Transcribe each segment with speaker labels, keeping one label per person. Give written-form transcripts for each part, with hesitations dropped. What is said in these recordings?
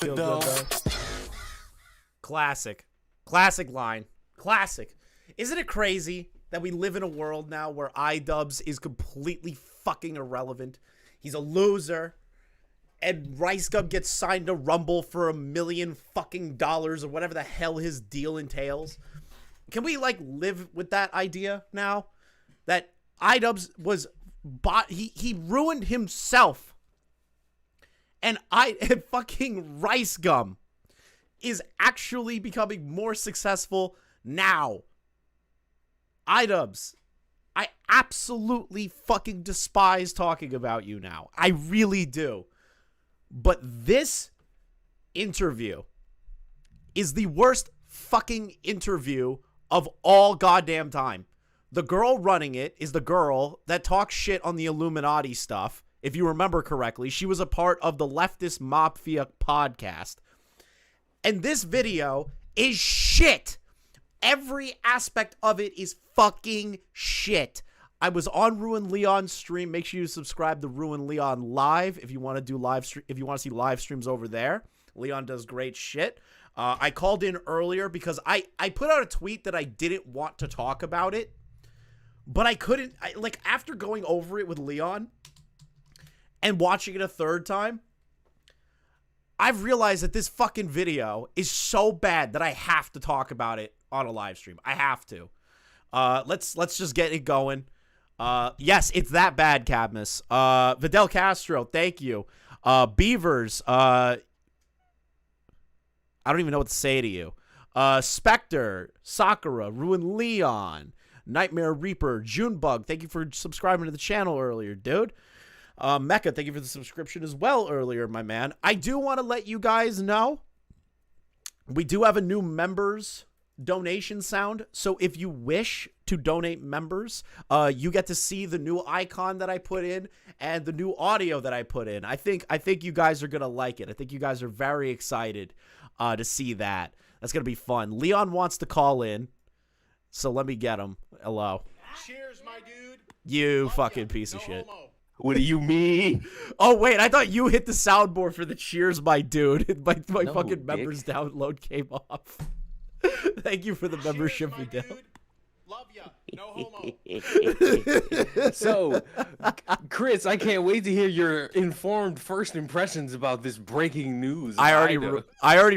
Speaker 1: Feel good, though. Classic. Classic line. Classic. Isn't it crazy that we live in a world now where Idubbbz is completely fucking irrelevant? He's a loser. And Rice Gum gets signed to Rumble for $1 million fucking dollars or whatever the hell his deal entails. Can we like live with that idea now? That Idubbbz was he ruined himself. And fucking Rice Gum is actually becoming more successful now. Idubbbz, I absolutely fucking despise talking about you now. I really do. But this interview is the worst fucking interview of all goddamn time. The girl running it is the girl that talks shit on the Illuminati stuff. If you remember correctly, she was a part of the Leftist Mafia podcast. And this video is shit. Every aspect of it is fucking shit. I was on RuinedLeon's stream. Make sure you subscribe to RuinedLeon Live if you want to do live stream. If you want to see live streams over there, Leon does great shit. I called in earlier because I put out a tweet that I didn't want to talk about it, but I couldn't. Like after going over it with Leon and watching it a third time, I've realized that this fucking video is so bad that I have to talk about it on a live stream. I have to. Let's just get it going. Yes, it's that bad, Cadmus. Vidal Castro, thank you. Beavers, I don't even know what to say to you. Spectre, Sakura, RuinedLeon, Nightmare Reaper, Junebug, thank you for subscribing to the channel earlier, dude. Mecca, thank you for the subscription as well earlier, my man. I do want to let you guys know we do have a new members donation sound. So if you wish to donate members, you get to see the new icon that I put in and the new audio that I put in. I think you guys are going to like it. I think you guys are very excited to see that. That's going to be fun. Leon wants to call in. So let me get him. Hello.
Speaker 2: Cheers, my dude.
Speaker 1: You fucking piece of shit.
Speaker 2: Homo.
Speaker 3: What do you mean?
Speaker 1: Oh, wait. I thought you hit the soundboard for the cheers, my dude. My
Speaker 3: No,
Speaker 1: fucking
Speaker 3: dick.
Speaker 1: members download came off. Thank you for the membership,
Speaker 2: Cheers, my
Speaker 1: Vidal.
Speaker 2: dude. Love ya. No homo.
Speaker 3: So, Chris, I can't wait to hear your informed first impressions about this breaking news.
Speaker 1: I already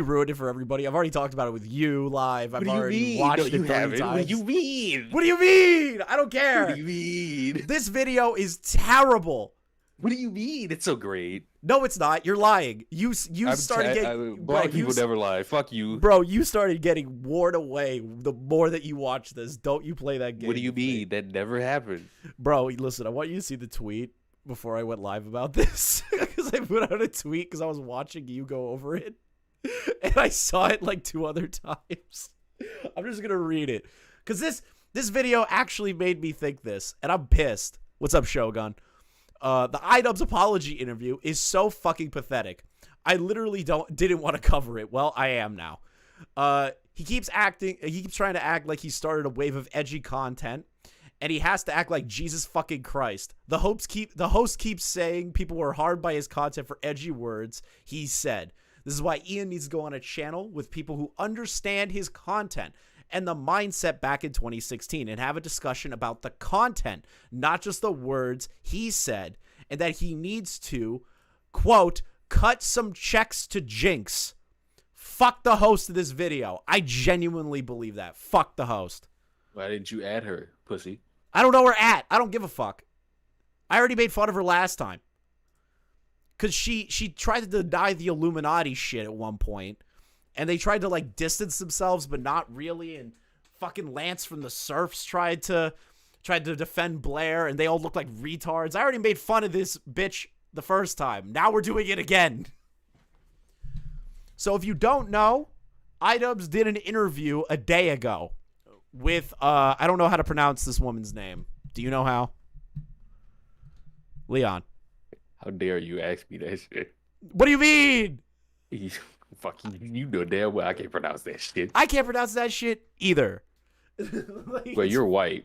Speaker 1: ruined it for everybody. I've already talked about it with you live. I've
Speaker 3: What do you
Speaker 1: already
Speaker 3: mean?
Speaker 1: watched
Speaker 3: No,
Speaker 1: it
Speaker 3: you
Speaker 1: 30
Speaker 3: haven't.
Speaker 1: times.
Speaker 3: What do you mean?
Speaker 1: What do you mean? I don't care.
Speaker 3: What do you mean?
Speaker 1: This video is terrible.
Speaker 3: What do you mean? It's so great.
Speaker 1: No, it's not. You're lying. You started getting
Speaker 3: Black people never lie. Fuck you.
Speaker 1: Bro, you started getting worn away the more that you watch this. Don't you play that game?
Speaker 3: What do you
Speaker 1: with me.
Speaker 3: mean? That never happened.
Speaker 1: Bro, listen, I want you to see the tweet before I went live about this. Because I put out a tweet because I was watching you go over it. And I saw it like 2 other times. I'm just going to read it. Because this video actually made me think this. And I'm pissed. What's up, Shogun? The Idubbbz apology interview is so fucking pathetic. I literally didn't want to cover it. Well, I am now. He keeps trying to act like he started a wave of edgy content, and he has to act like Jesus fucking Christ. The host keeps saying people were harmed by his content for edgy words he said. This is why Ian needs to go on a channel with people who understand his content and the mindset back in 2016 and have a discussion about the content, not just the words he said, and that he needs to, quote, cut some checks to Jinx. Fuck the host of this video. I genuinely believe that. Fuck the host.
Speaker 3: Why didn't you add her, pussy?
Speaker 1: I don't know where at. I don't give a fuck. I already made fun of her last time. Because she tried to deny the Illuminati shit at one point. And they tried to, like, distance themselves, but not really. And fucking Lance from the Surfs tried to defend Blair, and they all look like retards. I already made fun of this bitch the first time. Now we're doing it again. So if you don't know, Idubbbz did an interview a day ago with, I don't know how to pronounce this woman's name. Do you know how? Leon.
Speaker 3: How dare you ask me that shit?
Speaker 1: What do you mean?
Speaker 3: Fuck you know damn well I can't pronounce that shit.
Speaker 1: I can't pronounce that shit either. Like,
Speaker 3: Well, you're white,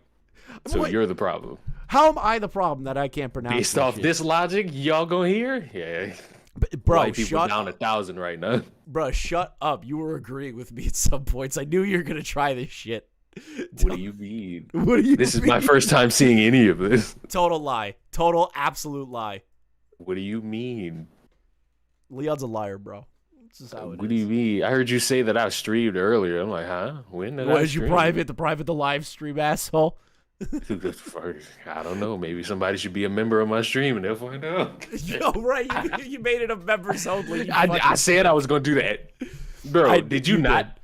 Speaker 3: so
Speaker 1: Wait.
Speaker 3: you're the problem.
Speaker 1: How am I the problem that I can't pronounce
Speaker 3: Based
Speaker 1: that
Speaker 3: off
Speaker 1: shit?
Speaker 3: this logic, y'all gonna hear? Yeah.
Speaker 1: Bro,
Speaker 3: White people
Speaker 1: shut
Speaker 3: down
Speaker 1: up.
Speaker 3: 1,000 right now.
Speaker 1: Bro, shut up. You were agreeing with me at some points. I knew you were going to try this shit.
Speaker 3: What do you mean?
Speaker 1: What do you
Speaker 3: This is
Speaker 1: mean?
Speaker 3: my first time seeing any of this.
Speaker 1: Total lie. Total absolute lie.
Speaker 3: What do you mean?
Speaker 1: Leon's a liar, bro. This is how it
Speaker 3: What do you mean? I heard you say that I streamed earlier. I'm like, huh? When did I
Speaker 1: Was you
Speaker 3: stream?
Speaker 1: private the live stream, asshole?
Speaker 3: I don't know. Maybe somebody should be a member of my stream and they'll find out.
Speaker 1: Yo, right. You made it a members only.
Speaker 3: I said I was going to do that. Bro, did you not?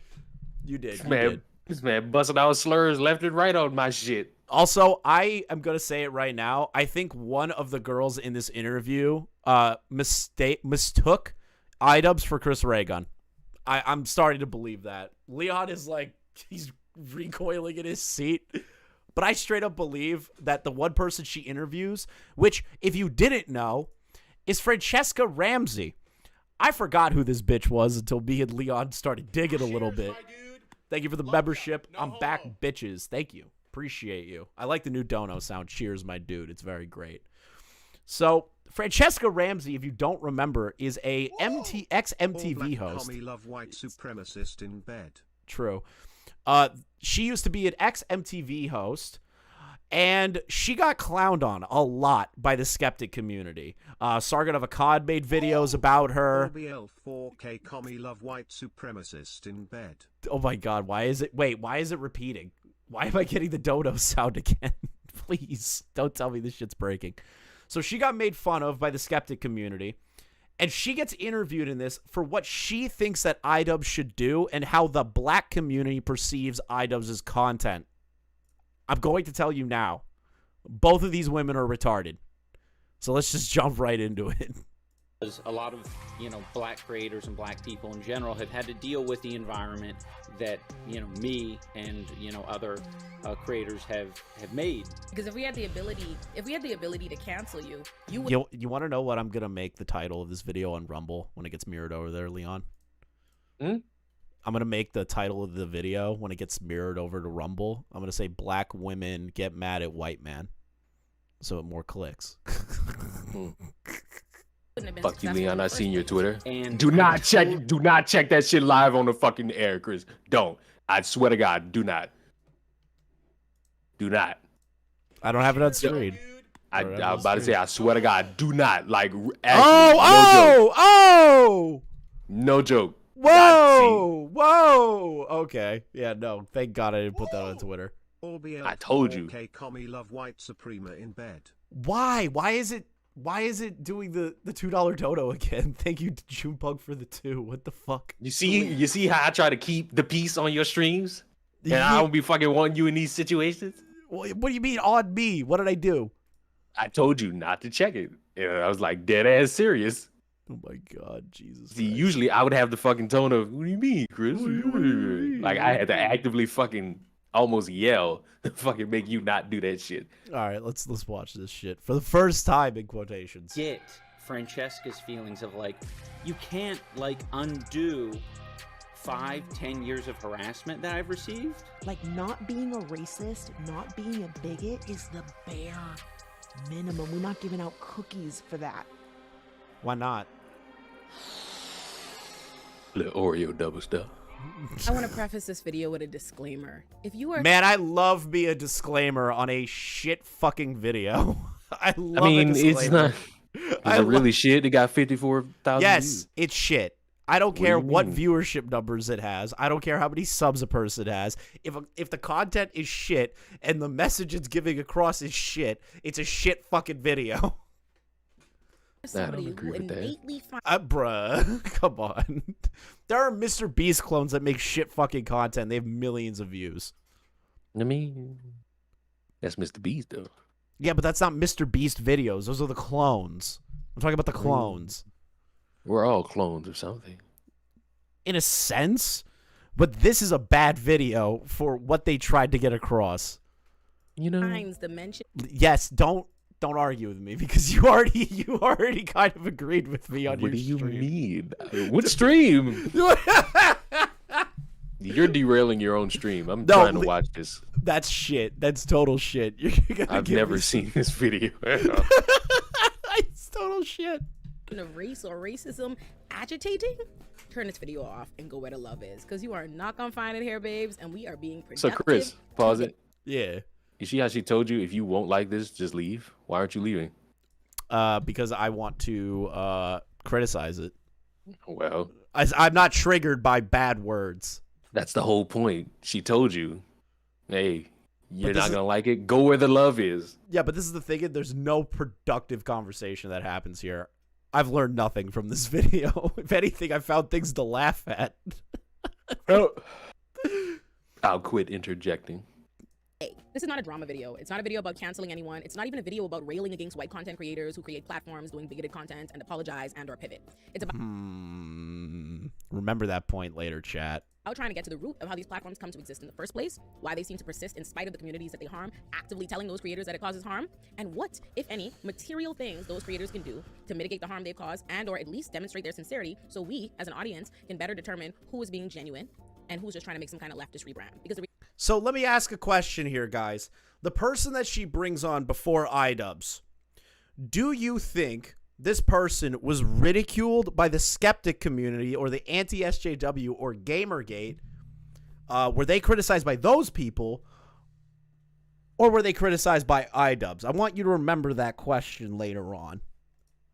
Speaker 1: You did.
Speaker 3: This man busting out slurs left and right on my shit.
Speaker 1: Also, I am going to say it right now. I think one of the girls in this interview mistook Idubbbz for Chris Raygun. I'm starting to believe that. Leon is like, he's recoiling in his seat. But I straight up believe that the one person she interviews, which, if you didn't know, is Francesca Ramsey. I forgot who this bitch was until me and Leon started digging a little bit. Thank you for the membership. I'm back, bitches. Thank you. Appreciate you. I like the new dono sound. Cheers, my dude. It's very great. So, Francesca Ramsey, if you don't remember, is a ex-MTV host.
Speaker 4: Love white supremacist in bed.
Speaker 1: True. She used to be an ex-MTV host, and she got clowned on a lot by the skeptic community. Sargon of Akkad made videos about her.
Speaker 4: OBL 4K commie love white supremacist in bed.
Speaker 1: Oh my god, why is it repeating? Why am I getting the dodo sound again? Please, don't tell me this shit's breaking. So she got made fun of by the skeptic community. And she gets interviewed in this for what she thinks that Idubbbz should do and how the black community perceives Idubbbz's content. I'm going to tell you now, both of these women are retarded. So let's just jump right into it.
Speaker 5: A lot of, black creators and black people in general have had to deal with the environment that, me and, other creators have made.
Speaker 6: Because if we had the ability to cancel you, you would.
Speaker 1: You want to know what I'm going to make the title of this video on Rumble when it gets mirrored over there, Leon? I'm going to make the title of the video when it gets mirrored over to Rumble. I'm going to say black women get mad at white man. So it more clicks.
Speaker 3: Fuck you, Leon. I seen your Twitter.
Speaker 5: And
Speaker 3: Do not check that shit live on the fucking air, Chris. Don't. I swear to God, do not. Do not.
Speaker 1: I don't have it on screen.
Speaker 3: I was about to say, I swear to God, do not. Like,
Speaker 1: Oh!
Speaker 3: No joke.
Speaker 1: Whoa! Okay. Yeah, no. Thank God I didn't put that on Twitter.
Speaker 3: I told you.
Speaker 4: 4K commie love white suprema in bed.
Speaker 1: Why? Why is it doing the $2 dodo again? Thank you, Junepug, for the 2. What the fuck?
Speaker 3: You see how I try to keep the peace on your streams? And I don't be fucking wanting you in these situations?
Speaker 1: What do you mean on me? What did I do?
Speaker 3: I told you not to check it. And I was like dead ass serious.
Speaker 1: Oh my God, Jesus.
Speaker 3: See, usually I would have the fucking tone of, what do you mean, Chris? Like I had to actively fucking almost yell to fucking make you not do that shit.
Speaker 1: All right, let's watch this shit for the first time in quotations.
Speaker 5: get Francesca's feelings of you can't undo 5-10 years of harassment that I've received.
Speaker 7: Not being a racist, not being a bigot is the bare minimum. We're not giving out cookies for that.
Speaker 1: Why not?
Speaker 3: Little Oreo double stuff.
Speaker 6: I want to preface this video with a disclaimer. If you are
Speaker 1: Man, I love me a disclaimer on a shit fucking video. I love
Speaker 3: I mean,
Speaker 1: a disclaimer.
Speaker 3: it's not. Is it really shit? It got 54,000
Speaker 1: Yes,
Speaker 3: views.
Speaker 1: it's shit. I don't
Speaker 3: What do
Speaker 1: care
Speaker 3: you
Speaker 1: what
Speaker 3: mean?
Speaker 1: viewership numbers it has. I don't care how many subs a person has. If the content is shit and the message it's giving across is shit, it's a shit fucking video.
Speaker 6: somebody who
Speaker 3: agree with that.
Speaker 6: innately finds
Speaker 1: Bruh, come on. There are Mr. Beast clones that make shit fucking content. They have millions of views.
Speaker 3: I mean, that's Mr. Beast though.
Speaker 1: Yeah, but that's not Mr. Beast videos. Those are the clones. I'm talking about the clones.
Speaker 3: We're all clones or something.
Speaker 1: In a sense, but this is a bad video for what they tried to get across.
Speaker 3: You know,
Speaker 6: the mention.
Speaker 1: Yes, don't argue with me because you already kind of agreed with me on
Speaker 3: what do
Speaker 1: your
Speaker 3: you
Speaker 1: stream.
Speaker 3: mean? What stream? You're derailing your own stream. I'm trying to watch this.
Speaker 1: That's shit. That's total shit. You're gonna
Speaker 3: I've
Speaker 1: give
Speaker 3: never
Speaker 1: me
Speaker 3: seen this video.
Speaker 1: It's total shit.
Speaker 6: of race or racism agitating, turn this video off and go where the love is, because you are not gonna find it here, babes, and we are being
Speaker 3: So
Speaker 6: productive.
Speaker 3: Chris, pause it.
Speaker 1: Yeah.
Speaker 3: You see how she told you if you won't like this, just leave? Why aren't you leaving?
Speaker 1: Because I want to criticize it.
Speaker 3: Well,
Speaker 1: I'm not triggered by bad words.
Speaker 3: that's the whole point. She told you, hey, you're
Speaker 1: this
Speaker 3: not
Speaker 1: is-
Speaker 3: gonna like it. Go where the love is.
Speaker 1: Yeah, but this is the thing. There's no productive conversation that happens here. I've learned nothing from this video. If anything, I found things to laugh at.
Speaker 3: Oh. I'll quit interjecting.
Speaker 6: Hey, this is not a drama video. It's not a video about canceling anyone. It's not even a video about railing against white content creators who create platforms doing bigoted content and apologize and or pivot. It's about
Speaker 1: Remember that point later, chat.
Speaker 6: trying to get to the root of how these platforms come to exist in the first place, why they seem to persist in spite of the communities that they harm, actively telling those creators that it causes harm, and what, if any, material things those creators can do to mitigate the harm they've caused and or at least demonstrate their sincerity, so we, as an audience, can better determine who is being genuine and who's just trying to make some kind of leftist rebrand. Because
Speaker 1: So let me ask a question here, guys. The person that she brings on before Idubbbz, do you think this person was ridiculed by the skeptic community or the anti-SJW or Gamergate? Were they criticized by those people, or were they criticized by Idubbbz? I want you to remember that question later on.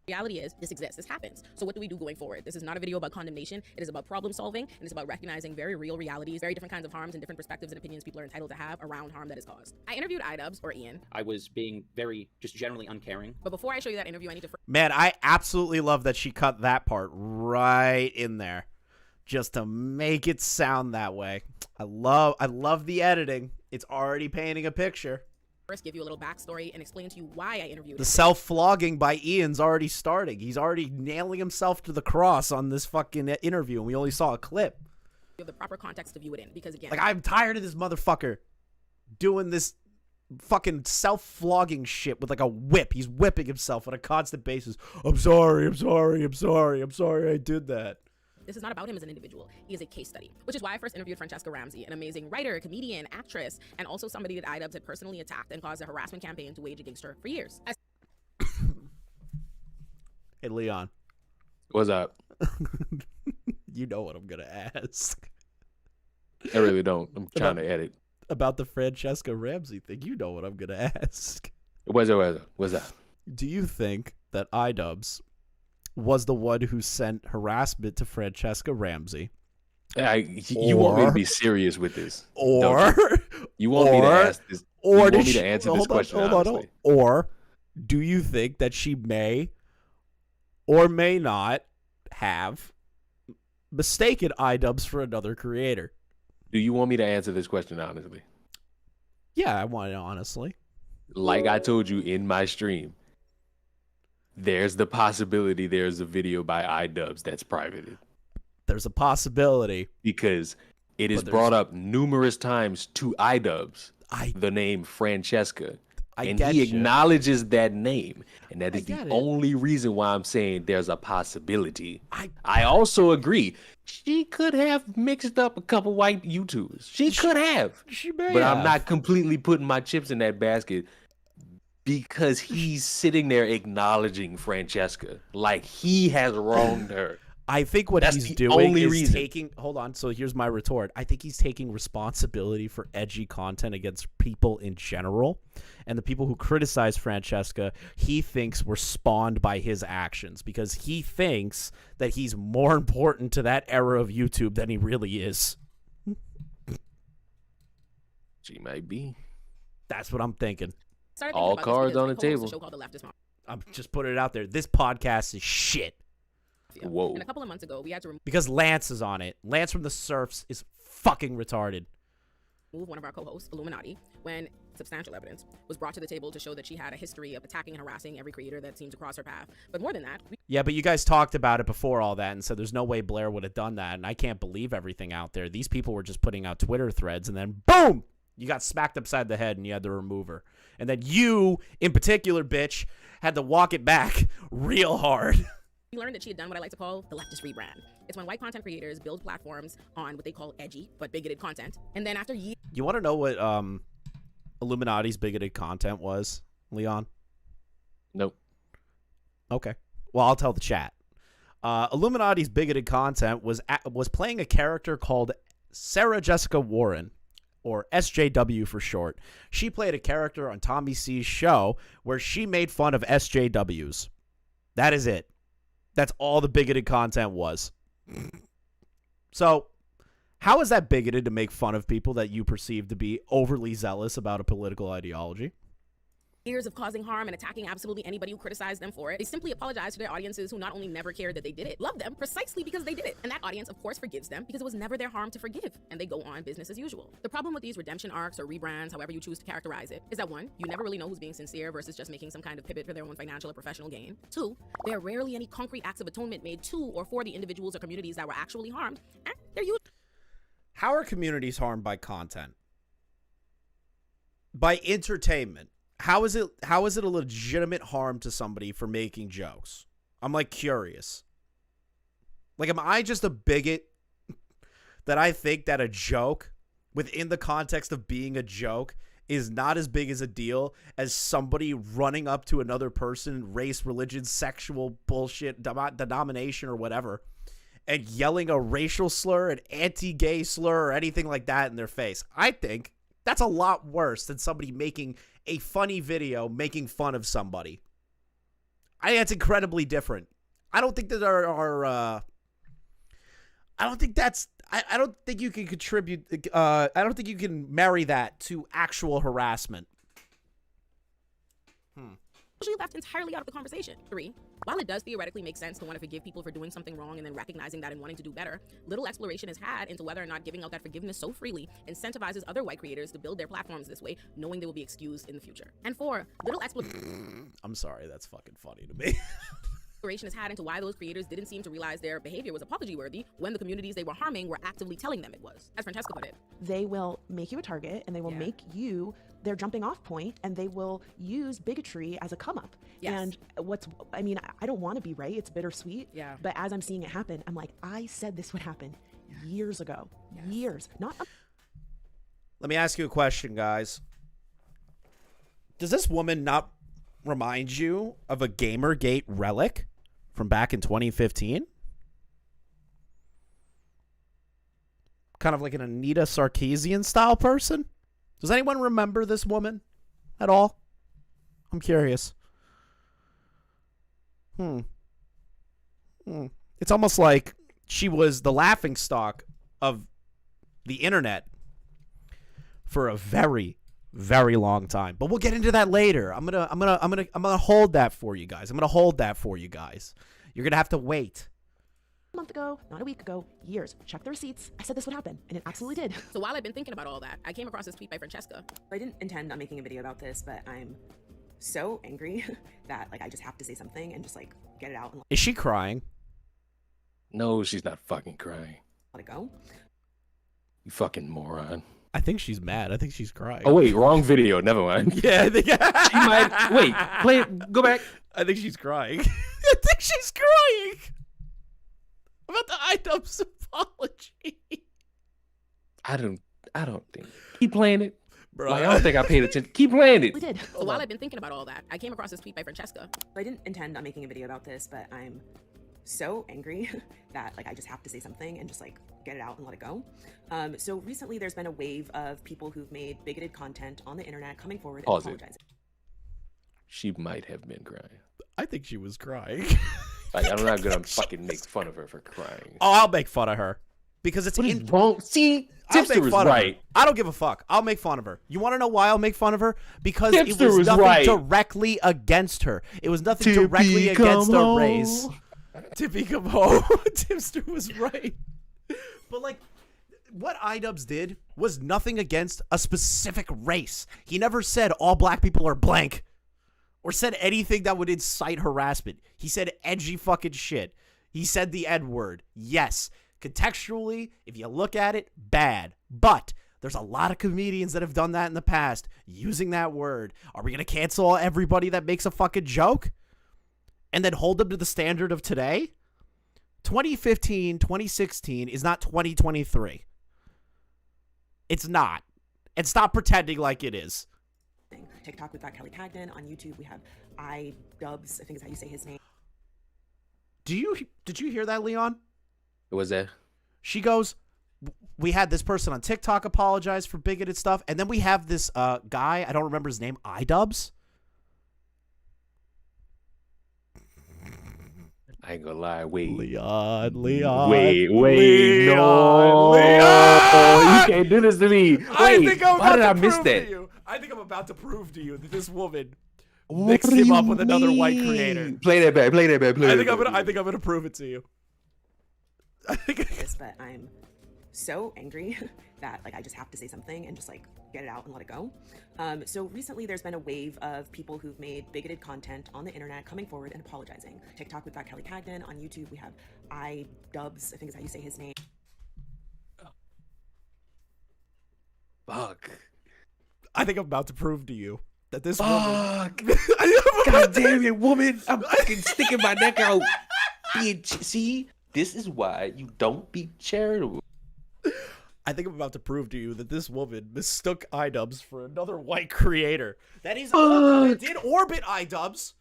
Speaker 6: reality is, this exists, this happens. So what do we do going forward? This is not a video about condemnation. It is about problem solving, and it's about recognizing very real realities, very different kinds of harms and different perspectives and opinions people are entitled to have around harm that is caused. I interviewed Idubbbz, or Ian,
Speaker 5: I was being very, just generally uncaring.
Speaker 6: but before I show you that interview, I need to
Speaker 1: Man, I absolutely love that she cut that part right in there just to make it sound that way. I love the editing. It's already painting a picture.
Speaker 6: first give you a little backstory and explain to you why I interviewed
Speaker 1: The
Speaker 6: him.
Speaker 1: self-flogging by Ian's already starting. He's already nailing himself to the cross on this fucking interview, and we only saw a clip.
Speaker 6: You have the proper context to view it in, because again,
Speaker 1: Like, I'm tired of this motherfucker doing this fucking self-flogging shit with like a whip. He's whipping himself on a constant basis. I'm sorry I did that.
Speaker 6: this is not about him as an individual. He is a case study, which is why I first interviewed Francesca Ramsey, an amazing writer, comedian, actress, and also somebody that Idubbbz had personally attacked and caused a harassment campaign to wage against her for years. As
Speaker 1: Hey, Leon,
Speaker 3: What's up?
Speaker 1: you know what I'm going to ask.
Speaker 3: I really don't. I'm trying to edit.
Speaker 1: About the Francesca Ramsey thing, you know what I'm going to ask.
Speaker 3: What's up?
Speaker 1: Do you think that Idubbbz was the one who sent harassment to Francesca Ramsey?
Speaker 3: You want me to be serious with this?
Speaker 1: Or
Speaker 3: You want me to ask this?
Speaker 1: Or
Speaker 3: you want
Speaker 1: did
Speaker 3: me
Speaker 1: she,
Speaker 3: to answer
Speaker 1: hold
Speaker 3: this
Speaker 1: on,
Speaker 3: question
Speaker 1: hold on,
Speaker 3: honestly?
Speaker 1: Or do you think that she may or may not have mistaken Idubbbz for another creator?
Speaker 3: Do you want me to answer this question honestly?
Speaker 1: Yeah, I want it honestly.
Speaker 3: Like I told you in my stream, there's the possibility there's a video by Idubbbz that's privated
Speaker 1: There's a possibility.
Speaker 3: because it is
Speaker 1: But
Speaker 3: brought up numerous times to Idubbbz,
Speaker 1: I
Speaker 3: the name Francesca. And
Speaker 1: get
Speaker 3: he
Speaker 1: you.
Speaker 3: acknowledges that name. And that
Speaker 1: I
Speaker 3: is the
Speaker 1: get it.
Speaker 3: only reason why I'm saying there's a possibility.
Speaker 1: I
Speaker 3: I also agree. She could have mixed up a couple white YouTubers. She could have.
Speaker 1: she may
Speaker 3: But
Speaker 1: have.
Speaker 3: I'm not completely putting my chips in that basket because he's sitting there acknowledging Francesca like he has wronged her.
Speaker 1: I think what
Speaker 3: That's
Speaker 1: he's
Speaker 3: the
Speaker 1: doing
Speaker 3: only
Speaker 1: is
Speaker 3: reason.
Speaker 1: taking. Hold on. So here's my retort. I think he's taking responsibility for edgy content against people in general, and the people who criticize Francesca, he thinks were spawned by his actions because he thinks that he's more important to that era of YouTube than he really is.
Speaker 3: She might be.
Speaker 1: That's what I'm thinking.
Speaker 6: started
Speaker 3: All
Speaker 6: thinking about this
Speaker 3: cards
Speaker 6: because
Speaker 3: on
Speaker 6: I
Speaker 3: the
Speaker 6: co-host
Speaker 3: table.
Speaker 6: a show called The Leftist Mafia.
Speaker 1: I'm just putting it out there. This podcast is shit
Speaker 3: Whoa.
Speaker 6: And a couple of months ago, we had to
Speaker 1: because Lance is on it. Lance from the Surfs is fucking retarded.
Speaker 6: remove one of our co-hosts, Illuminati, when substantial evidence was brought to the table to show that she had a history of attacking and harassing every creator that seemed to cross her path. But more than that,
Speaker 1: Yeah, but you guys talked about it before all that and said there's no way Blair would have done that, and I can't believe everything out there. These people were just putting out Twitter threads, and then boom, you got smacked upside the head and you had to remove her. And then you, in particular, bitch, had to walk it back real hard.
Speaker 6: we learned that she had done what I like to call the leftist rebrand. It's when white content creators build platforms on what they call edgy but bigoted content, and then after years
Speaker 1: You want to know what Illuminati's bigoted content was, Leon?
Speaker 3: Nope.
Speaker 1: Okay. Well, I'll tell the chat. Illuminati's bigoted content was playing a character called Sarah Jessica Warren, or SJW for short. She played a character on Tommy C's show where she made fun of SJWs. That is it. That's all the bigoted content was. So, how is that bigoted to make fun of people that you perceive to be overly zealous about a political ideology?
Speaker 6: Years of causing harm and attacking absolutely anybody who criticized them for it. They simply apologize to their audiences who not only never cared that they did it, love them precisely because they did it. And that audience, of course, forgives them because it was never their harm to forgive. And they go on business as usual. The problem with these redemption arcs or rebrands, however you choose to characterize it, is that 1, you never really know who's being sincere versus just making some kind of pivot for their own financial or professional gain. 2, there are rarely any concrete acts of atonement made to or for the individuals or communities that were actually harmed. And they're usually...
Speaker 1: How are communities harmed by content? By entertainment. How is it a legitimate harm to somebody for making jokes? I'm like curious. Like, am I just a bigot that I think that a joke within the context of being a joke is not as big as a deal as somebody running up to another person, race, religion, sexual bullshit, denomination or whatever, and yelling a racial slur, an anti-gay slur, or anything like that in their face? I think that's a lot worse than somebody making a funny video making fun of somebody. I think that's incredibly different. I don't think that I don't think that's... I don't think you can contribute... I don't think you can marry that to actual harassment.
Speaker 6: usually left entirely out of the conversation. 3, while it does theoretically make sense to want to forgive people for doing something wrong and then recognizing that and wanting to do better, little exploration is had into whether or not giving out that forgiveness so freely incentivizes other white creators to build their platforms this way, knowing they will be excused in the future. And 4, little exploration...
Speaker 1: I'm sorry, that's fucking funny to me.
Speaker 6: Exploration is had into why those creators didn't seem to realize their behavior was apology worthy when the communities they were harming were actively telling them it was. As Francesca put it,
Speaker 7: they will make you a target and they will make you their jumping off point, and they will use bigotry as a come up.
Speaker 6: Yes.
Speaker 7: And I don't want to be right. It's bittersweet.
Speaker 6: Yeah.
Speaker 7: But as I'm seeing it happen, I'm like, I said this would happen years ago. Years. Not
Speaker 1: Let me ask you a question, guys. Does this woman not remind you of a Gamergate relic from back in 2015? Kind of like an Anita Sarkeesian style person? Does anyone remember this woman at all? I'm curious. It's almost like she was the laughingstock of the internet for a very, very long time. But we'll get into that later. I'm gonna hold that for you guys. You're gonna have to wait.
Speaker 7: a month ago, not a week ago, years. Check the receipts. I said this would happen, and it absolutely did.
Speaker 6: so while I've been thinking about all that, I came across this tweet by Francesca.
Speaker 8: I didn't intend on making a video about this, but I'm so angry that I just have to say something and just get it out and
Speaker 1: Is she crying?
Speaker 3: No, she's not fucking crying.
Speaker 8: let it go.
Speaker 3: You fucking moron.
Speaker 1: I think she's mad. I think she's crying.
Speaker 3: Oh wait, wrong video. Never mind.
Speaker 1: Yeah, I think
Speaker 3: She might. Wait, play it. Go back.
Speaker 1: I think she's crying. I think she's crying about the Idubbbz apology.
Speaker 3: I don't think. Keep playing it.
Speaker 1: Bro,
Speaker 3: I don't think I paid attention. Keep playing it.
Speaker 7: We did.
Speaker 6: So while I've been thinking about all that, I came across this tweet by Francesca.
Speaker 8: I didn't intend on making a video about this, but I'm so angry that I just have to say something and just get it out and let it go. So recently there's been a wave of people who've made bigoted content on the internet coming forward and
Speaker 3: Pause it.
Speaker 8: apologizing.
Speaker 3: She might have been crying.
Speaker 1: I think she was crying.
Speaker 3: I'm not gonna fucking make fun of her for crying.
Speaker 1: Oh, I'll make fun of her because it's
Speaker 3: What is wrong? See,
Speaker 1: I'll
Speaker 3: Tipster
Speaker 1: make
Speaker 3: was
Speaker 1: fun of
Speaker 3: right.
Speaker 1: her. I don't give a fuck. I'll make fun of her. You want to know why I'll make fun of her? Because it
Speaker 3: Tipster
Speaker 1: was
Speaker 3: was
Speaker 1: nothing
Speaker 3: right.
Speaker 1: directly against her. It was nothing
Speaker 3: Tippy
Speaker 1: directly against
Speaker 3: come
Speaker 1: a race.
Speaker 3: home.
Speaker 1: Tippy come home. Tipster was right. But what Idubbbz did was nothing against a specific race. He never said all black people are blank or said anything that would incite harassment. He said edgy fucking shit. He said the N-word. Yes. Contextually, if you look at it, bad. But there's a lot of comedians that have done that in the past using that word. Are we going to cancel everybody that makes a fucking joke and then hold them to the standard of today? 2015, 2016 is not 2023. It's not. And stop pretending like it is.
Speaker 8: TikTok, we've got Kelly Cagdon. On YouTube, we have Idubbbz, I think is how you say his name.
Speaker 1: Did you hear that, Leon?
Speaker 3: What was that?
Speaker 1: She goes, we had this person on TikTok apologize for bigoted stuff, and then we have this guy, I don't remember his name, Idubbbz.
Speaker 3: I ain't gonna lie. Wait.
Speaker 1: Leon.
Speaker 3: Wait.
Speaker 1: Leon,
Speaker 3: No.
Speaker 1: Leon!
Speaker 3: You can't do this to me. Wait.
Speaker 1: I think I'm
Speaker 3: Why
Speaker 1: about
Speaker 3: did
Speaker 1: to
Speaker 3: I miss
Speaker 1: prove
Speaker 3: that?
Speaker 1: to you. I think I'm about to prove to you that this woman
Speaker 3: What
Speaker 1: mixed
Speaker 3: do
Speaker 1: him
Speaker 3: you
Speaker 1: up with another white
Speaker 3: mean?
Speaker 1: creator.
Speaker 3: Play that back. Play that back. Play
Speaker 1: I
Speaker 3: that
Speaker 1: think
Speaker 3: back.
Speaker 1: I'm gonna prove it to you. I think
Speaker 8: this, but I'm so angry that like I just have to say something and just like get it out and let it go. So recently there's been a wave of people who've made bigoted content on the internet coming forward and apologizing. TikTok, we've got Kelly Cagdon. On YouTube, we have Idubbbz, I think is how you say his name.
Speaker 3: Fuck.
Speaker 1: I think I'm about to prove to you that this woman.
Speaker 3: Fuck. God damn it, woman. I'm fucking sticking my neck out. See, this is why you don't be charitable.
Speaker 1: I think I'm about to prove to you that this woman mistook Idubbbz for another white creator. That did orbit Idubbbz.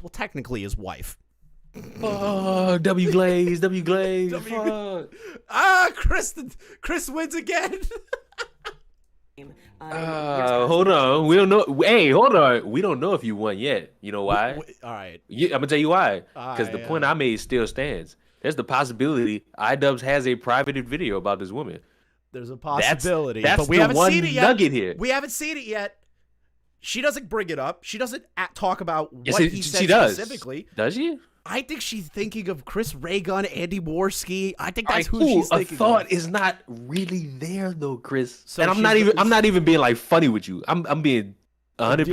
Speaker 1: Well, technically his wife.
Speaker 3: Oh, W Glaze. Fuck.
Speaker 1: Chris wins again.
Speaker 3: Hold on. We don't know. Hey, hold on. We don't know if you won yet. You know why?
Speaker 1: All right.
Speaker 3: I'm gonna tell you why. Because the point I made still stands. There's the possibility Idubbbz has a privated video about this woman.
Speaker 1: There's a possibility,
Speaker 3: that's
Speaker 1: but we
Speaker 3: the
Speaker 1: haven't
Speaker 3: one
Speaker 1: seen it yet.
Speaker 3: nugget here.
Speaker 1: We haven't seen it yet. She doesn't bring it up. She doesn't talk about
Speaker 3: Yes,
Speaker 1: what he said specifically.
Speaker 3: Does she?
Speaker 1: I think she's thinking of Chris Ray Gun, Andy Worski. I think that's who
Speaker 3: Ooh,
Speaker 1: she's thinking
Speaker 3: a thought
Speaker 1: of.
Speaker 3: is not really there though, Chris.
Speaker 1: So
Speaker 3: and I'm not even being like funny with you. I'm being 100%.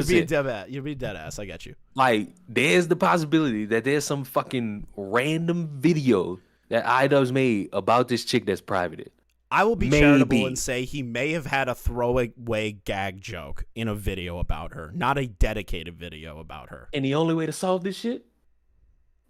Speaker 1: You're being dead ass. I get you.
Speaker 3: Like, there's the possibility that there's some fucking random video that Idubbbz made about this chick that's privated.
Speaker 1: I will be
Speaker 3: Maybe.
Speaker 1: charitable and say he may have had a throwaway gag joke in a video about her, not a dedicated video about her.
Speaker 3: And the only way to solve this shit,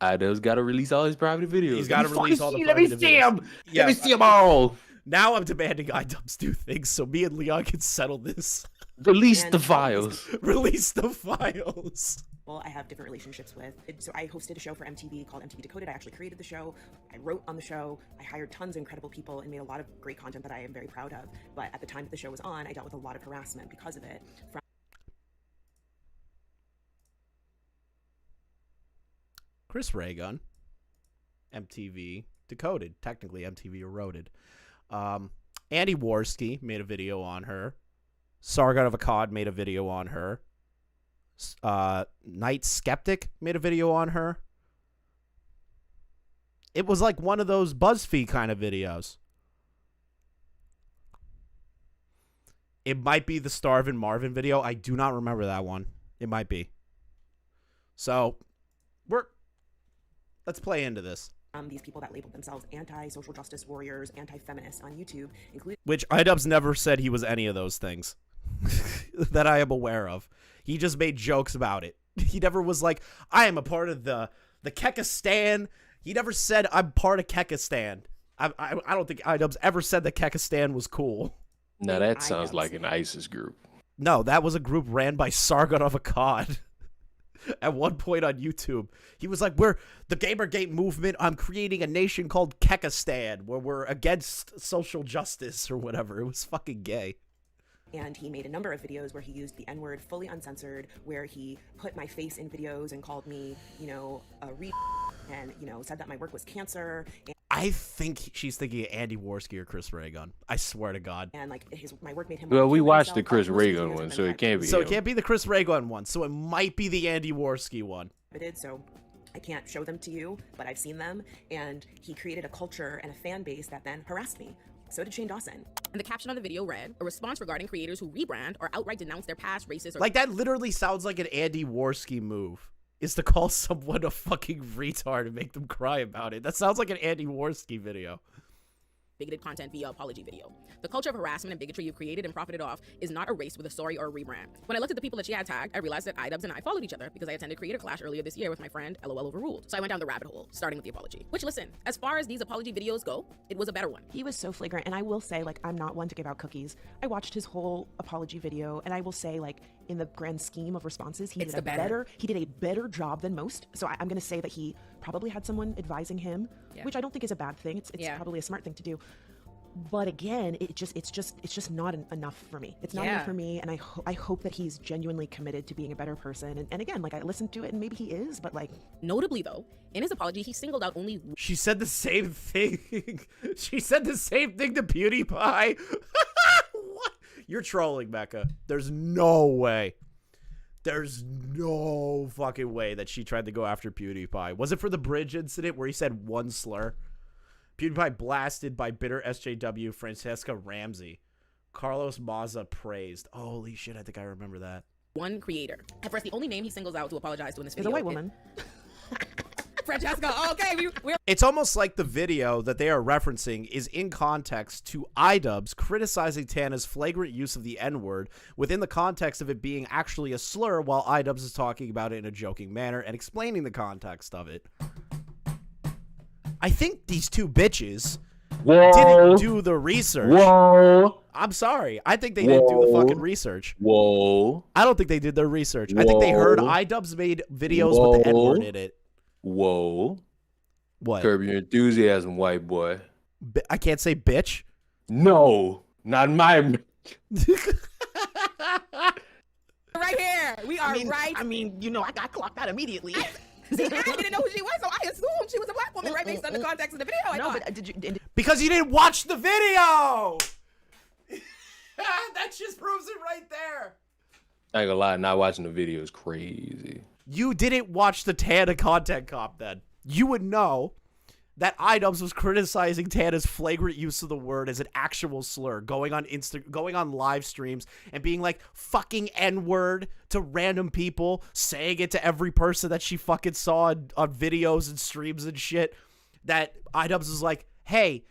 Speaker 3: Idubbbz got to release all his private videos.
Speaker 1: He's got to release all the
Speaker 3: Let me
Speaker 1: private
Speaker 3: see
Speaker 1: videos.
Speaker 3: him. Let me see them all.
Speaker 1: Now I'm demanding Idubbbz do things so me and Leon can settle this.
Speaker 3: Release
Speaker 8: And
Speaker 3: the files.
Speaker 1: Release the files.
Speaker 8: Well, I have different relationships with. So I hosted a show for MTV called MTV Decoded. I actually created the show. I wrote on the show. I hired tons of incredible people and made a lot of great content that I am very proud of. But at the time that the show was on, I dealt with a lot of harassment because of it.
Speaker 1: Chris Ray Gun, MTV Decoded, technically MTV Eroded. Andy Worski made a video on her. Sargon of Akkad made a video on her. Night Skeptic made a video on her. It was like one of those BuzzFeed kind of videos. It might be the Starvin' Marvin video. I do not remember that one. It might be. So, let's play into this.
Speaker 8: These people that labeled themselves anti-social justice warriors, anti-feminists on YouTube, including
Speaker 1: Which Idubbbz never said he was any of those things that I am aware of. He just made jokes about it. He never was like, I am a part of the Kekistan. He never said, I'm part of Kekistan. I don't think Idubbbz ever said that Kekistan was cool.
Speaker 3: Now that sounds like an ISIS group.
Speaker 1: No, that was a group ran by Sargon of Akkad. At one point on YouTube, he was like, we're the Gamergate movement. I'm creating a nation called Kekistan where we're against social justice or whatever. It was fucking gay.
Speaker 8: And he made a number of videos where he used the N-word fully uncensored, where he put my face in videos and called me, a and, said that my work was cancer.
Speaker 1: I think she's thinking of Andy Worski or Chris Ray Gun. I swear to God.
Speaker 8: And like my work made him.
Speaker 3: Well, we
Speaker 8: kill
Speaker 3: watched
Speaker 8: himself.
Speaker 3: the Chris
Speaker 8: Most of his
Speaker 3: Ray Gun
Speaker 8: videos
Speaker 3: one,
Speaker 8: have
Speaker 3: so
Speaker 8: been
Speaker 3: it can't be.
Speaker 1: So it
Speaker 3: him.
Speaker 1: can't be the Chris Ray Gun one. So it might be the Andy Worski one.
Speaker 8: So I can't show them to you, but I've seen them. And he created a culture and a fan base that then harassed me. So did Shane Dawson.
Speaker 6: And the caption on the video read, a response regarding creators who rebrand or outright denounce their past racist or
Speaker 1: Like, that literally sounds like an Andy Worski move, is to call someone a fucking retard and make them cry about it. That sounds like an Andy Worski video.
Speaker 6: bigoted content via apology video. The culture of harassment and bigotry you've created and profited off is not erased with a sorry or a rebrand. When I looked at the people that she had tagged, I realized that Idubbbz and I followed each other because I attended Creator Clash earlier this year with my friend LOL Overruled. So I went down the rabbit hole, starting with the apology. Which, listen, as far as these apology videos go, it was a better one.
Speaker 7: He was so flagrant, and I will say, like, I'm not one to give out cookies. I watched his whole apology video, and I will say, like, in the grand scheme of responses, he
Speaker 6: It's
Speaker 7: did
Speaker 6: the better.
Speaker 7: he did a better job than most. So I'm going to say that he probably had someone advising him,
Speaker 6: Yeah.
Speaker 7: which I don't think is a bad thing. It's
Speaker 6: Yeah.
Speaker 7: probably a smart thing to do. But again, it's just not enough for me. It's not
Speaker 6: Yeah.
Speaker 7: enough for me, and I hope that he's genuinely committed to being a better person. And again, like, I listened to it, and maybe he is, but like,
Speaker 6: Notably, though, in his apology, he singled out only
Speaker 1: She said the same thing. She said the same thing to PewDiePie. What? You're trolling, Mecca. There's no way. There's no fucking way that she tried to go after PewDiePie. Was it for the bridge incident where he said one slur? PewDiePie blasted by bitter SJW Francesca Ramsey. Carlos Maza praised. Holy shit, I think I remember that.
Speaker 6: one creator. At first, the only name he singles out to apologize to in this
Speaker 7: is
Speaker 6: video
Speaker 7: a white woman.
Speaker 6: Francesca. Okay, we're
Speaker 1: It's almost like the video that they are referencing is in context to Idubbbz criticizing Tana's flagrant use of the N-word within the context of it being actually a slur, while Idubbbz is talking about it in a joking manner and explaining the context of it. I think these two bitches didn't do the research.
Speaker 3: Whoa.
Speaker 1: I'm sorry. I think they didn't do the fucking research.
Speaker 3: Whoa.
Speaker 1: I don't think they did their research. I think they heard Idubbbz made videos with the N-word in it.
Speaker 3: Whoa.
Speaker 1: What?
Speaker 3: Curb your enthusiasm, white boy.
Speaker 1: I can't say bitch.
Speaker 3: No, not my.
Speaker 6: right here. We are right.
Speaker 7: I mean, you know, I got clocked out immediately.
Speaker 6: See, I didn't know who she was, so I assumed she was a black woman, right? Based on the context of the video. I
Speaker 7: No,
Speaker 6: thought.
Speaker 7: but did
Speaker 1: Because you didn't watch the video. That just proves it right there.
Speaker 3: I ain't gonna lie, not watching the video is crazy.
Speaker 1: You didn't watch the Tana content cop then. You would know that Idubbbz was criticizing Tana's flagrant use of the word as an actual slur, going on live streams and being like fucking N-word to random people, saying it to every person that she fucking saw on videos and streams and shit. That Idubbbz was like, hey,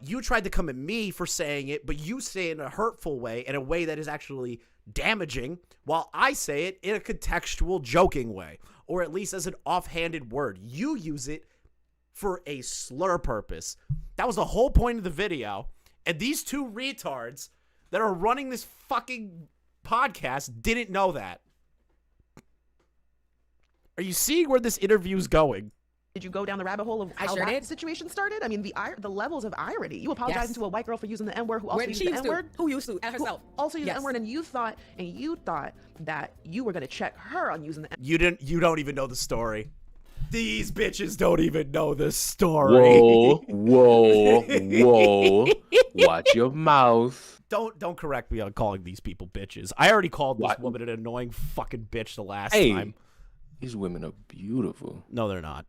Speaker 1: you tried to come at me for saying it, but you say it in a hurtful way, in a way that is actually damaging, while I say it in a contextual, joking way, or at least as an offhanded word. You use it for a slur purpose. That was the whole point of the video, and these two retards that are running this fucking podcast didn't know that. Are you seeing where this interview is going?
Speaker 7: you go down the rabbit hole of how
Speaker 6: sure
Speaker 7: that
Speaker 6: did.
Speaker 7: situation started? I mean, the levels of irony. You apologizing
Speaker 6: Yes.
Speaker 7: to a white girl for using the N-word who also
Speaker 6: Where
Speaker 7: used
Speaker 6: she
Speaker 7: the
Speaker 6: used
Speaker 7: N-word.
Speaker 6: to? Who used to? At herself.
Speaker 7: Also used
Speaker 6: Yes.
Speaker 7: the N-word, and you thought that you were gonna check her on using the N-word.
Speaker 1: You don't even know the story. These bitches don't even know the story.
Speaker 3: Whoa. Watch your mouth.
Speaker 1: Don't correct me on calling these people bitches. I already called this
Speaker 3: What?
Speaker 1: woman an annoying fucking bitch the last
Speaker 3: Hey,
Speaker 1: time.
Speaker 3: these women are beautiful.
Speaker 1: No, they're not.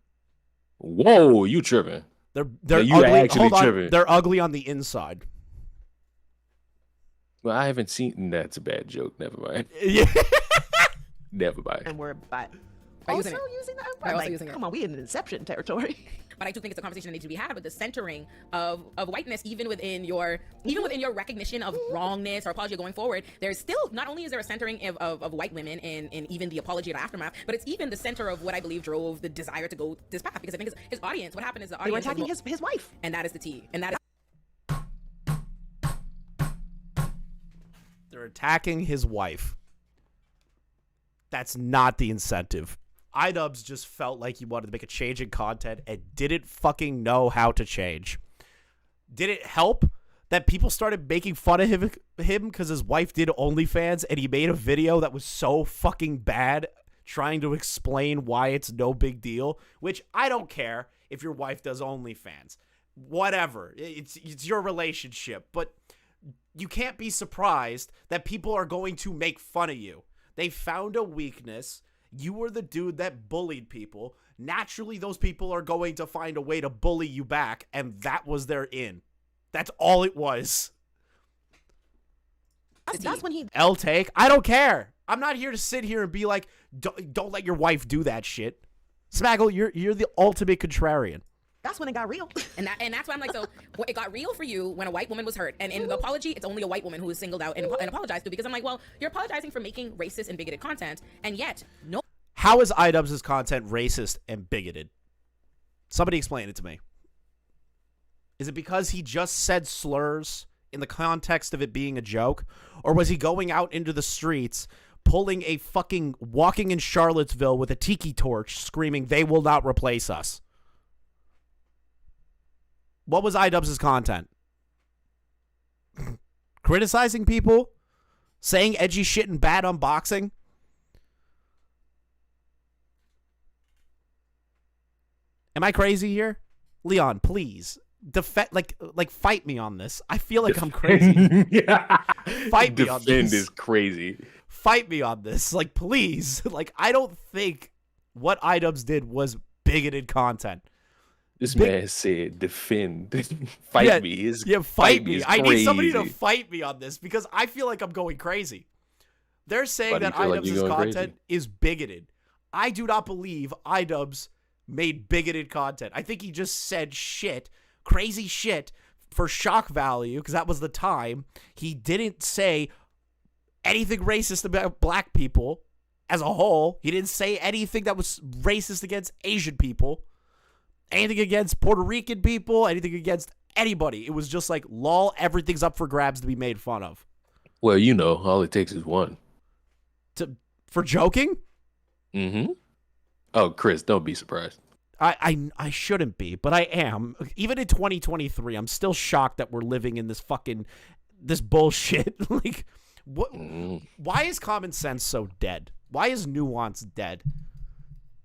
Speaker 3: Whoa, you tripping.
Speaker 1: They're
Speaker 3: you
Speaker 1: ugly.
Speaker 3: actually
Speaker 1: Hold on.
Speaker 3: tripping.
Speaker 1: They're ugly on the inside.
Speaker 3: Well, I haven't seen. That's a bad joke. Never mind.
Speaker 1: Yeah.
Speaker 3: Never mind.
Speaker 7: N-word, but
Speaker 6: By
Speaker 7: also
Speaker 6: using it.
Speaker 7: using the
Speaker 6: By
Speaker 7: N-word.
Speaker 6: also
Speaker 7: Like,
Speaker 6: using it.
Speaker 7: come on, we in Inception territory.
Speaker 6: But I do think it's a conversation that needs to be had with the centering of whiteness, even within your recognition of wrongness or apology going forward. There's still, not only is there a centering of white women in even the apology or aftermath, but it's even the center of what I believe drove the desire to go this path. Because I think his audience, what happened is the
Speaker 7: They were
Speaker 6: audience was
Speaker 7: attacking his wife.
Speaker 6: and that is the T. And that is
Speaker 1: They're attacking his wife. That's not the incentive. Idubbbz just felt like he wanted to make a change in content and didn't fucking know how to change. Did it help that people started making fun of him because his wife did OnlyFans and he made a video that was so fucking bad trying to explain why it's no big deal? Which I don't care if your wife does OnlyFans. Whatever. It's your relationship. But you can't be surprised that people are going to make fun of you. They found a weakness. You were the dude that bullied people. Naturally, those people are going to find a way to bully you back, and that was their in. That's all it was.
Speaker 7: That's when he
Speaker 1: L take. I don't care. I'm not here to sit here and be like, don't let your wife do that shit. Smaggle, you're the ultimate contrarian.
Speaker 7: That's when it got real.
Speaker 6: and that's why I'm like, so it got real for you when a white woman was hurt, and in the apology, it's only a white woman who is singled out and apologized to, because I'm like, well, you're apologizing for making racist and bigoted content, and yet no.
Speaker 1: How is Idubbbz's content racist and bigoted? Somebody explain it to me. Is it because he just said slurs in the context of it being a joke? Or was he going out into the streets pulling a fucking walking in Charlottesville with a tiki torch screaming, "They will not replace us." What was Idubbbz's content? Criticizing people? Saying edgy shit and bad unboxing? Am I crazy here? Leon, please. Fight me on this. I feel like I'm crazy. Fight me on this.
Speaker 3: Defend is crazy.
Speaker 1: Fight me on this. Like, please. Like, I don't think what Idubbbz did was bigoted content.
Speaker 3: This man said defend. Fight me.
Speaker 1: Fight me. I need somebody to fight me on this because I feel like I'm going crazy. They're saying that Idubbbz's content is bigoted. I do not believe Idubbbz made bigoted content. I think he just said shit, crazy shit for shock value because that was the time. He didn't say anything racist about black people as a whole. He didn't say anything that was racist against Asian people, anything against Puerto Rican people, anything against anybody. It was just like, lol, everything's up for grabs to be made fun of.
Speaker 3: Well, you know, all it takes is one.
Speaker 1: For joking?
Speaker 3: Mm-hmm. Oh, Chris, don't be surprised.
Speaker 1: I shouldn't be, but I am. Even in 2023, I'm still shocked that we're living in this bullshit. Like, what? Why is common sense so dead? Why is nuance dead?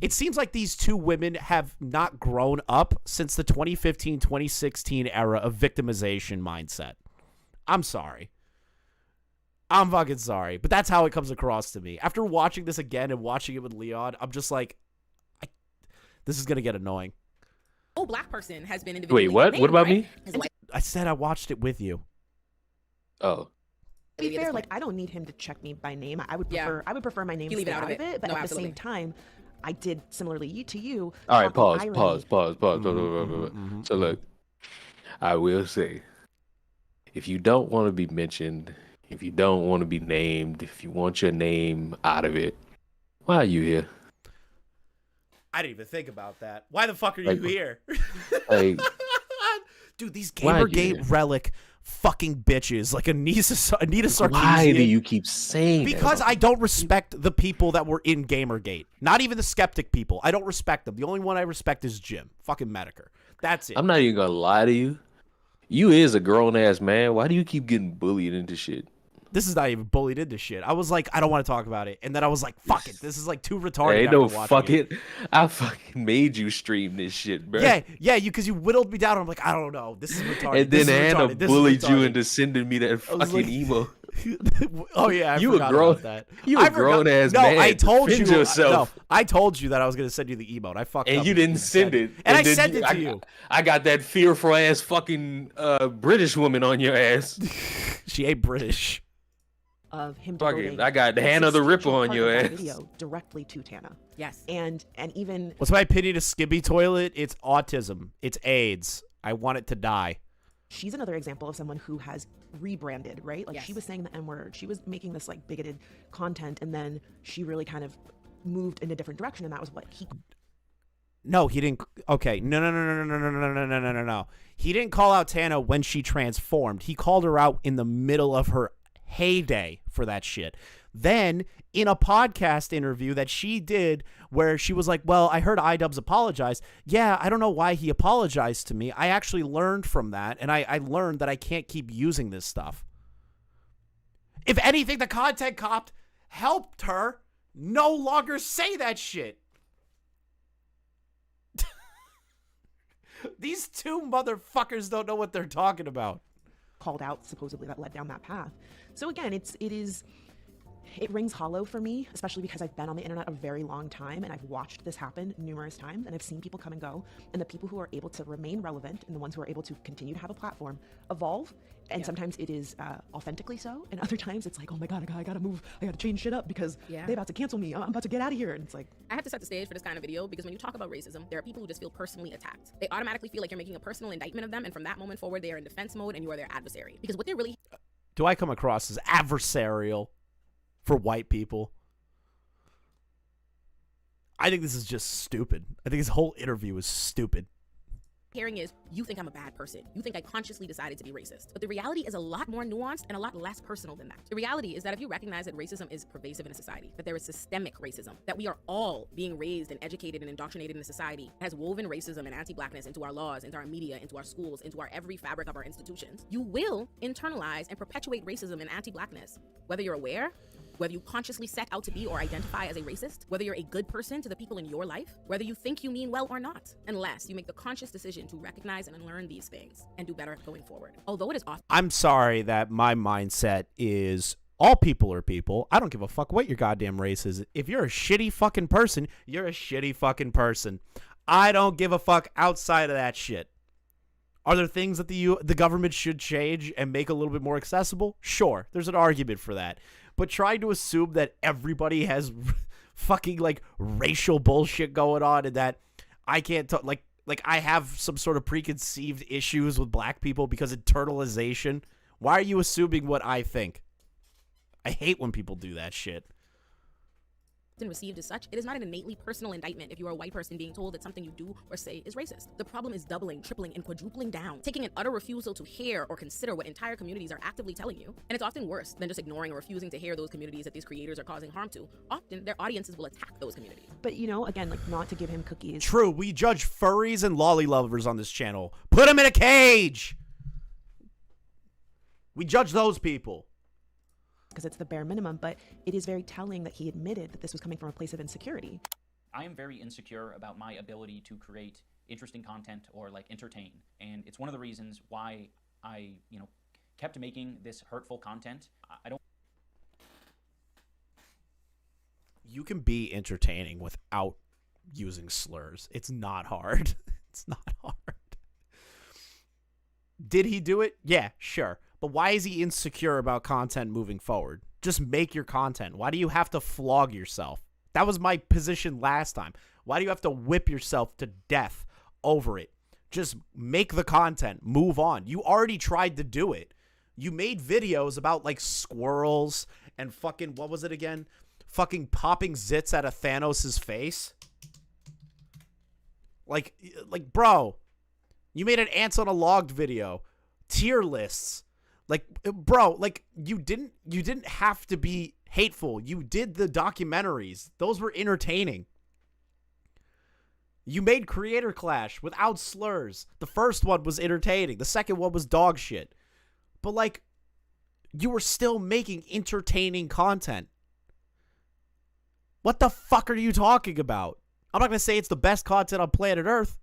Speaker 1: It seems like these two women have not grown up since the 2015-2016 era of victimization mindset. I'm sorry. I'm fucking sorry, but that's how it comes across to me. After watching this again and watching it with Leon, I'm just like, this is going to get annoying.
Speaker 6: Oh, black person has been individually
Speaker 3: Wait, what?
Speaker 6: named,
Speaker 3: What about
Speaker 6: right?
Speaker 3: me?
Speaker 1: I said I watched it with you.
Speaker 3: Oh.
Speaker 7: To be fair, like, I don't need him to check me by name. I would prefer my name
Speaker 6: You
Speaker 7: to
Speaker 6: leave
Speaker 7: stay
Speaker 6: it
Speaker 7: out of it, but
Speaker 6: No,
Speaker 7: at
Speaker 6: absolutely.
Speaker 7: the same time, I did similarly to you.
Speaker 3: All right, pause.
Speaker 1: Mm-hmm.
Speaker 3: So look, I will say, if you don't want to be mentioned, if you don't want to be named, if you want your name out of it, why are you here?
Speaker 1: I didn't even think about that. Why the fuck are you here?
Speaker 3: Like,
Speaker 1: dude, these Gamergate relic fucking bitches, like Anita Sarkeesian.
Speaker 3: why do you keep saying that?
Speaker 1: Because I don't respect the people that were in Gamergate. Not even the skeptic people. I don't respect them. The only one I respect is Jim. Fucking Medicare. That's it.
Speaker 3: I'm not even gonna lie to you. You is a grown ass man. Why do you keep getting bullied into shit?
Speaker 1: This is not even bullied into shit. I was like, I don't want to talk about it. And then I was like, fuck it. This is like too retarded.
Speaker 3: Hey, no, fuck it. I fucking made you stream this shit, bro.
Speaker 1: Yeah, because you whittled me down. I'm like, I don't know. This is retarded.
Speaker 3: And then Anna bullied you into sending me that fucking
Speaker 1: like,
Speaker 3: emo.
Speaker 1: Oh yeah,
Speaker 3: You a grown
Speaker 1: about that.
Speaker 3: You a grown ass man.
Speaker 1: No, I told you.
Speaker 3: Yourself.
Speaker 1: No, I told you that I was gonna send you the emote. I fucked up.
Speaker 3: And you didn't send it.
Speaker 1: And I sent it to you.
Speaker 3: I got that fearful ass fucking British woman on your ass.
Speaker 1: She ain't British.
Speaker 7: Of him
Speaker 3: fucking, I got Hannah the Ripper on your ass.
Speaker 7: Video directly to Tana.
Speaker 6: Yes.
Speaker 7: And even
Speaker 1: What's my opinion of Skibby Toilet? It's autism. It's AIDS. I want it to die.
Speaker 7: she's another example of someone who has rebranded, right? Like,
Speaker 6: Yes.
Speaker 7: she was saying the N-word, she was making this like bigoted content, and then she really kind of moved in a different direction, and that was what he.
Speaker 1: No, he didn't. Okay, no. He didn't call out Tana when she transformed. He called her out in the middle of her heyday for that shit. Then, in a podcast interview that she did where she was like, well, I heard Idubbbz apologize. Yeah, I don't know why he apologized to me. I actually learned from that, and I learned that I can't keep using this stuff. If anything, the content cop helped her no longer say that shit. These two motherfuckers don't know what they're talking about.
Speaker 7: Called out, supposedly, that led down that path. So again, it rings hollow for me, especially because I've been on the internet a very long time, and I've watched this happen numerous times, and I've seen people come and go, and the people who are able to remain relevant and the ones who are able to continue to have a platform evolve. And sometimes it is authentically so, and other times it's like, oh my god, I gotta move, I gotta change shit up because they're about to cancel me, I'm about to get out of here. And it's like,
Speaker 6: I have to set the stage for this kind of video because when you talk about racism, there are people who just feel personally attacked. They automatically feel like you're making a personal indictment of them, and from that moment forward, they are in defense mode and you are their adversary. Because what they're really...
Speaker 1: Do I come across as adversarial for white people? I think this is just stupid. I think this whole interview is stupid.
Speaker 6: Hearing is, you think I'm a bad person. You think I consciously decided to be racist. But the reality is a lot more nuanced and a lot less personal than that. The reality is that if you recognize that racism is pervasive in a society, that there is systemic racism, that we are all being raised and educated and indoctrinated in a society that has woven racism and anti-blackness into our laws, into our media, into our schools, into our every fabric of our institutions, you will internalize and perpetuate racism and anti-blackness, whether you're aware, whether you consciously set out to be or identify as a racist, whether you're a good person to the people in your life, whether you think you mean well or not, unless you make the conscious decision to recognize and unlearn these things and do better going forward. Although it is often—
Speaker 1: I'm sorry that my mindset is all people are people. I don't give a fuck what your goddamn race is. If you're a shitty fucking person, you're a shitty fucking person. I don't give a fuck outside of that shit. Are there things that the government should change and make a little bit more accessible? Sure, there's an argument for that. But trying to assume that everybody has fucking like racial bullshit going on and that I can't talk, like I have some sort of preconceived issues with black people because internalization. Why are you assuming what I think? I hate when people do that shit.
Speaker 6: received as such, it is not an innately personal indictment if you are a white person being told that something you do or say is racist. The problem is doubling, tripling, and quadrupling down, taking an utter refusal to hear or consider what entire communities are actively telling you. And it's often worse than just ignoring or refusing to hear those communities that these creators are causing harm to. Often, their audiences will attack those communities.
Speaker 7: But, you know, again, like, not to give him cookies.
Speaker 1: True, we judge furries and lolly lovers on this channel. Put them in a cage! We judge those people.
Speaker 7: Because it's the bare minimum, but it is very telling that he admitted that this was coming from a place of insecurity.
Speaker 9: I am very insecure about my ability to create interesting content or like entertain. And it's one of the reasons why I, kept making this hurtful content. I don't.
Speaker 1: You can be entertaining without using slurs. It's not hard. It's not hard. Did he do it? Yeah, sure. But why is he insecure about content moving forward? Just make your content. Why do you have to flog yourself? That was my position last time. Why do you have to whip yourself to death over it? Just make the content. Move on. You already tried to do it. You made videos about like squirrels and fucking, what was it again? Fucking popping zits out of Thanos' face. Like, bro, you made an ants on a logged video. Tier lists. Like, bro, like, you didn't have to be hateful. You did the documentaries. Those were entertaining. You made Creator Clash without slurs. The first one was entertaining. The second one was dog shit. But, like, you were still making entertaining content. What the fuck are you talking about? I'm not going to say it's the best content on planet Earth.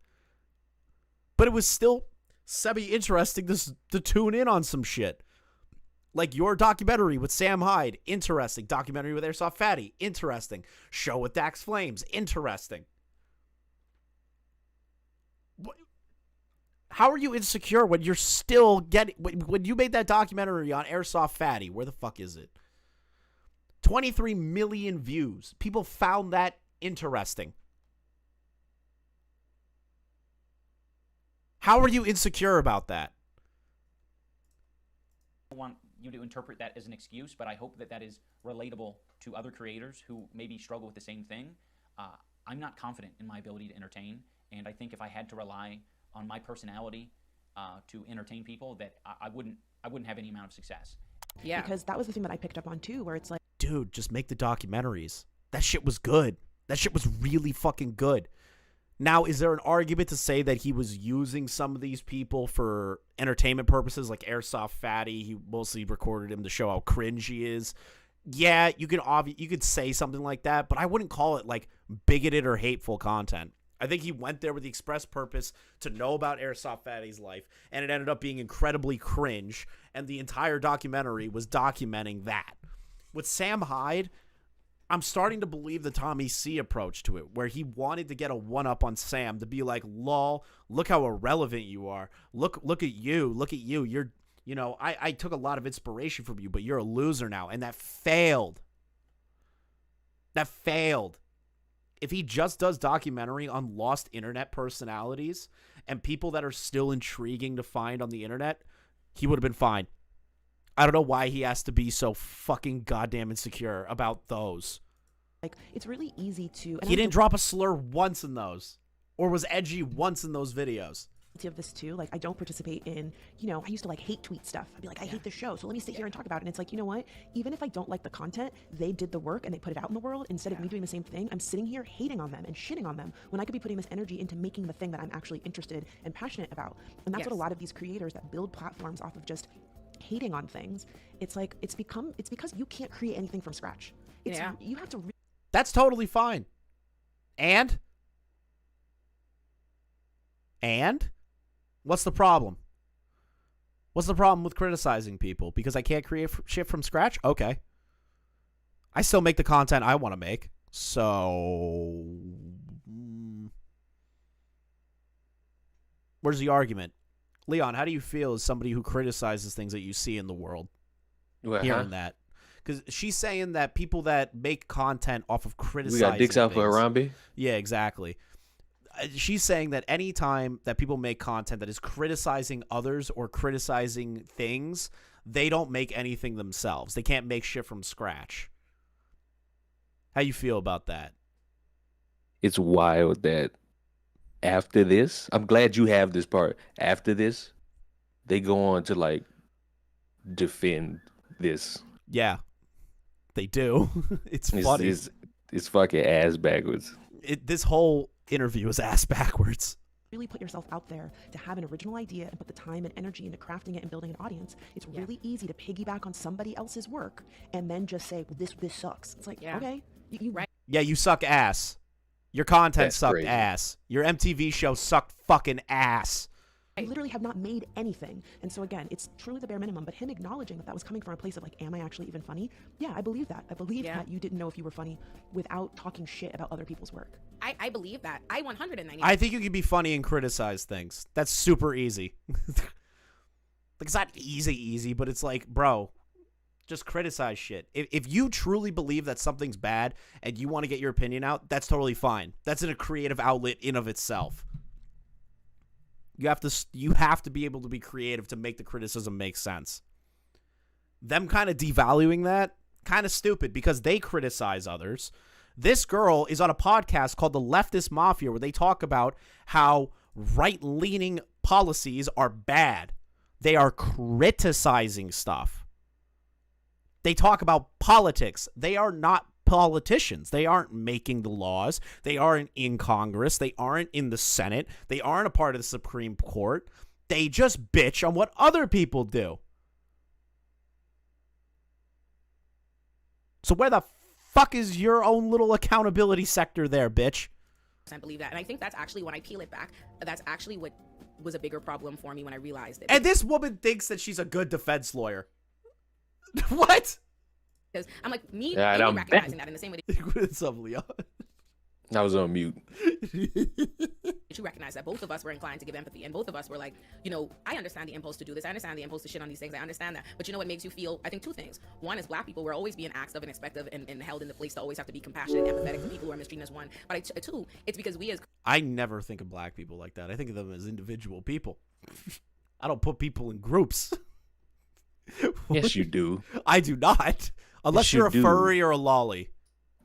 Speaker 1: But it was still semi-interesting to tune in on some shit. Like your documentary with Sam Hyde, interesting. Documentary with Airsoft Fatty, interesting. Show with Dax Flames, interesting. How are you insecure when you're still getting... When you made that documentary on Airsoft Fatty, where the fuck is it? 23 million views. People found that interesting. How are you insecure about that?
Speaker 9: I want you to interpret that as an excuse, but I hope that that is relatable to other creators who maybe struggle with the same thing. I'm not confident in my ability to entertain, and I think if I had to rely on my personality to entertain people, that I wouldn't have any amount of success.
Speaker 6: Yeah.
Speaker 7: Because that was the thing that I picked up on too, where it's like,
Speaker 1: dude, just make the documentaries. That shit was good. That shit was really fucking good. Now, is there an argument to say that he was using some of these people for entertainment purposes, like Airsoft Fatty? He mostly recorded him to show how cringe he is. Yeah, you could say something like that, but I wouldn't call it like bigoted or hateful content. I think he went there with the express purpose to know about Airsoft Fatty's life, and it ended up being incredibly cringe, and the entire documentary was documenting that. With Sam Hyde, I'm starting to believe the Tommy C approach to it, where he wanted to get a one-up on Sam to be like, lol, look how irrelevant you are. Look at you. You're, I took a lot of inspiration from you, but you're a loser now. And that failed. If he just does documentary on lost internet personalities and people that are still intriguing to find on the internet, he would have been fine. I don't know why he has to be so fucking goddamn insecure about those.
Speaker 7: like, it's really easy to...
Speaker 1: He didn't drop a slur once in those, or was edgy once in those videos.
Speaker 7: of this too. Like, I don't participate in, I used to like hate tweet stuff. I'd be like, I hate this show, so let me sit here and talk about it. And it's like, you know what? Even if I don't like the content, they did the work and they put it out in the world. Instead of me doing the same thing, I'm sitting here hating on them and shitting on them when I could be putting this energy into making the thing that I'm actually interested and passionate about. And that's what a lot of these creators that build platforms off of just hating on things. It's like, it's because you can't create anything from scratch. You have to.
Speaker 1: That's totally fine. And what's the problem? What's the problem with criticizing people? Because I can't create shit from scratch? Okay. I still make the content I want to make. So where's the argument? Leon, how do you feel as somebody who criticizes things that you see in the world? Hearing that. Because she's saying that people that make content off of criticizing
Speaker 3: We got dicks out for
Speaker 1: things-
Speaker 3: Harambe?
Speaker 1: Yeah, exactly. She's saying that any time that people make content that is criticizing others or criticizing things, they don't make anything themselves. They can't make shit from scratch. How you feel about that?
Speaker 3: It's wild that after this, I'm glad you have this part. After this, they go on to like defend this.
Speaker 1: Yeah, they do. It's funny.
Speaker 3: It's fucking ass backwards.
Speaker 1: This whole interview is ass backwards.
Speaker 7: Really put yourself out there to have an original idea and put the time and energy into crafting it and building an audience. It's really easy to piggyback on somebody else's work and then just say, well, this sucks. It's like, okay, you right.
Speaker 1: Yeah, you suck ass. Your content
Speaker 3: That's
Speaker 1: sucked
Speaker 3: crazy.
Speaker 1: ass. Your MTV show sucked fucking ass.
Speaker 7: I literally have not made anything. And so again, it's truly the bare minimum, but him acknowledging that was coming from a place of like, am I actually even funny? Yeah, I believe that. I believe that you didn't know if you were funny without talking shit about other people's work.
Speaker 6: I believe that. I 190.
Speaker 1: I think you can be funny and criticize things. That's super easy. Like, it's not easy, but it's like, bro, just criticize shit. If you truly believe that something's bad and you want to get your opinion out, that's totally fine. That's in a creative outlet in of itself. You have to be able to be creative to make the criticism make sense. Them kind of devaluing that, kind of stupid because they criticize others. This girl is on a podcast called The Leftist Mafia where they talk about how right-leaning policies are bad. They are criticizing stuff. They talk about politics. They are not politicians. They aren't making the laws. They aren't in Congress. They aren't in the Senate. They aren't a part of the Supreme Court. They just bitch on what other people do. So where the fuck is your own little accountability sector there, bitch?
Speaker 6: I believe that. And I think that's actually, when I peel it back, that's actually what was a bigger problem for me when I realized it.
Speaker 1: And this woman thinks that she's a good defense lawyer. What?
Speaker 6: Because I'm like, me
Speaker 3: I'm
Speaker 6: recognizing that in the same way
Speaker 1: What's up, Leon?
Speaker 3: I was on mute.
Speaker 6: that you recognize that both of us were inclined to give empathy, and both of us were like, I understand the impulse to do this. I understand the impulse to shit on these things. I understand that. But you know what makes you feel, I think, two things. One is Black people, we're always being asked of and expected of and held in the place to always have to be compassionate and empathetic to people who are mistreating us, one. But two, it's because we as
Speaker 1: I never think of Black people like that. I think of them as individual people. I don't put people in groups.
Speaker 3: Yes, you do.
Speaker 1: I do not. Unless
Speaker 3: Yes, you
Speaker 1: you're a
Speaker 3: do.
Speaker 1: furry or a lolly.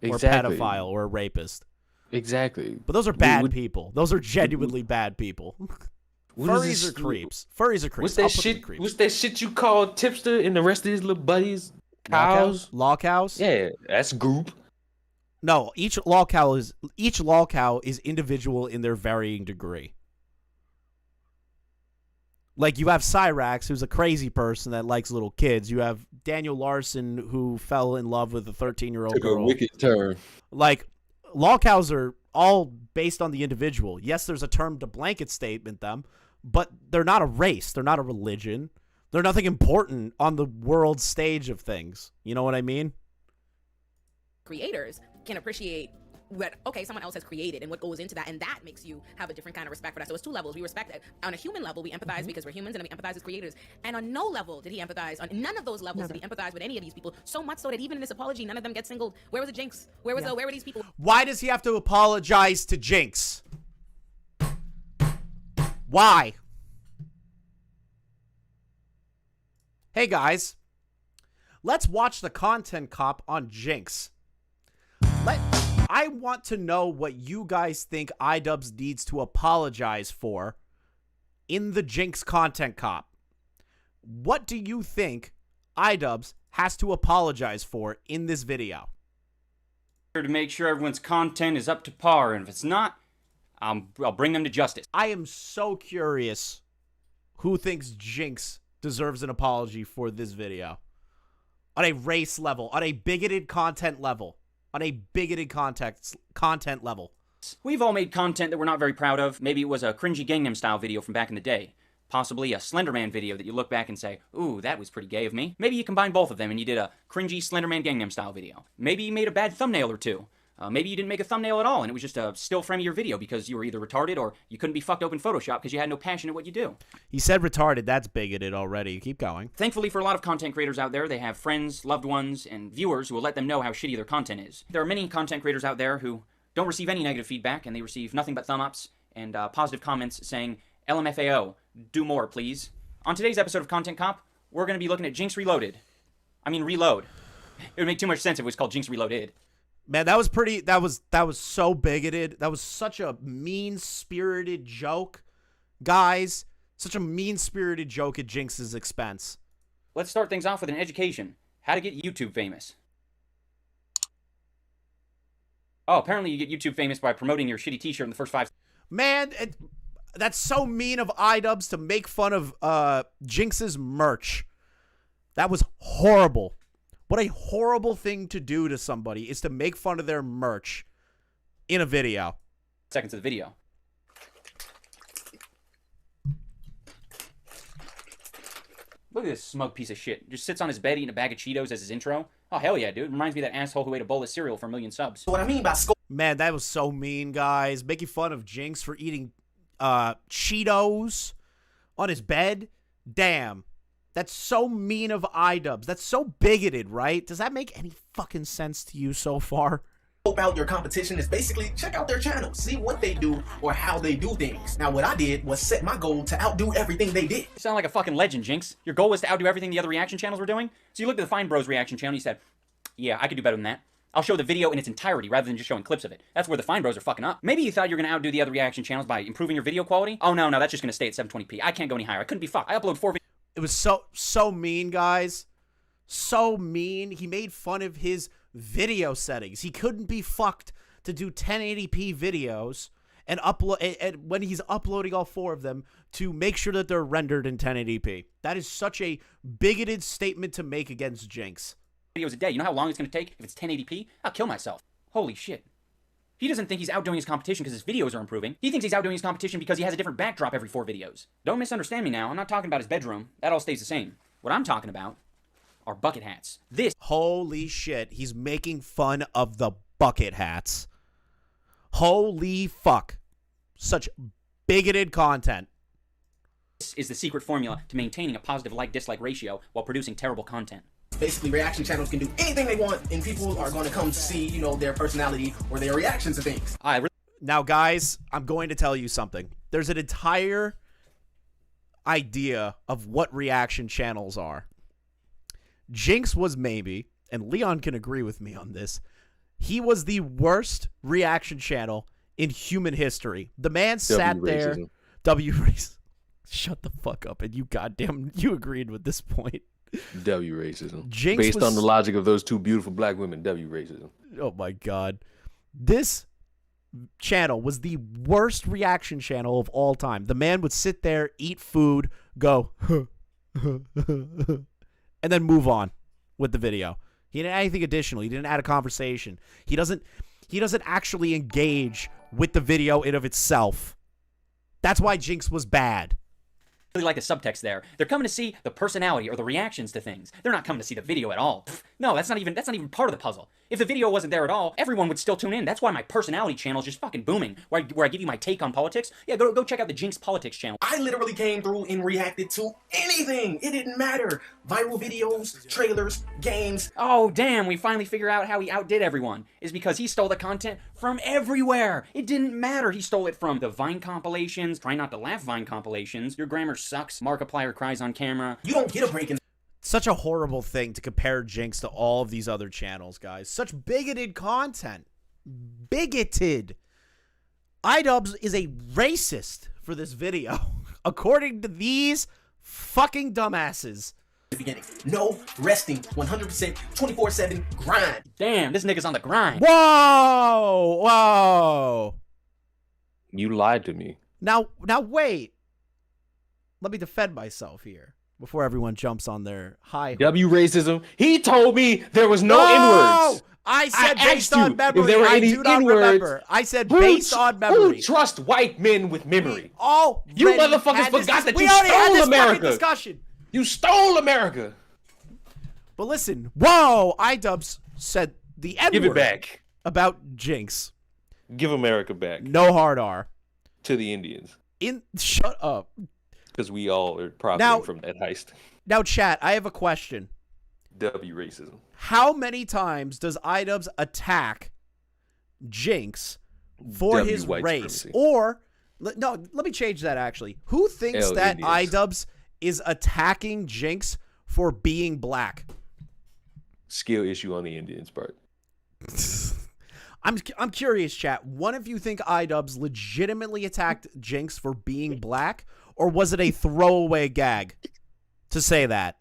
Speaker 3: Exactly.
Speaker 1: Or a pedophile or a rapist.
Speaker 3: Exactly.
Speaker 1: But those are bad people. Those are genuinely bad people. Furries are creeps. Furries are creeps.
Speaker 3: What's that shit? What's that shit you call tipster and the rest of his little buddies? Cows?
Speaker 1: Law cows?
Speaker 3: Yeah, that's group.
Speaker 1: No, each law cow is individual in their varying degree. Like, you have Cyrax, who's a crazy person that likes little kids. You have Daniel Larson, who fell in love with a 13-year-old
Speaker 3: Took
Speaker 1: girl.
Speaker 3: a wicked turn.
Speaker 1: Like, law cows are all based on the individual. Yes, there's a term to blanket statement them, but they're not a race. They're not a religion. They're nothing important on the world stage of things. You know what I mean?
Speaker 6: creators can appreciate what someone else has created and what goes into that, and that makes you have a different kind of respect for that. So it's two levels. We respect it on a human level. We empathize because we're humans, and we empathize as creators. And on no level did he empathize. On none of those levels did he empathize with any of these people. So much so that even in this apology, none of them get singled. Where was the Jinx? Where was where were these people?
Speaker 1: Why does he have to apologize to Jinx? Why? Hey guys, let's watch the content cop on Jinx. I want to know what you guys think Idubbbz needs to apologize for in the Jinx content cop. What do you think Idubbbz has to apologize for in this video?
Speaker 10: To make sure everyone's content is up to par, and if it's not, I'll bring them to justice.
Speaker 1: I am so curious who thinks Jinx deserves an apology for this video. On a race level, on a bigoted content level, on a bigoted content level.
Speaker 10: We've all made content that we're not very proud of. Maybe it was a cringy Gangnam Style video from back in the day. Possibly a Slenderman video that you look back and say, ooh, that was pretty gay of me. Maybe you combine both of them and you did a cringy Slenderman Gangnam Style video. Maybe you made a bad thumbnail or two. Maybe you didn't make a thumbnail at all and it was just a still frame of your video because you were either retarded or you couldn't be fucked up in Photoshop because you had no passion at what you do.
Speaker 1: He said retarded. That's bigoted already. Keep going.
Speaker 10: Thankfully for a lot of content creators out there, they have friends, loved ones, and viewers who will let them know how shitty their content is. There are many content creators out there who don't receive any negative feedback and they receive nothing but thumb ups and positive comments saying, LMFAO, do more, please. On today's episode of Content Cop, we're going to be looking at Jinx Reloaded. I mean, Reload. It would make too much sense if it was called Jinx Reloaded.
Speaker 1: Man, that was pretty, that was so bigoted. That was such a mean-spirited joke, guys. Such a mean-spirited joke at Jinx's expense.
Speaker 10: Let's start things off with an education. How to get YouTube famous. Oh, apparently you get YouTube famous by promoting your shitty t-shirt in the first 5 seconds.
Speaker 1: Man, that's so mean of Idubbbz to make fun of Jinx's merch. That was horrible. What a horrible thing to do to somebody is to make fun of their merch in a video.
Speaker 10: Seconds of the video. Look at this smug piece of shit. Just sits on his bed eating a bag of Cheetos as his intro. Oh, hell yeah, dude. Reminds me of that asshole who ate a bowl of cereal for 1 million subs.
Speaker 2: What I mean by
Speaker 1: Man, that was so mean, guys. Making fun of Jinx for eating Cheetos on his bed. Damn. That's so mean of Idubbbz. That's so bigoted, right? Does that make any fucking sense to you so far?
Speaker 2: scope out your competition is basically check out their channel, see what they do or how they do things. Now, what I did was set my goal to outdo everything they did.
Speaker 10: You sound like a fucking legend, Jinx. Your goal was to outdo everything the other reaction channels were doing? So you looked at the Fine Bros reaction channel and you said, yeah, I could do better than that. I'll show the video in its entirety rather than just showing clips of it. That's where the Fine Bros are fucking up. Maybe you thought you were going to outdo the other reaction channels by improving your video quality? Oh, no, that's just going to stay at 720p. I can't go any higher. I couldn't be fucked. I upload 4 videos.
Speaker 1: It was so mean, guys. So mean. He made fun of his video settings. He couldn't be fucked to do 1080p videos and upload and when he's uploading all 4 of them to make sure that they're rendered in 1080p. That is such a bigoted statement to make against Jinx.
Speaker 10: Videos a day. You know how long it's going to take if it's 1080p? I'll kill myself. Holy shit. He doesn't think he's outdoing his competition because his videos are improving. He thinks he's outdoing his competition because he has a different backdrop every 4 videos. Don't misunderstand me now. I'm not talking about his bedroom. That all stays the same. What I'm talking about are bucket hats. This.
Speaker 1: Holy shit. He's making fun of the bucket hats. Holy fuck. Such bigoted content.
Speaker 10: This is the secret formula to maintaining a positive like-dislike ratio while producing terrible content.
Speaker 2: Basically, reaction channels can do anything they want, and people are going to come to see, you know, their personality or their reactions to things.
Speaker 1: Now, guys, I'm going to tell you something. There's an entire idea of what reaction channels are. Jinx was maybe, and Leon can agree with me on this, he was the worst reaction channel in human history. The man sat there. Racism. Shut the fuck up, and you agreed with this point.
Speaker 3: W racism.
Speaker 1: Jinx
Speaker 3: Based on the logic of those 2 beautiful black women, W racism.
Speaker 1: Oh my god. This channel was the worst reaction channel of all time. The man would sit there, eat food, go, and then move on with the video. He didn't add anything additional. He didn't add a conversation. He doesn't actually engage with the video in of itself. That's why Jinx was bad.
Speaker 10: Really like the subtext there. They're coming to see the personality or the reactions to things. They're not coming to see the video at all. No, that's not even part of the puzzle. If the video wasn't there at all, everyone would still tune in. That's why my personality channel is just fucking booming. Where I give you my take on politics. Yeah, go check out the Jinx Politics channel.
Speaker 2: I literally came through and reacted to anything. It didn't matter. Viral videos, trailers, games.
Speaker 10: Oh, damn, we finally figure out how he outdid everyone. Is because he stole the content from everywhere. It didn't matter. He stole it from the Vine compilations, Try Not to Laugh Vine compilations, Your Grammar Sucks, Markiplier Cries on Camera.
Speaker 2: You don't get a break in.
Speaker 1: Such a horrible thing to compare Jinx to all of these other channels, guys. Such bigoted content. Bigoted. Idubbbz is a racist for this video. according to these fucking dumbasses.
Speaker 2: Beginning. No resting. 100% 24/7 grind.
Speaker 10: Damn, this nigga's on the grind.
Speaker 1: Whoa! Whoa!
Speaker 3: You lied to me.
Speaker 1: Now wait. Let me defend myself here before everyone jumps on their high.
Speaker 3: W racism. He told me there was no N-words.
Speaker 1: I said
Speaker 3: I
Speaker 1: based
Speaker 3: asked you
Speaker 1: on memory.
Speaker 3: if there were
Speaker 1: I
Speaker 3: any
Speaker 1: do not
Speaker 3: N-words.
Speaker 1: remember. I said based on memory.
Speaker 3: Who trust white men with memory?
Speaker 1: Oh,
Speaker 3: You motherfuckers forgot that you stole America.
Speaker 1: Discussion.
Speaker 3: You stole America.
Speaker 1: But listen, whoa! Idubbbz said the N-word
Speaker 3: Give it back.
Speaker 1: about Jinx.
Speaker 3: Give America back
Speaker 1: No hard R.
Speaker 3: to the Indians.
Speaker 1: Shut up.
Speaker 3: Because we all are profiting from that heist.
Speaker 1: Now, chat, I have a question.
Speaker 3: W racism.
Speaker 1: How many times does Idubbbz attack Jinx for
Speaker 3: W
Speaker 1: his
Speaker 3: white
Speaker 1: race?
Speaker 3: supremacy.
Speaker 1: Or, no, let me change that actually. Who thinks
Speaker 3: Hell,
Speaker 1: that
Speaker 3: Indians.
Speaker 1: Idubbbz is attacking Jinx for being black?
Speaker 3: Skill issue on the Indians' part.
Speaker 1: I'm curious, chat. One of you think Idubbbz legitimately attacked Jinx for being black, or was it a throwaway gag to say that?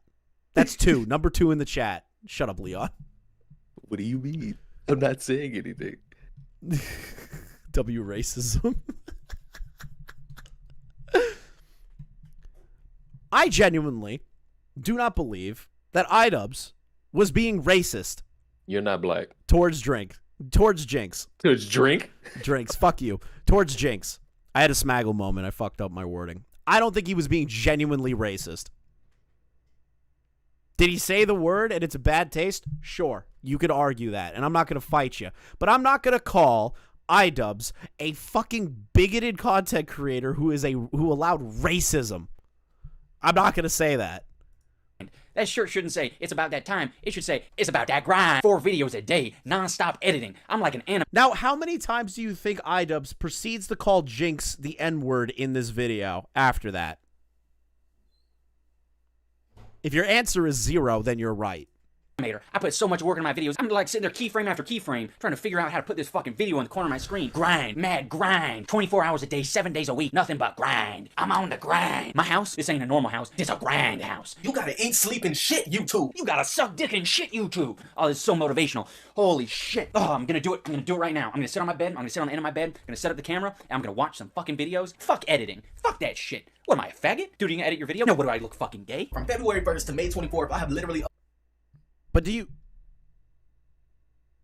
Speaker 1: That's two. Number 2 in the chat. Shut up, Leon.
Speaker 3: What do you mean? I'm not saying anything.
Speaker 1: W racism. I genuinely do not believe that Idubbbz was being racist
Speaker 3: You're not black.
Speaker 1: towards Jinx.
Speaker 3: Towards drink?
Speaker 1: Drinks. Fuck you. Towards Jinx. I had a smaggle moment. I fucked up my wording. I don't think he was being genuinely racist. Did he say the word and it's a bad taste? Sure. You could argue that, and I'm not going to fight you. But I'm not going to call Idubbbz a fucking bigoted content creator who allowed racism. I'm not going to say that.
Speaker 10: That shirt shouldn't say, it's about that time. It should say, it's about that grind. 4 videos a day, non-stop editing. I'm like an anime.
Speaker 1: Now, how many times do you think Idubbbz proceeds to call Jinx the N-word in this video after that? If your answer is 0, then you're right.
Speaker 10: I put so much work in my videos. I'm like sitting there keyframe after keyframe trying to figure out how to put this fucking video in the corner of my screen. Grind, mad grind. 24 hours a day, 7 days a week, nothing but grind. I'm on the grind. My house, this ain't a normal house. This a grind house.
Speaker 2: You gotta eat, sleep, and shit, YouTube.
Speaker 10: You gotta suck dick and shit, YouTube. Oh, this is so motivational. Holy shit. Oh, I'm gonna do it. I'm gonna do it right now. I'm gonna sit on my bed. I'm gonna sit on the end of my bed. I'm gonna set up the camera, and I'm gonna watch some fucking videos. Fuck editing. Fuck that shit. What am I, a faggot? Dude, you can edit your video? No, what do I look fucking gay?
Speaker 2: From February 1st to May 24th, I have literally...
Speaker 1: But do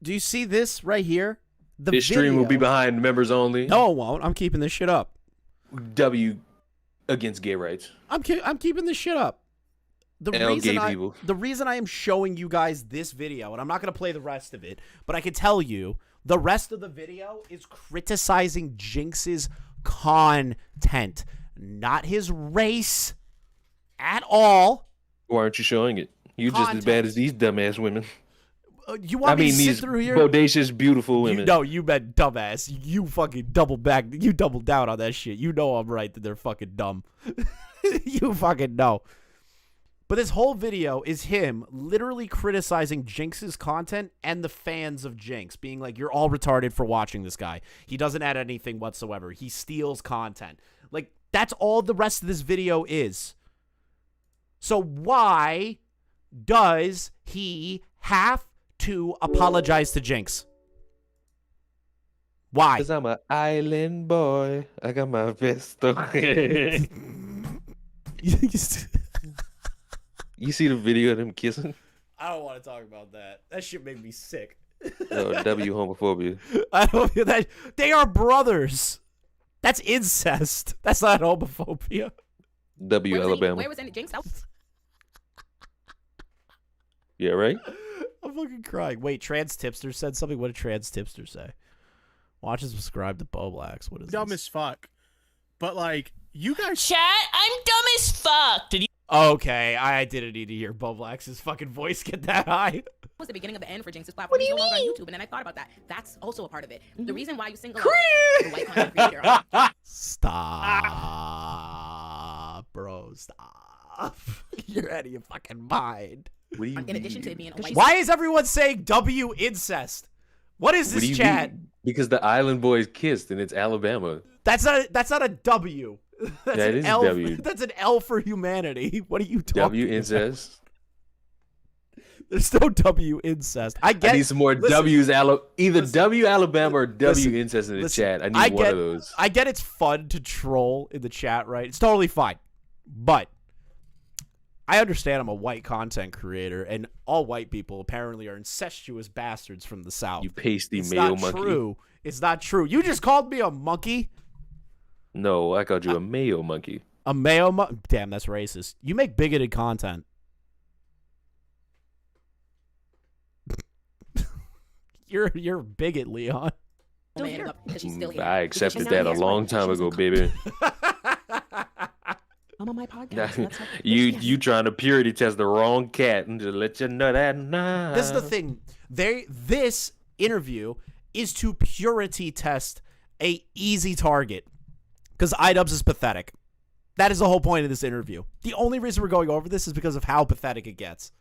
Speaker 1: you see this right here?
Speaker 3: This stream will be behind members only.
Speaker 1: No, it won't. I'm keeping this shit up.
Speaker 3: W against gay rights.
Speaker 1: I'm keeping this shit up. The reason I am showing you guys this video, and I'm not going to play the rest of it, but I can tell you the rest of the video is criticizing Jinx's content, not his race at all.
Speaker 3: Why aren't you showing it? You're just as bad as these dumbass women.
Speaker 1: You want me to sit
Speaker 3: these
Speaker 1: through here?
Speaker 3: Bodacious, beautiful women.
Speaker 1: You meant dumbass. You fucking double down on that shit. You know I'm right that they're fucking dumb. You fucking know. But this whole video is him literally criticizing Jinx's content and the fans of Jinx, being like, you're all retarded for watching this guy. He doesn't add anything whatsoever. He steals content. Like, that's all the rest of this video is. So why does he have to apologize to Jinx? Why?
Speaker 3: Because I'm an island boy. I got my vest on. You see the video of them kissing?
Speaker 1: I don't want to talk about that. That shit made me sick.
Speaker 3: No, W homophobia.
Speaker 1: I don't feel that. They are brothers. That's incest. That's not homophobia.
Speaker 3: W Alabama.
Speaker 6: Where was any Jinx?
Speaker 3: Yeah, right?
Speaker 1: I'm fucking crying. Wait, Trans Tipster said something. What did Trans Tipster say? Watch and subscribe to Boblax. What is
Speaker 11: dumb
Speaker 1: this?
Speaker 11: as fuck. But like, you guys.
Speaker 12: Chat, I'm dumb as fuck. Did you?
Speaker 1: Okay, I didn't need to hear Boblax's fucking voice get that high.
Speaker 6: Was the beginning of the end for Jinx's platform. He's no longer on YouTube, and then I thought about that. That's also a part of it. The reason why you single out the white content creator.
Speaker 1: Stop, bro. Stop. You're out of your fucking mind.
Speaker 6: In addition to it being a white.
Speaker 1: Why is everyone saying W incest? What is this chat?
Speaker 3: Because the island boys kissed and it's Alabama.
Speaker 1: That's not a W. That's
Speaker 3: That
Speaker 1: an
Speaker 3: is
Speaker 1: L.
Speaker 3: W.
Speaker 1: That's an L for humanity. What are you talking
Speaker 3: W
Speaker 1: about?
Speaker 3: incest.
Speaker 1: There's no W incest. I
Speaker 3: I need some more W's. Either W Alabama or W
Speaker 1: listen,
Speaker 3: incest in the
Speaker 1: listen,
Speaker 3: chat. I need one of those.
Speaker 1: I get it's fun to troll in the chat, right? It's totally fine. But I understand I'm a white content creator, and all white people apparently are incestuous bastards from the South.
Speaker 3: You pasty
Speaker 1: it's
Speaker 3: male
Speaker 1: not
Speaker 3: monkey.
Speaker 1: true. It's not true. You just called me a monkey.
Speaker 3: No, I called you a mayo monkey.
Speaker 1: A mayo monkey? Damn, that's racist. You make bigoted content. You're a bigot, Leon.
Speaker 3: I accepted that a long time ago, baby.
Speaker 7: I'm on my podcast.
Speaker 3: You trying to purity test the wrong cat and just let you know that. Nah.
Speaker 1: This is the thing. This interview is to purity test a easy target because Idubbbz is pathetic. That is the whole point of this interview. The only reason we're going over this is because of how pathetic it gets.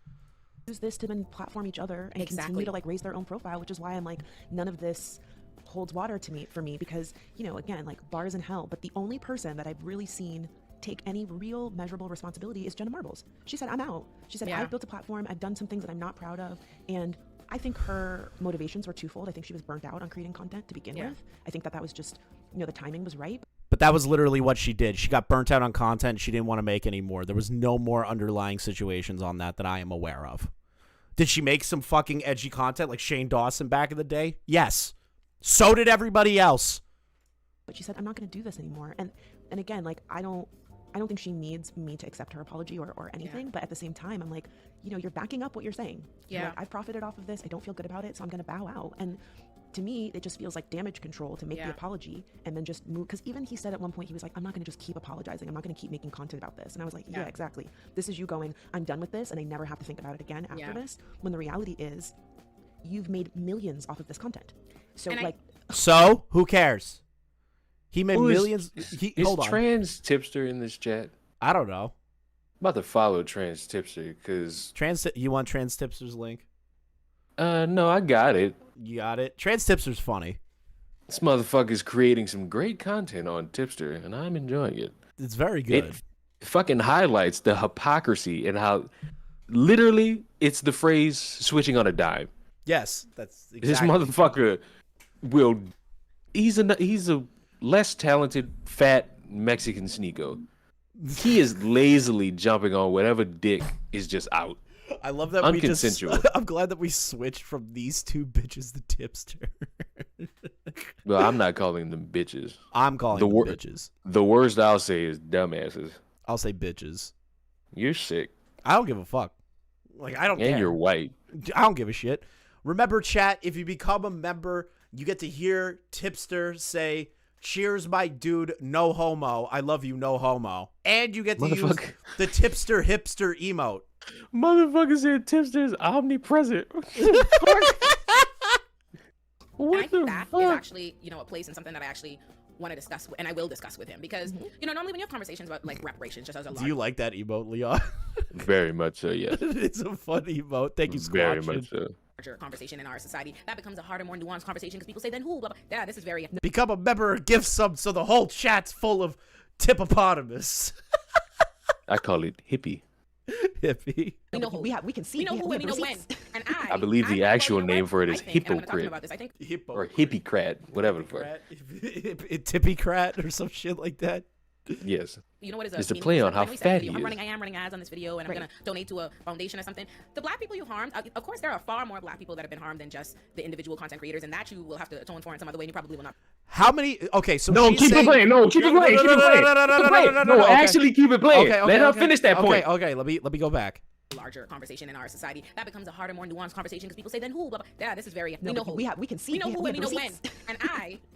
Speaker 7: Use this to then platform each other and continue to like raise their own profile, which is why I'm like, none of this holds water for me because, you know, again, like bars in hell, but the only person that I've really seen take any real measurable responsibility is Jenna Marbles. She said, I'm out. She said, I've built a platform. I've done some things that I'm not proud of. And I think her motivations were twofold. I think she was burnt out on creating content to begin with. I think that was just, you know, the timing was right.
Speaker 1: But that was literally what she did. She got burnt out on content. She didn't want to make any more. There was no more underlying situations on that I am aware of. Did she make some fucking edgy content like Shane Dawson back in the day? Yes. So did everybody else.
Speaker 7: But she said, I'm not going to do this anymore. And again, like, I don't think she needs me to accept her apology or anything. But at the same time, I'm like, you know, you're backing up what you're saying. You're like, I've profited off of this. I don't feel good about it. So I'm going to bow out. And to me, it just feels like damage control to make the apology and then just move. Because even he said at one point, he was like, I'm not going to just keep apologizing. I'm not going to keep making content about this. And I was like, yeah, exactly. This is you going, I'm done with this and I never have to think about it again after this. When the reality is, you've made millions off of this content. So
Speaker 1: So who cares? He made millions.
Speaker 3: Hold on. Trans Tipster in this chat?
Speaker 1: I don't know.
Speaker 3: I'm about to follow Trans Tipster because
Speaker 1: you want Trans Tipster's link?
Speaker 3: No, I got it.
Speaker 1: You got it. Trans Tipster's funny.
Speaker 3: This motherfucker's creating some great content on Tipster, and I'm enjoying it.
Speaker 1: It's very good.
Speaker 3: It fucking highlights the hypocrisy and how literally it's the phrase switching on a dime.
Speaker 1: Yes, that's exactly.
Speaker 3: This motherfucker will. He's a less talented fat Mexican sneako. He is lazily jumping on whatever dick is just out.
Speaker 1: I love that
Speaker 3: unconsensual.
Speaker 1: I'm glad that we switched from these two bitches to Tipster.
Speaker 3: Well, I'm not calling them bitches.
Speaker 1: I'm calling them bitches.
Speaker 3: The worst I'll say is dumbasses.
Speaker 1: I'll say bitches.
Speaker 3: You're sick.
Speaker 1: I don't give a fuck. Like, I don't care.
Speaker 3: And you're white.
Speaker 1: I don't give a shit. Remember, chat, if you become a member, you get to hear Tipster say, cheers, my dude, no homo. I love you, no homo. And you get to use the Tipster hipster emote.
Speaker 3: Motherfucker said Tipster is omnipresent.
Speaker 6: What I think that is actually, you know, a place and something that I actually want to discuss, and I will discuss with him, because, you know, normally when you have conversations about, like, reparations, just as a large...
Speaker 1: Do you like that emote, Leon?
Speaker 3: Very much so, yes.
Speaker 1: It's a fun emote. Thank you, Squatch.
Speaker 3: Very much so.
Speaker 6: Conversation in our society, that becomes a harder, more nuanced conversation, because people say, then who, blah, blah. Yeah, this is very...
Speaker 1: Become a member or give some so the whole chat's full of tipopotamus.
Speaker 3: I call it hippie.
Speaker 1: Hippie.
Speaker 7: We know who we can see.
Speaker 6: We know who and we know when. And
Speaker 3: I believe the actual name for it is hypocrite. Or hippie-crat, whatever the fuck.
Speaker 1: Tippy-crat or some shit like that.
Speaker 3: Yes.
Speaker 6: You know what is
Speaker 3: it's a play on how fat he is.
Speaker 6: I am running ads on this video, and I'm going to donate to a foundation or something. The black people you harmed, of course, there are far more black people that have been harmed than just the individual content creators, and that you will have to atone for in some other way, and you probably will not.
Speaker 1: How many? Okay, so
Speaker 3: no, keep it playing. No, keep it playing. Keep it playing. No, actually keep it playing. Let her finish that point.
Speaker 1: Okay, let me go back.
Speaker 6: Larger conversation in our society, that becomes a harder, more nuanced conversation, because people say, then who, blah, blah. Yeah, this is very...
Speaker 7: we know who. We can see.
Speaker 6: We know who and we know when. And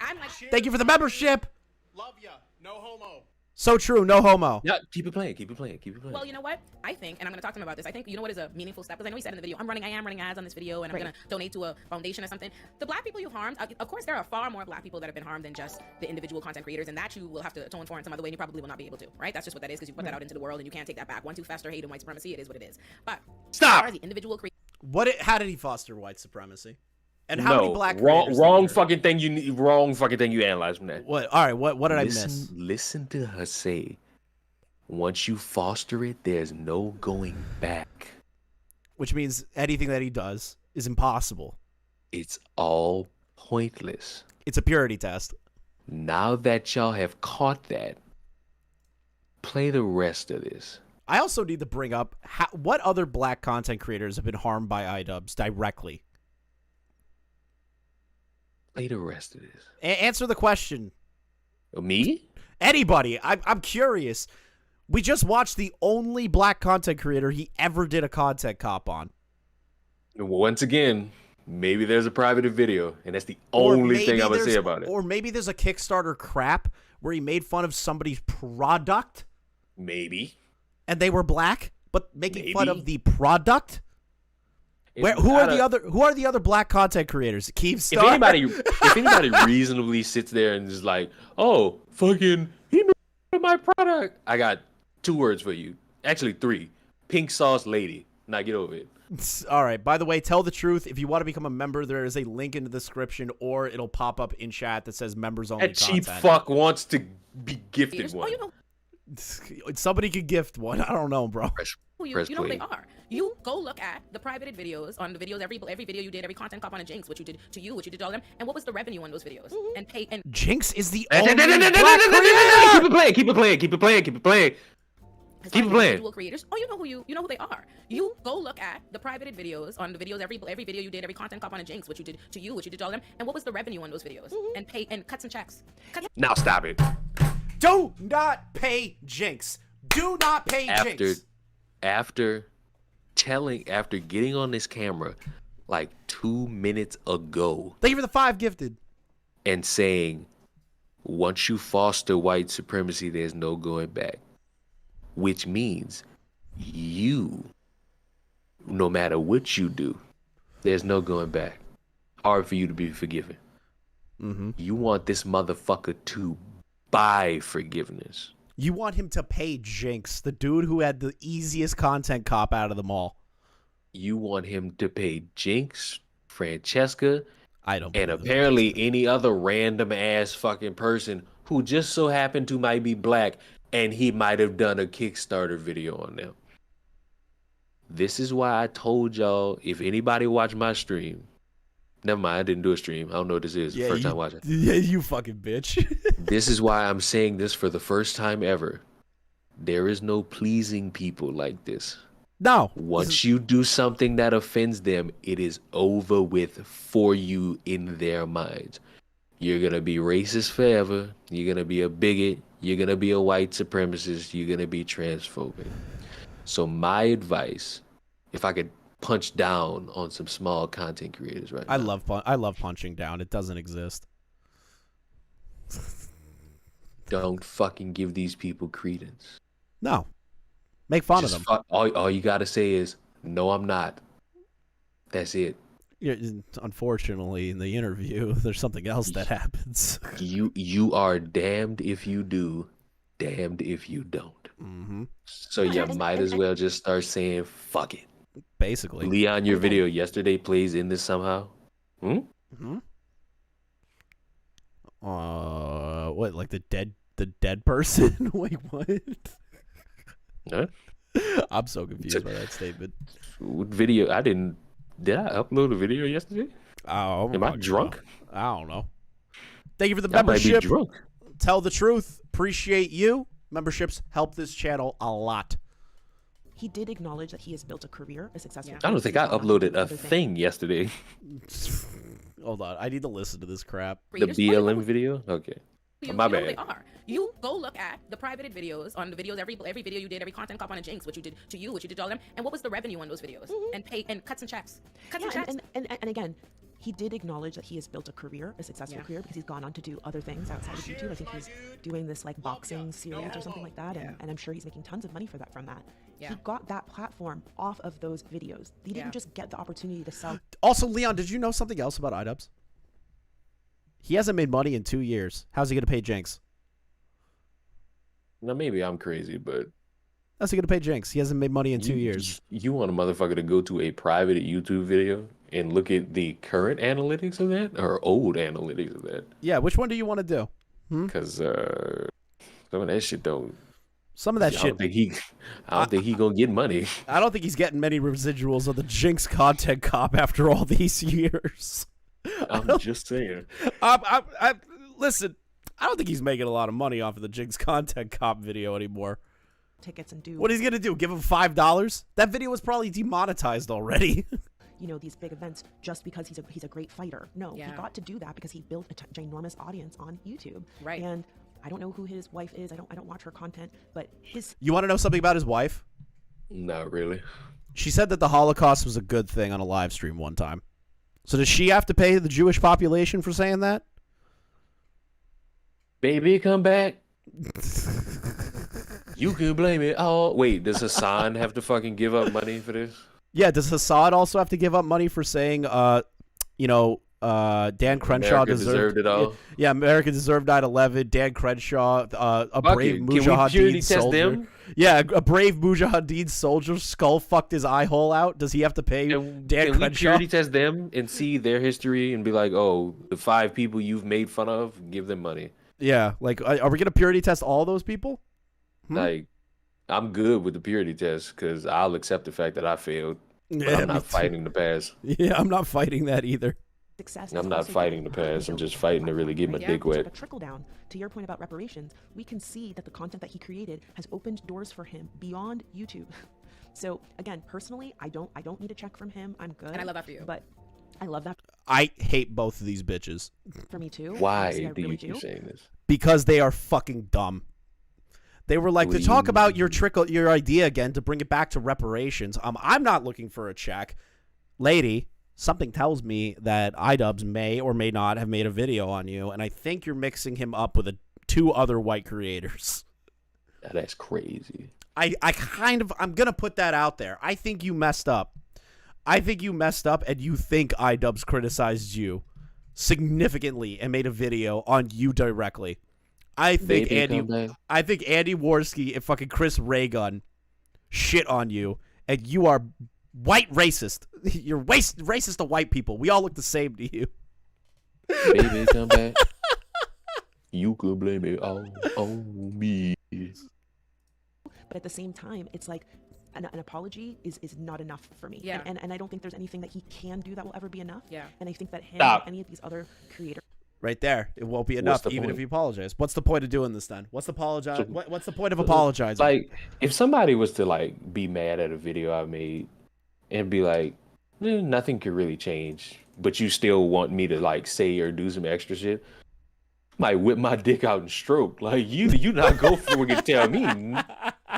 Speaker 6: I'm like...
Speaker 1: Thank you for the membership.
Speaker 11: Love ya. No homo.
Speaker 1: So true, no homo.
Speaker 3: Yeah, keep it playing, keep it playing, keep it playing.
Speaker 6: Well, you know what? I think, and I'm going to talk to him about this, I think, you know what is a meaningful step? Because I know he said in the video, I am running ads on this video, and I'm going to donate to a foundation or something. The black people you harmed, of course, there are far more black people that have been harmed than just the individual content creators, and that you will have to atone for in some other way, and you probably will not be able to, right? That's just what that is, because you put that out into the world, and you can't take that back. 1, 2, faster hate and white supremacy, it is what it is. But
Speaker 3: stop.
Speaker 6: The individual
Speaker 1: How did he foster white supremacy? And how many black creators?
Speaker 3: Wrong fucking thing you analyzed from that.
Speaker 1: What? All right. What did I miss?
Speaker 3: Listen to her say. Once you foster it, there's no going back.
Speaker 1: Which means anything that he does is impossible.
Speaker 3: It's all pointless.
Speaker 1: It's a purity test.
Speaker 3: Now that y'all have caught that, play the rest of this.
Speaker 1: I also need to bring up what other black content creators have been harmed by Idubbbz directly.
Speaker 3: Play the rest of this.
Speaker 1: Answer the question.
Speaker 3: Me?
Speaker 1: Anybody. I'm curious. We just watched the only black content creator he ever did a content cop on.
Speaker 3: Once again, maybe there's a private video, and that's the only thing I would say about it.
Speaker 1: Or maybe there's a Kickstarter crap where he made fun of somebody's product.
Speaker 3: Maybe.
Speaker 1: And they were black, but making fun of the product. Who are the other black content creators? Keemstar?
Speaker 3: If anybody reasonably sits there and is like, oh, fucking, he made my product. I got 2 words for you. Actually 3. Pink sauce lady. Now get over it.
Speaker 1: All right. By the way, tell the truth. If you want to become a member, there is a link in the description, or it'll pop up in chat that says members only.
Speaker 3: That cheap fuck wants to be gifted one.
Speaker 1: Somebody could gift one. I don't know, bro.
Speaker 6: You know who they are. You go look at the privated videos on the videos, every video you did, every content cop on a Jinx, what you did to you, what you did to all them, and what was the revenue on those videos? And pay and
Speaker 1: Jinx is the
Speaker 3: only
Speaker 1: black
Speaker 3: creator. Keep it playing.
Speaker 6: Individual creators. Oh, you know who they are. You go look at the privated videos on the videos, every video you did, every content cop on a Jinx, what you did to you, what you did to all them, and what was the revenue on those videos? And pay and cuts and checks.
Speaker 3: Now stop it.
Speaker 1: Do not pay Jinx. Do not pay Jinx.
Speaker 3: After getting on this camera like 2 minutes ago.
Speaker 1: Thank you for the 5 gifted.
Speaker 3: And saying, once you foster white supremacy, there's no going back. Which means you, no matter what you do, there's no going back. Hard for you to be forgiven.
Speaker 1: Mm-hmm.
Speaker 3: You want this motherfucker to buy forgiveness.
Speaker 1: You want him to pay Jinx, the dude who had the easiest content cop out of them all.
Speaker 3: You want him to pay Jinx, Francesca,
Speaker 1: and
Speaker 3: apparently any other random ass fucking person who just so happened to might be black and he might have done a Kickstarter video on them. This is why I told y'all, if anybody watched my stream, never mind, I didn't do a stream. I don't know what this is. First time watching.
Speaker 1: Yeah, you fucking bitch.
Speaker 3: This is why I'm saying this for the first time ever. There is no pleasing people like this.
Speaker 1: No.
Speaker 3: Once you do something that offends them, it is over with for you in their minds. You're going to be racist forever. You're going to be a bigot. You're going to be a white supremacist. You're going to be transphobic. So my advice, if I could punch down on some small content creators right now.
Speaker 1: I love punching down. It doesn't exist.
Speaker 3: Don't fucking give these people credence.
Speaker 1: No. Make fun of them.
Speaker 3: All you got to say is, no, I'm not. That's it.
Speaker 1: Unfortunately, in the interview, there's something else that happens.
Speaker 3: You are damned if you do, damned if you don't.
Speaker 1: Mm-hmm.
Speaker 3: So you might as well just start saying, fuck it.
Speaker 1: Basically.
Speaker 3: Leon, your video yesterday plays in this somehow?
Speaker 1: Mm-hmm. What, like the dead person? Wait, what?
Speaker 3: Huh?
Speaker 1: I'm so confused by that statement.
Speaker 3: What video? Did I upload a video yesterday?
Speaker 1: Oh,
Speaker 3: am I drunk?
Speaker 1: I don't know. Thank you for the
Speaker 3: I might be
Speaker 1: membership.
Speaker 3: drunk.
Speaker 1: Tell the truth. Appreciate you. Memberships help this channel a lot.
Speaker 7: He did acknowledge that he has built a career, a successful career.
Speaker 3: I don't think I uploaded a thing yesterday.
Speaker 1: Hold on. I need to listen to this crap.
Speaker 3: The BLM video? Okay. My bad.
Speaker 6: They are. You go look at the privated videos on the videos, every video you did, every content cop on a Jinx, what you did to you, what you did to all them, and what was the revenue on those videos? And pay and cuts and checks.
Speaker 7: And again, he did acknowledge that he has built a career, a successful career, because he's gone on to do other things outside of YouTube. I think he's doing this like boxing series or something like that, and I'm sure he's making tons of money from that. He got that platform off of those videos. He didn't just get the opportunity to sell.
Speaker 1: Also, Leon, did you know something else about Idubbbz? He hasn't made money in 2 years. How's he going to pay Jinx?
Speaker 3: Now, maybe I'm crazy, but...
Speaker 1: How's he going to pay Jinx? He hasn't made money in 2 years.
Speaker 3: You want a motherfucker to go to a private YouTube video and look at the current analytics of that or old analytics of that.
Speaker 1: Yeah, which one do you want to do?
Speaker 3: Because some of that shit don't.
Speaker 1: Some of that
Speaker 3: I
Speaker 1: shit.
Speaker 3: I don't think he gonna get money.
Speaker 1: I don't think he's getting many residuals of the Jinx content cop after all these years.
Speaker 3: I'm just saying.
Speaker 1: Listen, I don't think he's making a lot of money off of the Jinx content cop video anymore.
Speaker 7: Tickets and do
Speaker 1: What he's gonna do? Give him $5? That video was probably demonetized already.
Speaker 7: you know, these big events just because he's a great fighter. No, he got to do that because he built a ginormous audience on YouTube.
Speaker 6: Right.
Speaker 7: And I don't know who his wife is. I don't watch her content, but his.
Speaker 1: You want to know something about his wife?
Speaker 3: Not really.
Speaker 1: She said that the Holocaust was a good thing on a live stream one time. So does she have to pay the Jewish population for saying that?
Speaker 3: Baby, come back. You can blame it. Oh, wait, does Hassan have to fucking give up money for this?
Speaker 1: Yeah, does Hassan also have to give up money for saying, Dan Crenshaw
Speaker 3: deserved it all?
Speaker 1: Yeah, America deserved 9/11. Dan Crenshaw, a brave Mujahideen soldier.
Speaker 3: Them?
Speaker 1: Yeah, a brave Mujahideen soldier skull fucked his eye hole out. Does he have to pay Dan
Speaker 3: Can
Speaker 1: Crenshaw?
Speaker 3: we purity test them and see their history and be like, oh, the 5 people you've made fun of, give them money?
Speaker 1: Yeah, like, are we gonna purity test all those people?
Speaker 3: Like, I'm good with the purity test because I'll accept the fact that I failed. But
Speaker 1: Yeah,
Speaker 3: I'm not fighting the past.
Speaker 1: Yeah, I'm not fighting that either.
Speaker 7: Success
Speaker 3: I'm not fighting the past. I'm just fighting to really get my dick wet.
Speaker 7: A trickle down to your point about reparations. We can see that the content that he created has opened doors for him beyond YouTube. So again, personally, I don't need a check from him. I'm good.
Speaker 6: And I love that for you.
Speaker 7: But I love that
Speaker 1: I hate both of these bitches.
Speaker 7: for me too.
Speaker 3: Why
Speaker 7: Honestly, I
Speaker 3: do you
Speaker 7: really
Speaker 3: keep saying this?
Speaker 1: Because they are fucking dumb. They were like, to talk about your idea again, to bring it back to reparations. I'm not looking for a check. Lady, something tells me that Idubbbz may or may not have made a video on you, and I think you're mixing him up with 2 other white creators.
Speaker 3: That's crazy.
Speaker 1: I'm gonna put that out there. I think you messed up. I think you messed up, and you think Idubbbz criticized you significantly and made a video on you directly. I think Andy Worski and fucking Chris Raygun shit on you, and you are white racist. You're racist to white people. We all look the same to you.
Speaker 3: Baby, come back. You could blame it all on me.
Speaker 7: But at the same time, it's like an apology is not enough for me.
Speaker 6: Yeah.
Speaker 7: And I don't think there's anything that he can do that will ever be enough.
Speaker 6: Yeah.
Speaker 7: And I think that him
Speaker 3: Stop.
Speaker 7: and any of these other creators.
Speaker 1: Right there. It won't be enough,
Speaker 3: the
Speaker 1: even
Speaker 3: point?
Speaker 1: if you apologize. What's the point of doing this then? What's the point of apologizing?
Speaker 3: Like, if somebody was to like be mad at a video I made and be like, nothing could really change, but you still want me to like say or do some extra shit, I might whip my dick out and stroke. Like, you not go fucking tell me.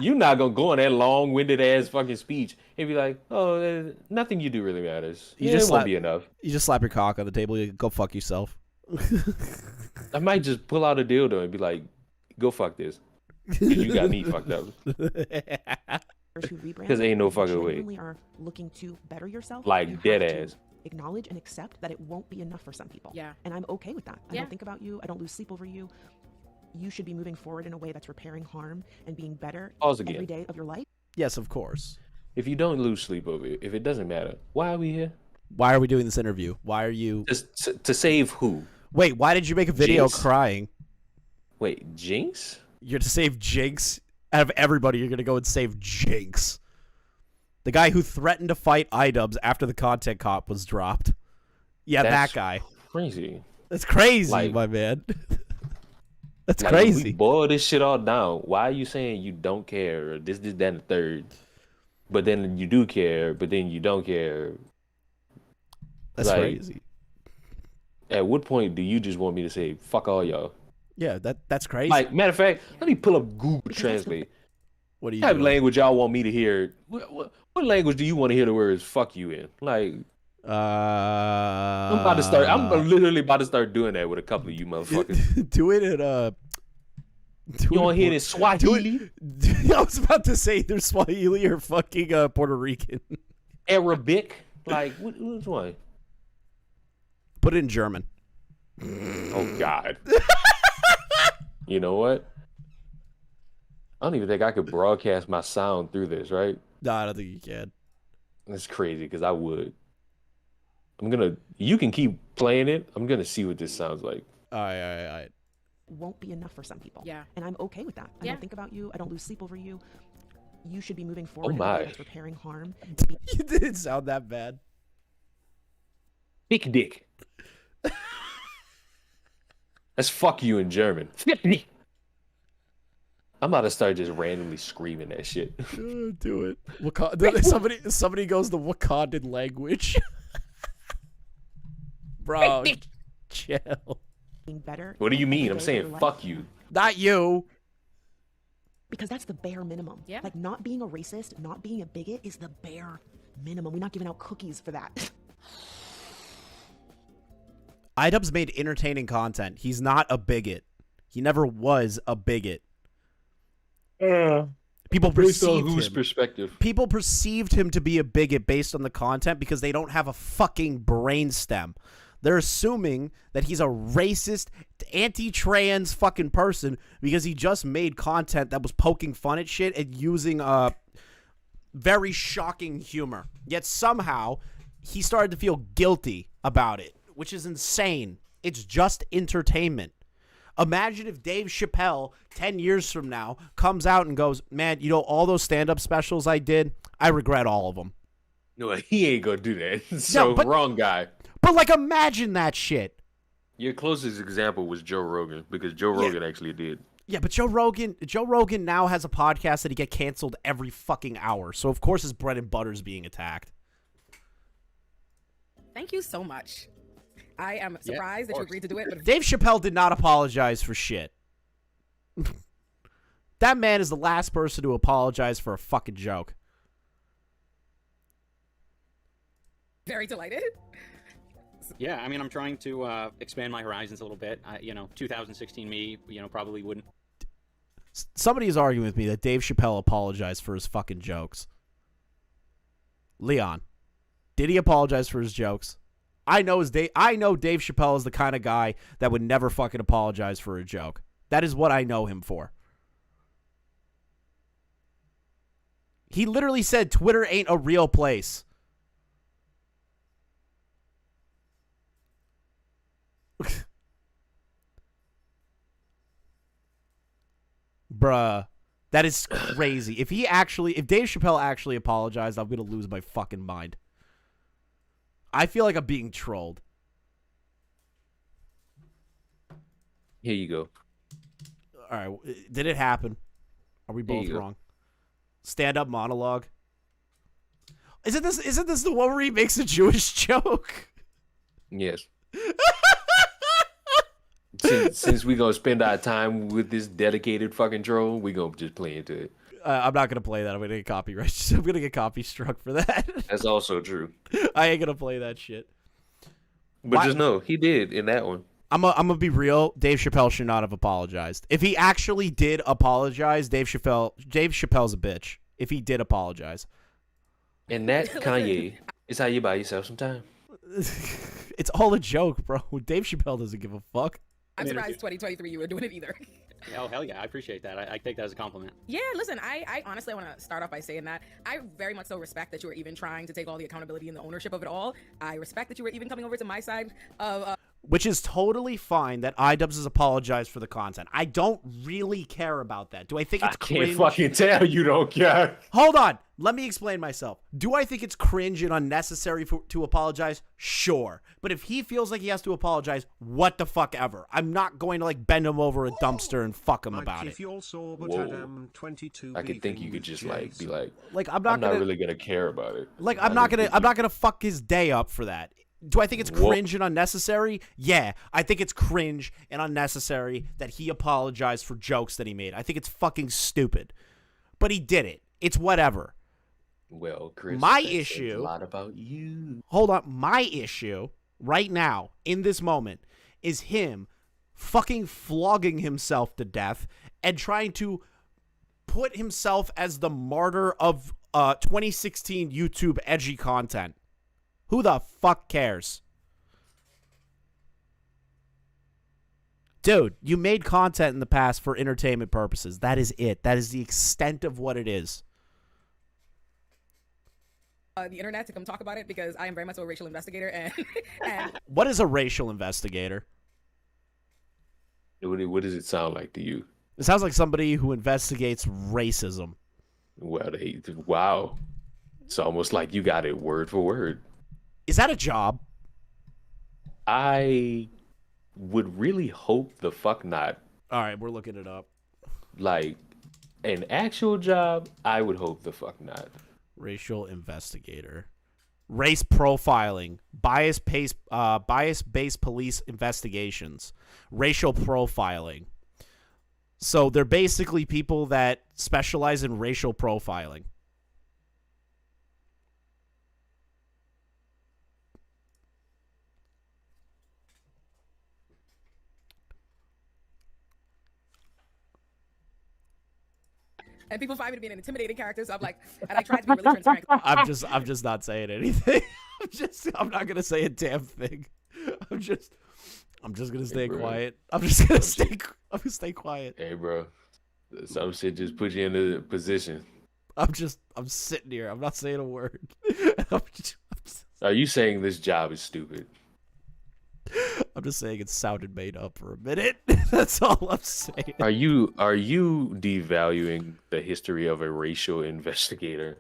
Speaker 3: You not gonna go on that long-winded ass fucking speech and be like, oh, nothing you do really matters.
Speaker 1: You
Speaker 3: It
Speaker 1: just
Speaker 3: won't be enough.
Speaker 1: You just slap your cock on the table. You go fuck yourself.
Speaker 3: I might just pull out a dildo and be like, go fuck this. 'Cause you got me fucked up. Because ain't no fucking way.
Speaker 7: Genuinely are looking to better yourself.
Speaker 3: Like,
Speaker 7: you
Speaker 3: dead
Speaker 7: have to
Speaker 3: ass.
Speaker 7: Acknowledge and accept that it won't be enough for some people.
Speaker 6: Yeah.
Speaker 7: And I'm okay with that. I
Speaker 6: Yeah.
Speaker 7: don't think about you. I don't lose sleep over you. You should be moving forward in a way that's repairing harm and being better
Speaker 3: Pause again.
Speaker 7: every day of your life.
Speaker 1: Yes, of course.
Speaker 3: If you don't lose sleep over it, if it doesn't matter, why are we here?
Speaker 1: Why are we doing this interview? Why are you...
Speaker 3: Just to save who?
Speaker 1: Wait, why did you make a video
Speaker 3: Jinx?
Speaker 1: crying?
Speaker 3: Wait, Jinx?
Speaker 1: You're to save Jinx? Out of everybody, you're going to go and save Jinx. The guy who threatened to fight Idubbbz after the content cop was dropped. Yeah,
Speaker 3: That's
Speaker 1: that guy.
Speaker 3: Crazy.
Speaker 1: That's crazy,
Speaker 3: Like-
Speaker 1: my man. That's
Speaker 3: Like,
Speaker 1: crazy.
Speaker 3: We boil this shit all down. Why are you saying you don't care? Or this, that, and the third. But then you do care, but then you don't care.
Speaker 1: That's
Speaker 3: like,
Speaker 1: crazy.
Speaker 3: At what point do you just want me to say, fuck all y'all?
Speaker 1: Yeah, that's crazy.
Speaker 3: Like, matter of fact, let me pull up Google Translate.
Speaker 1: What do you
Speaker 3: What type of
Speaker 1: doing?
Speaker 3: language y'all want me to hear? What language do you want to hear the words fuck you in? Like, I'm about to start. I'm literally about to start doing that with a couple of you motherfuckers.
Speaker 1: Do it in
Speaker 3: You want to hear this Swahili?
Speaker 1: I was about to say either Swahili or fucking Puerto Rican.
Speaker 3: Arabic? Like, which one?
Speaker 1: Put it in German.
Speaker 3: Oh, God. You know what? I don't even think I could broadcast my sound through this, right?
Speaker 1: No, I don't think you can.
Speaker 3: That's crazy because I would. You can keep playing it. I'm gonna see what this sounds like.
Speaker 1: All right.
Speaker 7: Won't be enough for some people.
Speaker 6: Yeah.
Speaker 7: And I'm okay with that. I
Speaker 6: Yeah.
Speaker 7: don't think about you. I don't lose sleep over you. You should be moving forward in a
Speaker 3: my.
Speaker 7: way that's repairing harm.
Speaker 1: You didn't sound that bad.
Speaker 3: Big dick. That's fuck you in German. Fick dich. I'm about to start just randomly screaming that shit.
Speaker 1: Do it. Somebody goes the Wakandan language. Bro, chill.
Speaker 7: Better.
Speaker 3: What do you mean? I'm
Speaker 7: every day of
Speaker 3: saying
Speaker 7: your life.
Speaker 3: fuck you.
Speaker 1: Not you.
Speaker 7: Because that's the bare minimum.
Speaker 6: Yeah.
Speaker 7: Like, not being a racist, not being a bigot is the bare minimum. We're not giving out cookies for that.
Speaker 1: Idubbbz made entertaining content. He's not a bigot. He never was a bigot. People
Speaker 3: Based on
Speaker 1: perceived
Speaker 3: whose
Speaker 1: him.
Speaker 3: perspective?
Speaker 1: People perceived him to be a bigot based on the content because they don't have a fucking brainstem. They're assuming that he's a racist, anti-trans fucking person because he just made content that was poking fun at shit and using very shocking humor. Yet somehow he started to feel guilty about it, which is insane. It's just entertainment. Imagine if Dave Chappelle 10 years from now comes out and goes, man, you know, all those stand-up specials I did, I regret all of them.
Speaker 3: No, he ain't gonna do that. So, wrong guy.
Speaker 1: But, like, imagine that shit.
Speaker 3: Your closest example was Joe Rogan, because Joe Rogan actually did.
Speaker 1: Yeah, but Joe Rogan now has a podcast that he get canceled every fucking hour. So, of course, his bread and butter is being attacked.
Speaker 6: Thank you so much. I am surprised that you agreed to do it. But
Speaker 1: Dave Chappelle did not apologize for shit. That man is the last person to apologize for a fucking joke.
Speaker 6: very delighted.
Speaker 5: Yeah, I mean, I'm trying to expand my horizons a little bit. 2016 me, probably wouldn't.
Speaker 1: Somebody is arguing with me that Dave Chappelle apologized for his fucking jokes. Leon, did he apologize for his jokes? I know Dave Chappelle is the kind of guy that would never fucking apologize for a joke. That is what I know him for. He literally said Twitter ain't a real place. Bruh, that is crazy. If Dave Chappelle actually apologized, I'm gonna lose my fucking mind. I feel like I'm being trolled.
Speaker 3: Here you go.
Speaker 1: All right, did it happen? Are we both wrong? Stand-up monologue. Isn't this the one where he makes a Jewish joke?
Speaker 3: Yes. Since we gonna spend our time with this dedicated fucking troll, we gonna just play into it.
Speaker 1: I'm not gonna play that. I'm gonna get copyright. I'm gonna get copy struck for that.
Speaker 3: That's also true.
Speaker 1: I ain't gonna play that shit.
Speaker 3: But just know he did in that one.
Speaker 1: I'm gonna be real. Dave Chappelle should not have apologized. If he actually did apologize, Dave Chappelle's a bitch. If he did apologize,
Speaker 3: and that Kanye is how you buy yourself some time.
Speaker 1: It's all a joke, bro. Dave Chappelle doesn't give a fuck.
Speaker 6: I'm surprised 2023 you were doing it either.
Speaker 5: Oh, hell yeah. I appreciate that. I take that as a compliment.
Speaker 6: Yeah, listen, I honestly want to start off by saying that I very much so respect that you were even trying to take all the accountability and the ownership of it all. I respect that you were even coming over to my side of...
Speaker 1: Which is totally fine that Idubbbz has apologized for the content. I don't really care about that. Do I think it's cringe?
Speaker 3: I can't fucking tell you don't care.
Speaker 1: Hold on. Let me explain myself. Do I think it's cringe and unnecessary to apologize? Sure. But if he feels like he has to apologize, what the fuck ever. I'm not going to bend him over a dumpster and fuck him about it.
Speaker 3: I could think you could just be like,
Speaker 1: I'm not
Speaker 3: really gonna care about it.
Speaker 1: I'm not gonna fuck his day up for that. Do I think it's cringe and unnecessary? Yeah, I think it's cringe and unnecessary that he apologized for jokes that he made. I think it's fucking stupid. But he did it. It's whatever.
Speaker 3: Well, Chris,
Speaker 1: my
Speaker 3: that
Speaker 1: issue.
Speaker 3: says a lot about you.
Speaker 1: Hold on. My issue right now, in this moment, is him fucking flogging himself to death and trying to put himself as the martyr of 2016 YouTube edgy content. Who the fuck cares? Dude, you made content in the past for entertainment purposes. That is it. That is the extent of what it is.
Speaker 6: the internet to come talk about it because I am very much so a racial investigator and
Speaker 1: What is a racial investigator?
Speaker 3: What does it sound like to you?
Speaker 1: It sounds like somebody who investigates racism.
Speaker 3: Well, wow. It's almost like you got it word for word.
Speaker 1: Is that a job?
Speaker 3: I would really hope the fuck not.
Speaker 1: All right, we're looking it up.
Speaker 3: Like, an actual job, I would hope the fuck not.
Speaker 1: Racial investigator. Race profiling. Bias-based police investigations. Racial profiling. So they're basically people that specialize in racial profiling.
Speaker 6: and people find me to be an intimidating character, so I'm like, and I try to be really transparent.
Speaker 1: I'm just not saying anything. I'm not gonna say a damn thing. I'm just gonna stay quiet. I'm gonna stay quiet.
Speaker 3: Hey, bro. Some shit just put you in a position.
Speaker 1: I'm sitting here. I'm not saying a word.
Speaker 3: Are you saying this job is stupid?
Speaker 1: I'm just saying it sounded made up for a minute. That's all I'm saying.
Speaker 3: Are you devaluing the history of a racial investigator?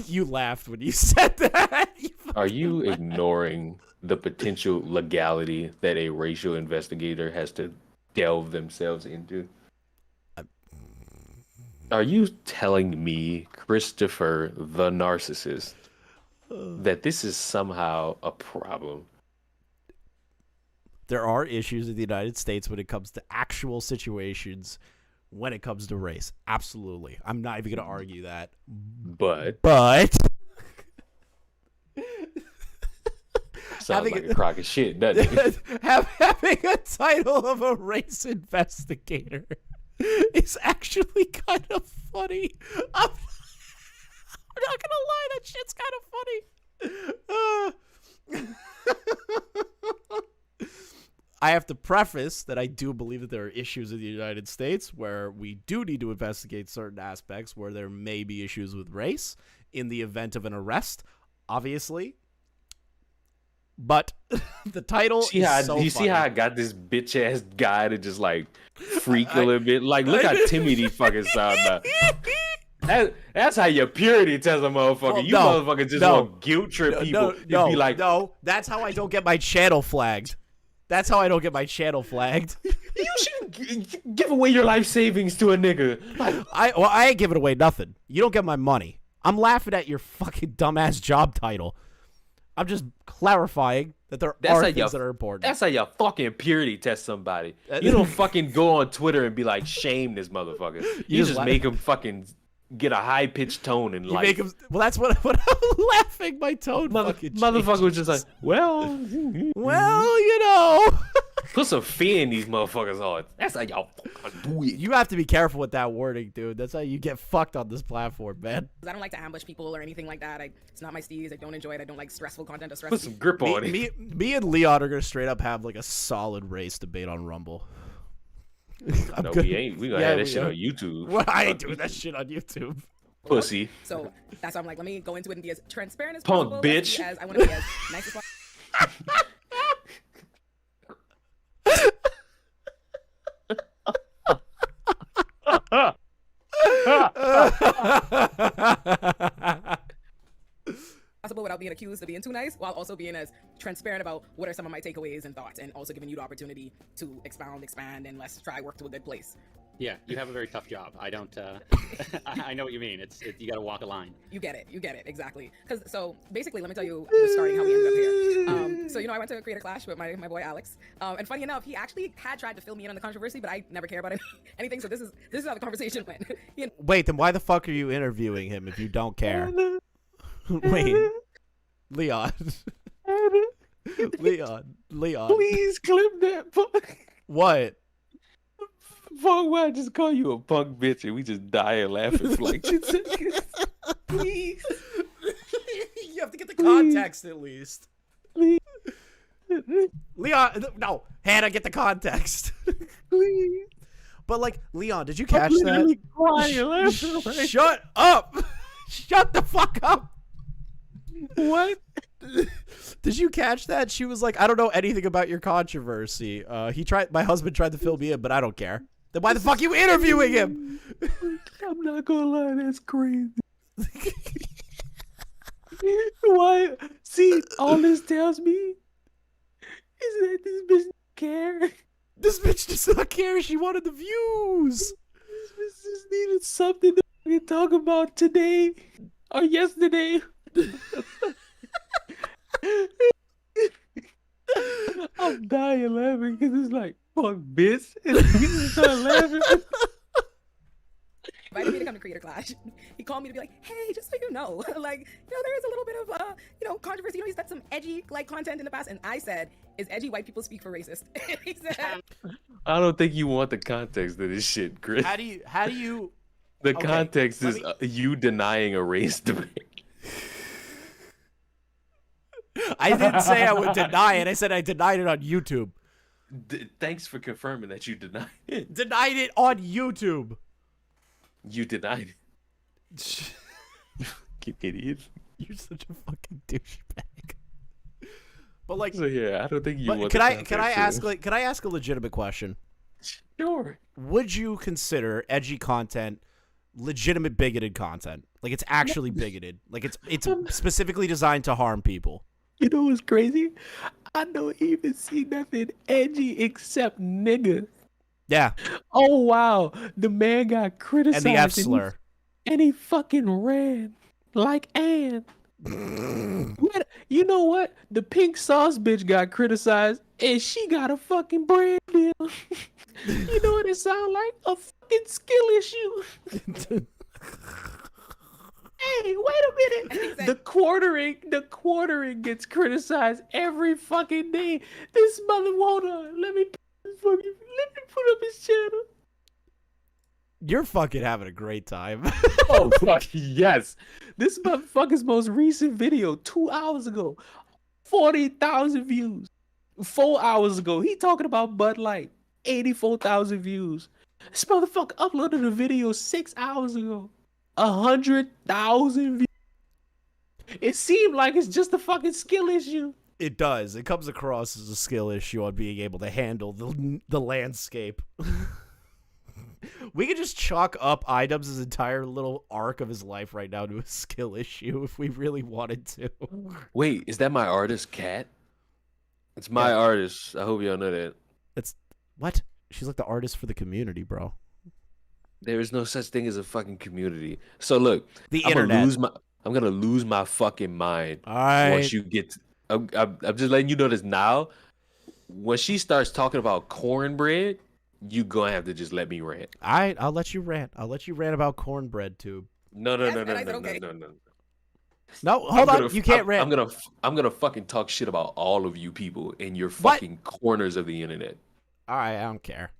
Speaker 1: You laughed when you said that.
Speaker 3: Are you ignoring the potential legality that a racial investigator has to delve themselves into? Are you telling me, Christopher the narcissist, that this is somehow a problem?
Speaker 1: There are issues in the United States when it comes to actual situations when it comes to race. Absolutely. I'm not even going to argue that.
Speaker 3: But sounds like a crock of shit, doesn't it?
Speaker 1: Having a title of a race investigator is actually kind of funny. I'm not going to lie. That shit's kind of funny. I have to preface that I do believe that there are issues in the United States where we do need to investigate certain aspects where there may be issues with race in the event of an arrest, obviously. But the title
Speaker 3: see how I got this bitch ass guy to just like freak a little bit? Like, look how timid he fucking sound now. That's how your purity tells a motherfucker.
Speaker 1: Well,
Speaker 3: you motherfucker just want guilt trip people.
Speaker 1: No, that's how I don't get my channel flagged. That's how I don't get my channel flagged.
Speaker 3: You shouldn't give away your life savings to a nigga. Like,
Speaker 1: I ain't giving away nothing. You don't get my money. I'm laughing at your fucking dumbass job title. I'm just clarifying that there are things that are important.
Speaker 3: That's how you fucking purity test somebody. You don't fucking go on Twitter and be like, shame this motherfucker. You just make him fucking get a high pitched tone in life.
Speaker 1: Well, that's what I'm laughing. My tone
Speaker 3: motherfucker was just like, well,
Speaker 1: you know.
Speaker 3: Put some fear in these motherfuckers' hearts. That's how y'all fucking do it.
Speaker 1: You have to be careful with that wording, dude. That's how you get fucked on this platform, man.
Speaker 6: I don't like to ambush people or anything like that. It's not my steez. I don't enjoy it. I don't like stressful content or
Speaker 3: Put some grip on
Speaker 1: it. Me and Leon are gonna straight up have like a solid race debate on Rumble.
Speaker 3: No, we ain't. We gonna have that shit on YouTube.
Speaker 1: Well, I ain't doing that shit on YouTube.
Speaker 3: Pussy.
Speaker 6: So that's why I'm like, let me go into it and be as transparent as
Speaker 3: Punk
Speaker 6: possible.
Speaker 3: bitch.
Speaker 6: As I want to be as nice as possible. Possible without being accused of being too nice, while also being as transparent about what are some of my takeaways and thoughts, and also giving you the opportunity to expand, and let's try work to a good place.
Speaker 5: Yeah, you have a very tough job. I don't. I know what you mean. You got to walk a line.
Speaker 6: You get it, exactly. So basically, let me tell you the starting how we ended up here. So I went to a creator clash with my boy Alex, and funny enough, he actually had tried to fill me in on the controversy, but I never care about anything. So this is how the conversation went.
Speaker 1: Wait, then why the fuck are you interviewing him if you don't care? Wait, Leon. Leon.
Speaker 3: Please clip that.
Speaker 1: What?
Speaker 3: Fuck, why I just call you a punk bitch and we just die laughing for like 10 seconds? Please.
Speaker 1: You have to get the context at least.
Speaker 3: Please.
Speaker 1: Leon, no. Hannah, get the context.
Speaker 3: Please.
Speaker 1: But like, Leon, did you catch
Speaker 3: that?
Speaker 1: Crying, Shut up. Shut the fuck up.
Speaker 3: What?
Speaker 1: Did you catch that? She was like, I don't know anything about your controversy. My husband tried to fill me in, but I don't care. Then why the fuck are you interviewing him?
Speaker 3: I'm not gonna lie, that's crazy. Why? See, all this tells me is that this bitch don't care.
Speaker 1: This bitch does not care. She wanted the views.
Speaker 3: This bitch just needed something to fucking talk about today or yesterday. I'm dying laughing because it's like, fuck, bitch. And we just start laughing.
Speaker 6: Invited me to come to Creator Clash. He called me to be like, hey, just so you know, like, there is a little bit of, controversy. He's got some edgy, content in the past. And I said, is edgy white people speak for racist? He said,
Speaker 3: I don't think you want the context of this shit, Chris.
Speaker 1: How do you?
Speaker 3: The
Speaker 1: Okay,
Speaker 3: context is you denying a race debate.
Speaker 1: I didn't say I would deny it. I said I denied it on YouTube.
Speaker 3: Thanks for confirming that you denied it.
Speaker 1: Denied it on YouTube.
Speaker 3: You denied it. You idiot.
Speaker 1: You're such a fucking douchebag. But like,
Speaker 3: So yeah, I don't think you
Speaker 1: but
Speaker 3: want.
Speaker 1: can
Speaker 3: the
Speaker 1: I
Speaker 3: context
Speaker 1: can I ask a legitimate question?
Speaker 3: Sure.
Speaker 1: Would you consider edgy content legitimate bigoted content? Like it's actually bigoted. Like it's specifically designed to harm people.
Speaker 3: You know what's crazy? I don't even see nothing edgy except nigga.
Speaker 1: Yeah.
Speaker 3: Oh wow, the man got criticized.
Speaker 1: And the F slur.
Speaker 3: And he fucking ran like Ann. You know what? The pink sauce bitch got criticized and she got a fucking brand deal. You know what it sound like? A fucking skill issue. Hey, wait a minute. The quartering gets criticized every fucking day. This mother wanna let me put up his channel.
Speaker 1: You're fucking having a great time.
Speaker 3: Oh fuck yes. This motherfucker's most recent video 2 hours ago, 40,000 views. 4 hours ago, he talking about Bud Light, 84,000 views. This motherfucker uploaded a video 6 hours ago, 100,000 views. It seemed like it's just a fucking skill issue.
Speaker 1: It does. It comes across as a skill issue on being able to handle the landscape. We could just chalk up Idubbbz' entire little arc of his life right now to a skill issue if we really wanted to.
Speaker 3: Wait, is that my artist, Kat? It's my artist. I hope y'all know that.
Speaker 1: It's what? She's like the artist for the community, bro.
Speaker 3: There is no such thing as a fucking community. So look,
Speaker 1: The
Speaker 3: I'm
Speaker 1: internet.
Speaker 3: I'm gonna lose my fucking mind.
Speaker 1: All right.
Speaker 3: Once you get, I'm just letting you know this now. When she starts talking about cornbread, you gonna have to just let me rant.
Speaker 1: All right, I'll let you rant. I'll let you rant about cornbread tube.
Speaker 3: No.
Speaker 6: and I said, okay.
Speaker 1: No, hold on. You can't rant.
Speaker 3: I'm gonna fucking talk shit about all of you people in your fucking corners of the internet.
Speaker 1: All right, I don't care.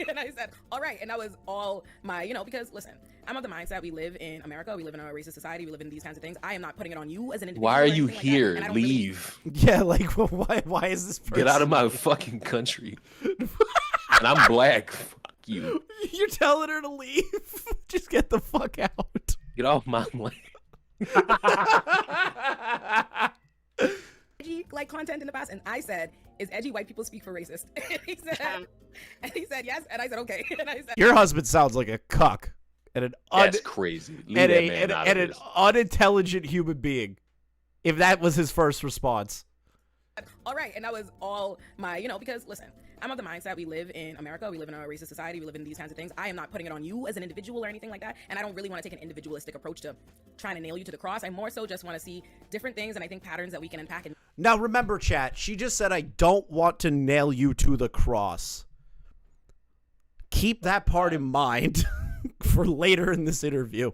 Speaker 6: And I said, all right. And that was all my, because listen, I'm of the mindset we live in America. We live in a racist society. We live in these kinds of things. I am not putting it on you as an individual.
Speaker 3: Why are
Speaker 6: or
Speaker 3: you
Speaker 6: anything like
Speaker 3: here?
Speaker 6: that, and I don't
Speaker 3: Leave.
Speaker 1: Yeah, like why is this person?
Speaker 3: Get out of my fucking country. And I'm black. Fuck you.
Speaker 1: You're telling her to leave. Just get the fuck out.
Speaker 3: Get off my land.
Speaker 6: Edgy content in the past, and I said, "Is edgy white people speak for racist?" And he said yes, and I said okay. And I said,
Speaker 1: Your husband sounds like a cuck and an
Speaker 3: That's crazy. Leave
Speaker 1: and,
Speaker 3: that man out of
Speaker 1: an
Speaker 3: this.
Speaker 1: unintelligent human being. If that was his first response.
Speaker 6: all right. And that was all my, because listen, I'm of the mindset we live in America. We live in a racist society. We live in these kinds of things. I am not putting it on you as an individual or anything like that. And I don't really want to take an individualistic approach to trying to nail you to the cross. I more so just want to see different things and I think patterns that we can unpack. And
Speaker 1: Now remember, chat, she just said, I don't want to nail you to the cross. Keep that part in mind for later in this interview.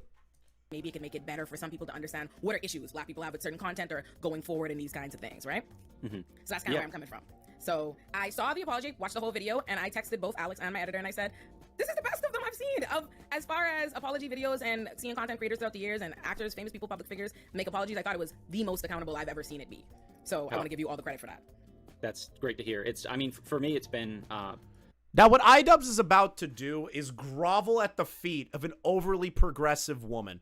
Speaker 6: maybe it can make it better for some people to understand what are issues Black people have with certain content or going forward in these kinds of things, right?
Speaker 5: Mm-hmm.
Speaker 6: So that's kind of where I'm coming from. So I saw the apology, watched the whole video, and I texted both Alex and my editor, and I said, this is the best of them I've seen. As far as apology videos and seeing content creators throughout the years and actors, famous people, public figures make apologies, I thought it was the most accountable I've ever seen it be. So I want to give you all the credit for that.
Speaker 5: That's great to hear. I mean, for me, it's been...
Speaker 1: Now, what Idubbbz is about to do is grovel at the feet of an overly progressive woman.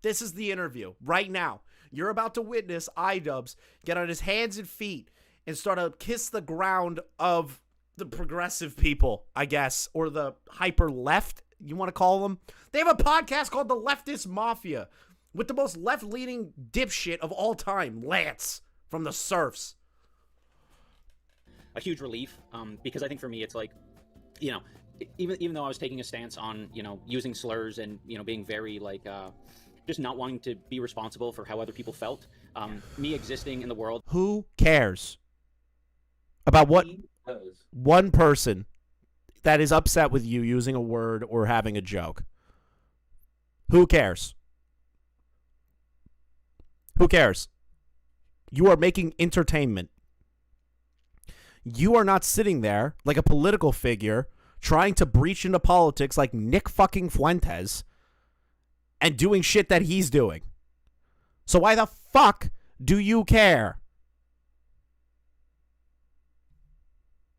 Speaker 1: This is the interview right now. You're about to witness Idubbbz get on his hands and feet and start to kiss the ground of the progressive people, I guess, or the hyper left, you want to call them. They have a podcast called The Leftist Mafia with the most left-leaning dipshit of all time, Lance from the Surfs.
Speaker 5: A huge relief, because I think for me it's like, you know, even though I was taking a stance on, you know, using slurs and, you know, being very like just not wanting to be responsible for how other people felt, me existing in the world.
Speaker 1: Who cares about what one person that is upset with you using a word or having a joke? Who cares? Who cares? You are making entertainment. You are not sitting there like a political figure trying to breach into politics like Nick fucking Fuentes and doing shit that he's doing. So why the fuck do you care?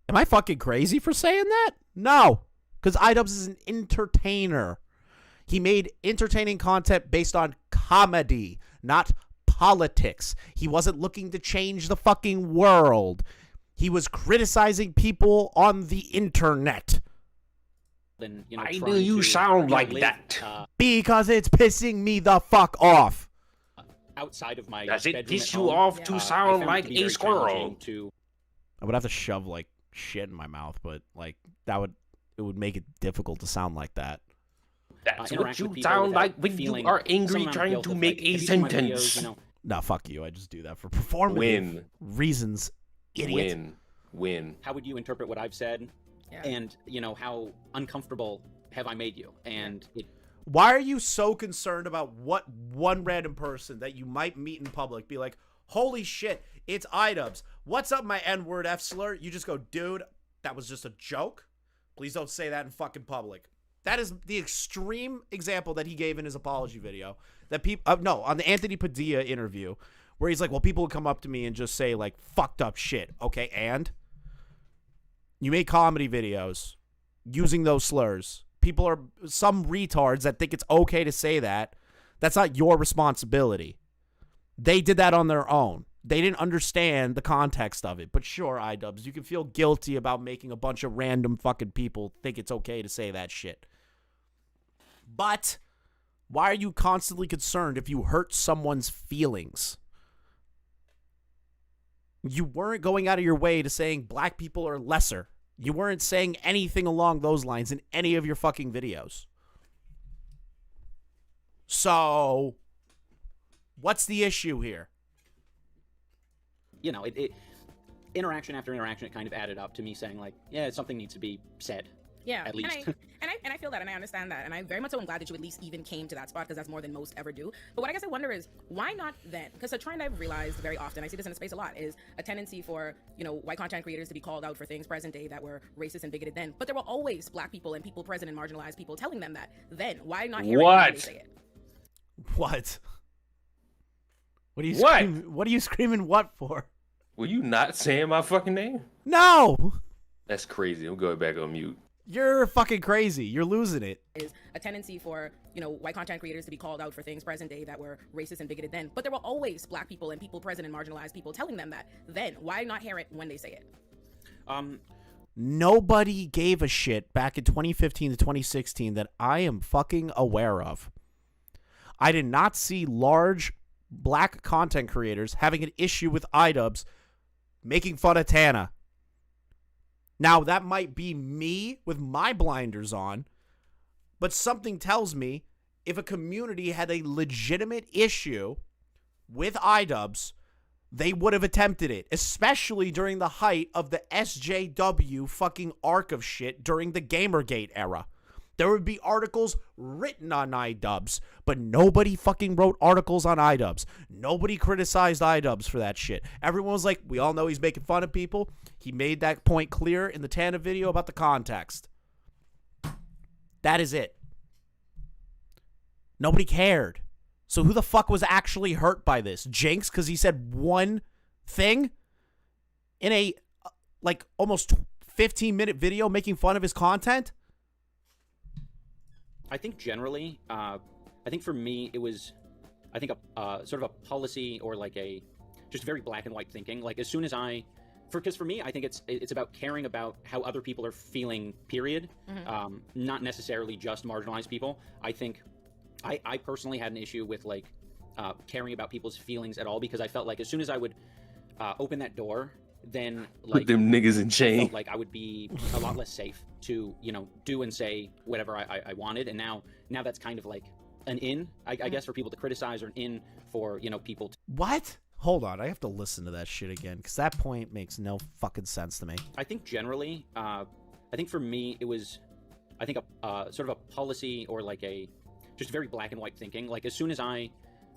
Speaker 1: Am I fucking crazy for saying that? No, because Idubbbz is an entertainer. He made entertaining content based on comedy, not politics. He wasn't looking to change the fucking world. He was criticizing people on the internet.
Speaker 5: Then, you know,
Speaker 3: Why do you sound like that?
Speaker 1: Because it's pissing me the fuck off.
Speaker 5: Outside of my
Speaker 3: Does it
Speaker 5: bedroom
Speaker 3: piss
Speaker 5: at
Speaker 3: you
Speaker 5: home,
Speaker 3: off to
Speaker 5: I
Speaker 3: sound
Speaker 5: found it
Speaker 3: like
Speaker 5: to be
Speaker 3: a
Speaker 5: very
Speaker 3: squirrel?
Speaker 5: challenging to
Speaker 1: I would have to shove like shit in my mouth, but like it would make it difficult to sound like that.
Speaker 3: That's what
Speaker 5: interact
Speaker 3: you
Speaker 5: with people
Speaker 3: sound
Speaker 5: without
Speaker 3: like when you
Speaker 5: feeling
Speaker 3: are
Speaker 5: some
Speaker 3: angry
Speaker 5: amount of
Speaker 3: trying
Speaker 5: guilt
Speaker 3: to
Speaker 5: of,
Speaker 3: make
Speaker 5: like,
Speaker 3: a
Speaker 5: if you see my
Speaker 3: sentence.
Speaker 5: videos, you know,
Speaker 1: Nah, fuck you. I just do that for performative reasons. Idiot.
Speaker 3: Win.
Speaker 5: how would you interpret what I've said? And, you know, how uncomfortable have I made you? And it,
Speaker 1: Why are you so concerned about what one random person that you might meet in public be like, holy shit, it's Idubbbz. What's up, my N-word F slur? You just go, dude, that was just a joke. Please don't say that in fucking public. That is the extreme example that he gave in his apology video. That people, no, on the Anthony Padilla interview, where he's like, well, people would come up to me and just say like fucked up shit. Okay, and you make comedy videos using those slurs. People are some retards that think it's okay to say that. That's not your responsibility. They did that on their own. They didn't understand the context of it. But sure, Idubbbz, you can feel guilty about making a bunch of random fucking people think it's okay to say that shit. But why are you constantly concerned if you hurt someone's feelings? You weren't going out of your way to saying black people are lesser. You weren't saying anything along those lines in any of your fucking videos. So, what's the issue here?
Speaker 5: you know, interaction after interaction, it kind of added up to me saying like, yeah, something needs to be said.
Speaker 6: Yeah,
Speaker 5: at least.
Speaker 6: And I feel that, and I understand that, and I very much so am glad that you at least even came to that spot, because that's more than most ever do. But what I guess I wonder is, why not then? Because a trend I've realized very often, I see this in the space a lot, is a tendency for, you know, white content creators to be called out for things present day that were racist and bigoted then. But there were always black people and people present and marginalized people telling them that then. Why not hear it when they say it?
Speaker 1: What? What are you screaming? What are you screaming what for?
Speaker 3: Were you not saying my fucking name?
Speaker 1: No.
Speaker 3: That's crazy. I'm going back on mute.
Speaker 1: You're fucking crazy. You're losing it.
Speaker 6: Is a tendency for, you know, white content creators to be called out for things present day that were racist and bigoted then. But there were always black people and people present and marginalized people telling them that then. Why not hear it when they say it?
Speaker 1: Nobody gave a shit back in 2015 to 2016 that I am fucking aware of. I did not see large black content creators having an issue with Idubbbz making fun of Tana. Now, that might be me with my blinders on, but something tells me if a community had a legitimate issue with Idubbbz, they would have attempted it, especially during the height of the SJW fucking arc of shit during the Gamergate era. There would be articles written on Idubbbz, but nobody fucking wrote articles on Idubbbz. Nobody criticized Idubbbz for that shit. Everyone was like, we all know he's making fun of people. He made that point clear in the Tana video about the context. That is it. Nobody cared. So who the fuck was actually hurt by this? Jinx, because he said one thing in a, like, almost 15-minute video making fun of his content?
Speaker 5: I think generally, I think for me, it was I think sort of a policy or like a just very black and white thinking. Like as soon as because for me, I think it's about caring about how other people are feeling. Period. Not necessarily just marginalized people. I think I personally had an issue with like caring about people's feelings at all, because I felt like as soon as I would open that door, then like
Speaker 3: Put them niggas in
Speaker 5: I
Speaker 3: chain.
Speaker 5: felt like I would be a lot less safe to do and say whatever I wanted. And now that's kind of like an in, I guess, for people to criticize, or an in for people to...
Speaker 1: What? Hold on, I have to listen to that shit again, because that point makes no fucking sense to me.
Speaker 5: I think generally, I think for me, it was, I think a sort of a policy or like a just very black and white thinking. Like as soon as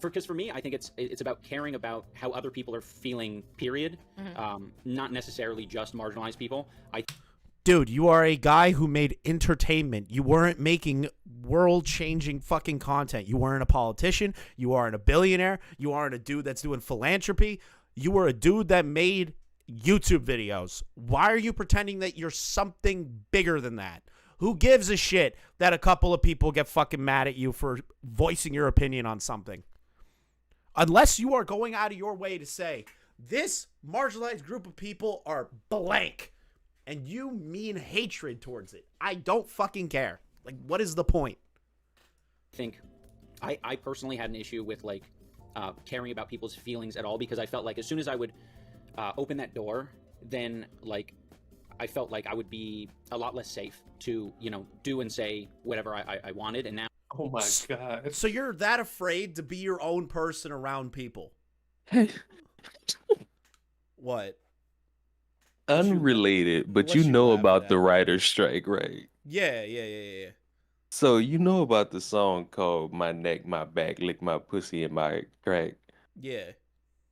Speaker 5: because for me, I think it's about caring about how other people are feeling. Period. Not necessarily just marginalized people.
Speaker 1: Dude, you are a guy who made entertainment. You weren't making world-changing fucking content. You weren't a politician. You aren't a billionaire. You aren't a dude that's doing philanthropy. You were a dude that made YouTube videos. Why are you pretending that you're something bigger than that? Who gives a shit that a couple of people get fucking mad at you for voicing your opinion on something? Unless you are going out of your way to say, this marginalized group of people are blank, and you mean hatred towards it. I don't fucking care. Like, what is the point?
Speaker 5: I think I personally had an issue with like caring about people's feelings at all, because I felt like as soon as I would open that door, then like I felt like I would be a lot less safe to do and say whatever I wanted. And now,
Speaker 3: Oh my god.
Speaker 1: So you're that afraid to be your own person around people? What?
Speaker 3: Unrelated, but
Speaker 1: what
Speaker 3: you
Speaker 1: you
Speaker 3: know
Speaker 1: laughing
Speaker 3: about
Speaker 1: at?
Speaker 3: the writer's strike, right?
Speaker 1: Yeah.
Speaker 3: So you know about the song called My Neck, My Back, Lick My Pussy and My Crack.
Speaker 1: Yeah.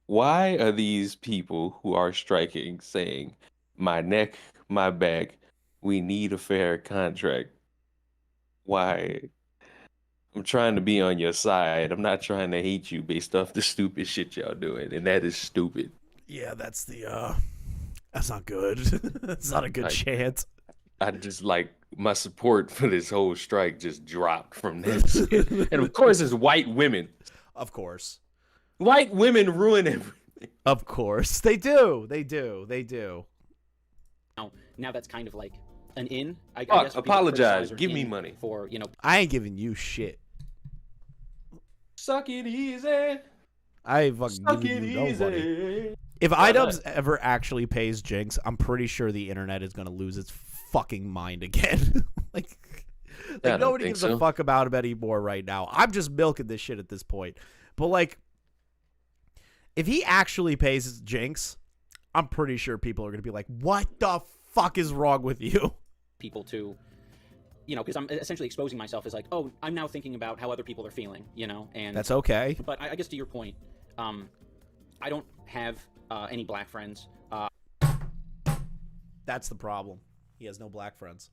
Speaker 3: Why are these people who are striking saying, my neck, my back, we need a fair contract? Why? I'm trying to be on your side. I'm not trying to hate you based off the stupid shit y'all doing, and that is stupid.
Speaker 1: Yeah, that's not good. That's not a good chant.
Speaker 3: I just like my support for this whole strike just dropped from this. And of course it's white women.
Speaker 1: Of course.
Speaker 3: White women ruin everything.
Speaker 1: Of course. They do.
Speaker 5: now that's kind of like an in, I
Speaker 3: Fuck,
Speaker 5: guess. for people to
Speaker 3: apologize.
Speaker 5: criticize, or
Speaker 3: Give me
Speaker 5: in
Speaker 3: money.
Speaker 5: for
Speaker 1: I ain't giving you shit.
Speaker 3: Suck it easy.
Speaker 1: I ain't fucking
Speaker 3: Suck
Speaker 1: giving
Speaker 3: it
Speaker 1: you no money.
Speaker 3: easy.
Speaker 1: If
Speaker 3: Why
Speaker 1: Idubbbz
Speaker 3: not?
Speaker 1: ever actually pays Jinx, I'm pretty sure the internet is gonna lose its fucking mind again. like
Speaker 3: I don't
Speaker 1: nobody
Speaker 3: think
Speaker 1: gives
Speaker 3: so.
Speaker 1: a fuck about him anymore right now. I'm just milking this shit at this point. But like, if he actually pays Jinx, I'm pretty sure people are gonna be like, "What the fuck is wrong with you?"
Speaker 5: people to, because I'm essentially exposing myself as like, oh, I'm now thinking about how other people are feeling, and
Speaker 1: That's okay.
Speaker 5: But I guess to your point, I don't have any black friends.
Speaker 1: That's the problem. He has no black friends.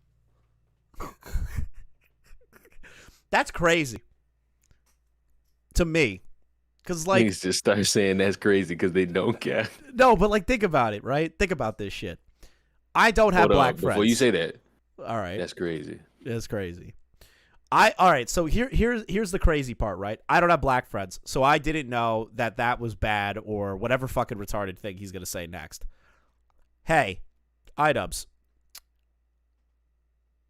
Speaker 1: That's crazy to me. Because, like,
Speaker 3: Niggas just start saying that's crazy because they don't care.
Speaker 1: no, but, like, think about it, right? Think about this shit. I don't have
Speaker 3: Hold on,
Speaker 1: black friends.
Speaker 3: before you say that,
Speaker 1: All right.
Speaker 3: that's crazy.
Speaker 1: That's crazy. All right, so here's the crazy part, right? I don't have black friends, so I didn't know that was bad or whatever fucking retarded thing he's going to say next. Hey, Idubbbz,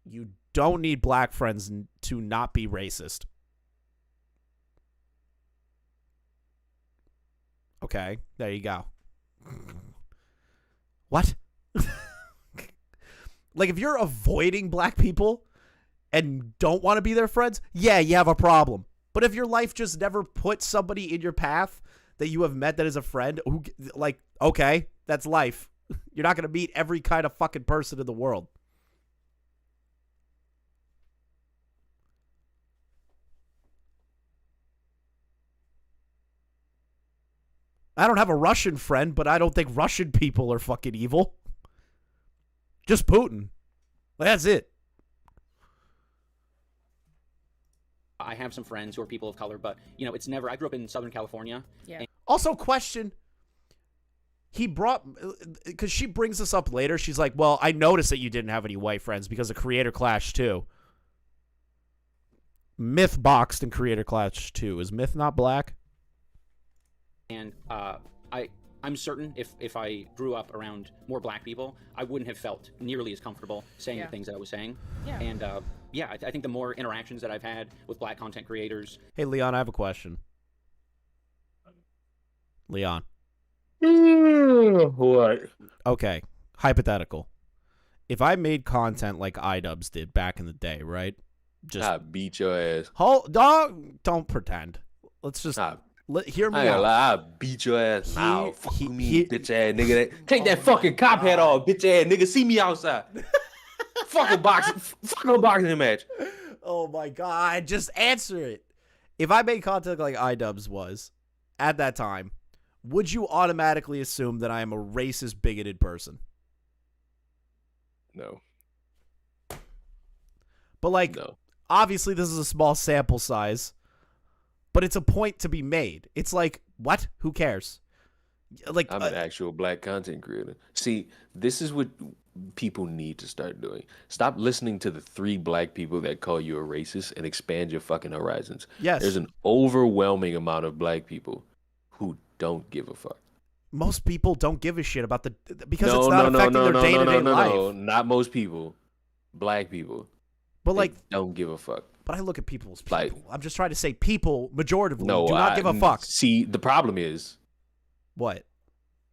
Speaker 1: you don't need black friends to not be racist. Okay, there you go. What? Like, if you're avoiding black people and don't want to be their friends, yeah, you have a problem. But if your life just never put somebody in your path that you have met that is a friend, okay, that's life. You're not going to meet every kind of fucking person in the world. I don't have a Russian friend, but I don't think Russian people are fucking evil. Just Putin. That's it.
Speaker 5: I have some friends who are people of color, but it's never. I grew up in Southern California.
Speaker 6: Yeah.
Speaker 1: Also, question. He brought, because she brings this up later. She's like, well, I noticed that you didn't have any white friends because of Creator Clash 2. Myth boxed in Creator Clash 2. Is Myth not black?
Speaker 5: And I'm certain if I grew up around more black people, I wouldn't have felt nearly as comfortable saying the things that I was saying.
Speaker 6: Yeah.
Speaker 5: And I think the more interactions that I've had with black content creators.
Speaker 1: Hey, Leon, I have a question. Leon.
Speaker 3: What?
Speaker 1: Okay, hypothetical. If I made content like Idubbbz did back in the day, right? Just
Speaker 3: I beat your ass.
Speaker 1: dog, don't pretend. Let's just hear me out.
Speaker 3: I beat your ass now. Fuck me, bitch ass nigga. Take that fucking cop hat off, bitch ass nigga. See me outside. Fucking boxing match.
Speaker 1: Oh my god, just answer it. If I made content like Idubbbz was at that time, would you automatically assume that I am a racist, bigoted person?
Speaker 3: No.
Speaker 1: But like,
Speaker 3: no.
Speaker 1: Obviously this is a small sample size, but it's a point to be made. It's like, what? Who cares? Like,
Speaker 3: I'm an actual black content creator. See, this is what people need to start doing. Stop listening to the 3 black people that call you a racist and expand your fucking horizons.
Speaker 1: Yes.
Speaker 3: There's an overwhelming amount of black people who don't give a fuck.
Speaker 1: Most people don't give a shit about because it's not affecting their day-to-day life.
Speaker 3: No, not most people. Black people.
Speaker 1: But like,
Speaker 3: don't give a fuck.
Speaker 1: But I look at people as people. Like, I'm just trying to say people, majoritively,
Speaker 3: do
Speaker 1: not give a fuck.
Speaker 3: See, the problem is...
Speaker 1: What?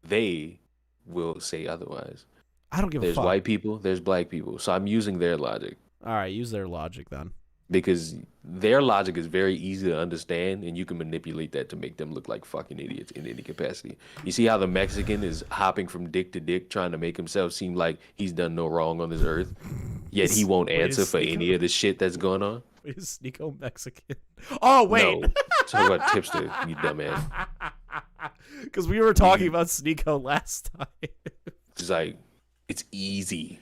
Speaker 3: They will say otherwise.
Speaker 1: I don't give a fuck.
Speaker 3: There's white people, there's black people. So I'm using their logic.
Speaker 1: All right, use their logic then.
Speaker 3: Because their logic is very easy to understand, and you can manipulate that to make them look like fucking idiots in any capacity. You see how the Mexican is hopping from dick to dick, trying to make himself seem like he's done no wrong on this earth, yet he won't answer for any of the shit that's going on?
Speaker 1: Is Sneeko Mexican? Oh, wait.
Speaker 3: No. Talk about tipster, you dumbass.
Speaker 1: Because we were talking about Sneeko last time.
Speaker 3: It's like, it's easy.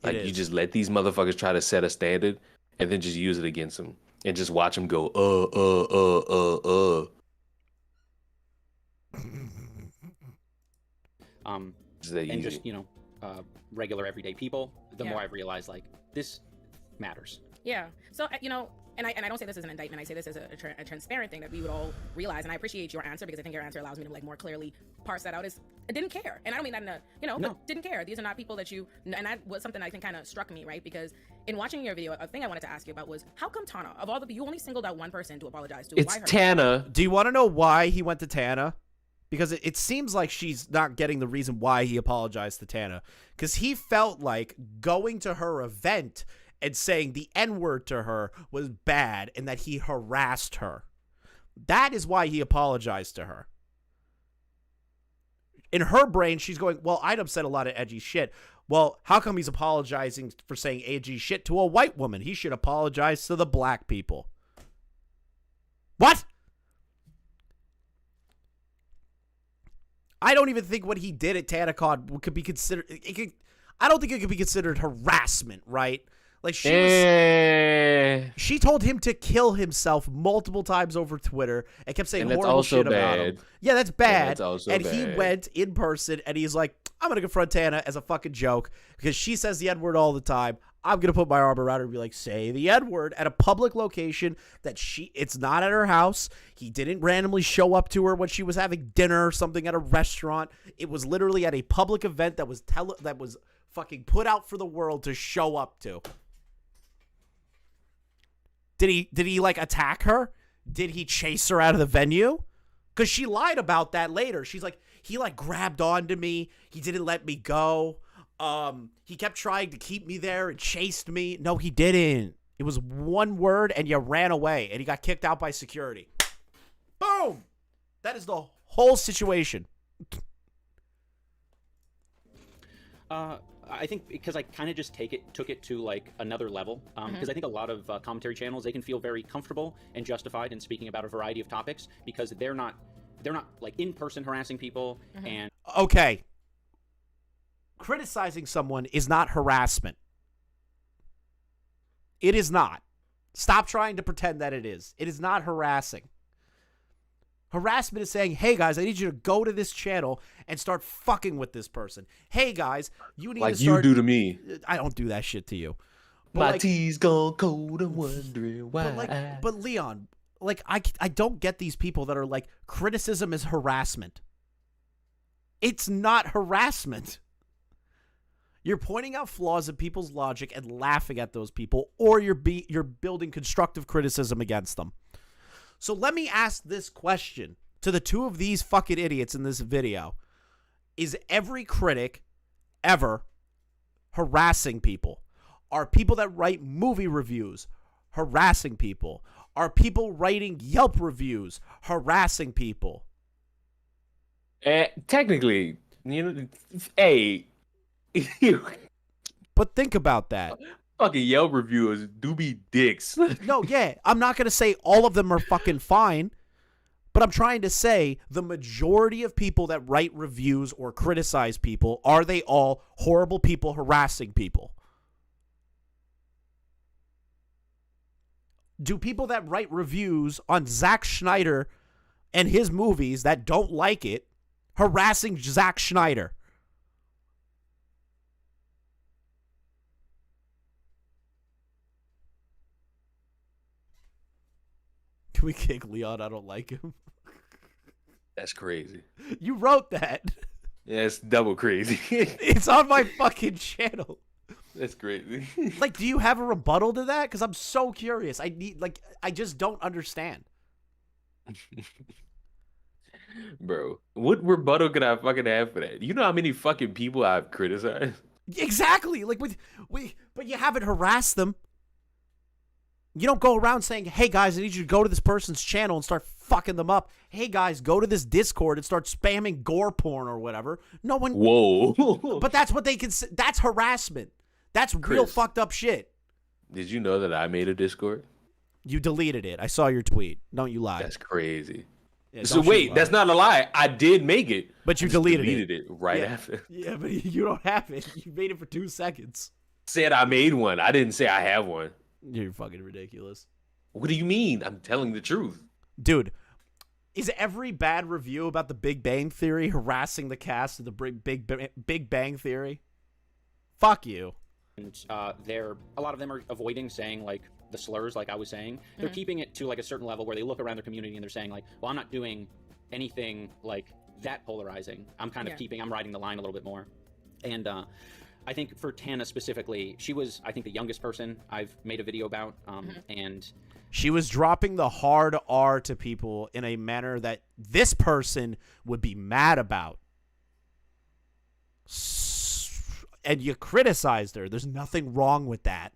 Speaker 3: Like, you just let these motherfuckers try to set a standard, and then just use it against them, and just watch them go,
Speaker 5: And just, regular everyday people, the more I've realized, like, this matters.
Speaker 6: Yeah. So, and I don't say this as an indictment. I say this as a transparent thing that we would all realize. And I appreciate your answer, because I think your answer allows me to like more clearly parse that out. Is I didn't care, and I don't mean that in a but didn't care. These are not people that you. And that was something I think kind of struck me, right? Because in watching your video, a thing I wanted to ask you about was how come Tana, of all the you only singled out one person to apologize to?
Speaker 3: It's
Speaker 6: why her?
Speaker 3: Tana.
Speaker 1: Do you want to know why he went to Tana? Because it seems like she's not getting the reason why he apologized to Tana. Because he felt like going to her event and saying the N-word to her was bad and that he harassed her. That is why he apologized to her. In her brain, she's going, well, Idubbbz said a lot of edgy shit. Well, how come he's apologizing for saying edgy shit to a white woman? He should apologize to the black people. What? I don't even think what he did at TanaCon could be considered. I don't think it could be considered harassment, right? Like she told him to kill himself multiple times over Twitter and kept saying horrible shit about him. Yeah, that's bad. And he went in person and he's like, I'm gonna confront Tana as a fucking joke because she says the N-word all the time. I'm gonna put my arm around her and be like, say the N-word at a public location that it's not at her house. He didn't randomly show up to her when she was having dinner or something at a restaurant. It was literally at a public event that was fucking put out for the world to show up to. Did he like attack her? Did he chase her out of the venue? Because she lied about that later. She's like, he like grabbed onto me. He didn't let me go. He kept trying to keep me there and chased me. No, he didn't. It was one word and you ran away and he got kicked out by security. Boom! That is the whole situation.
Speaker 5: I think because I kind of just took it to like another level. Because I think a lot of commentary channels, they can feel very comfortable and justified in speaking about a variety of topics because they're not like in person harassing people. And
Speaker 1: okay, criticizing someone is not harassment. It is not. Stop trying to pretend that it is. It is not harassing. Harassment is saying, hey, guys, I need you to go to this channel and start fucking with this person. Hey, guys, you need to start...
Speaker 3: Like you do to me.
Speaker 1: I don't do that shit to you.
Speaker 3: But my tea's gone cold and wondering why.
Speaker 1: But Leon, like, I don't get these people that are like, criticism is harassment. It's not harassment. You're pointing out flaws in people's logic and laughing at those people, or you're building constructive criticism against them. So let me ask this question to the two of these fucking idiots in this video. Is every critic ever harassing people? Are people that write movie reviews harassing people? Are people writing Yelp reviews harassing people?
Speaker 3: Technically, hey.
Speaker 1: But think about that.
Speaker 3: Fucking Yelp reviewers do be dicks.
Speaker 1: No, yeah. I'm not going to say all of them are fucking fine. But I'm trying to say the majority of people that write reviews or criticize people, are they all horrible people harassing people? Do people that write reviews on Zack Snyder and his movies that don't like it harassing Zack Snyder? Can we kick Leon? I don't like him.
Speaker 3: That's crazy.
Speaker 1: You wrote that.
Speaker 3: Yeah, it's double crazy.
Speaker 1: It's on my fucking channel.
Speaker 3: That's crazy.
Speaker 1: Like, do you have a rebuttal to that? Because I'm so curious. I just don't understand.
Speaker 3: Bro, what rebuttal could I fucking have for that? You know how many fucking people I've criticized?
Speaker 1: Exactly. Like, but you haven't harassed them. You don't go around saying, hey, guys, I need you to go to this person's channel and start fucking them up. Hey, guys, go to this Discord and start spamming gore porn or whatever. No one.
Speaker 3: Whoa.
Speaker 1: But that's what they can say. That's harassment. That's real
Speaker 3: Chris,
Speaker 1: fucked up shit.
Speaker 3: Did you know that I made a Discord?
Speaker 1: You deleted it. I saw your tweet. Don't you lie.
Speaker 3: That's crazy.
Speaker 1: Yeah,
Speaker 3: so wait, that's not a lie. I did make it.
Speaker 1: But you
Speaker 3: deleted it right
Speaker 1: yeah.
Speaker 3: after.
Speaker 1: Yeah, but you don't have it. You made it for 2 seconds.
Speaker 3: Said I made one. I didn't say I have one.
Speaker 1: You're fucking ridiculous.
Speaker 3: What do you mean? I'm telling the truth.
Speaker 1: Dude, is every bad review about the Big Bang Theory harassing the cast of the Big Bang Theory? Fuck you.
Speaker 5: And a lot of them are avoiding saying like the slurs, like I was saying. They're keeping it to like a certain level where they look around their community and they're saying like, well, I'm not doing anything like that polarizing. I'm kind of I'm riding the line a little bit more. And I think for Tana specifically, she was, I think, the youngest person I've made a video about. And
Speaker 1: she was dropping the hard R to people in a manner that this person would be mad about. And you criticized her. There's nothing wrong with that.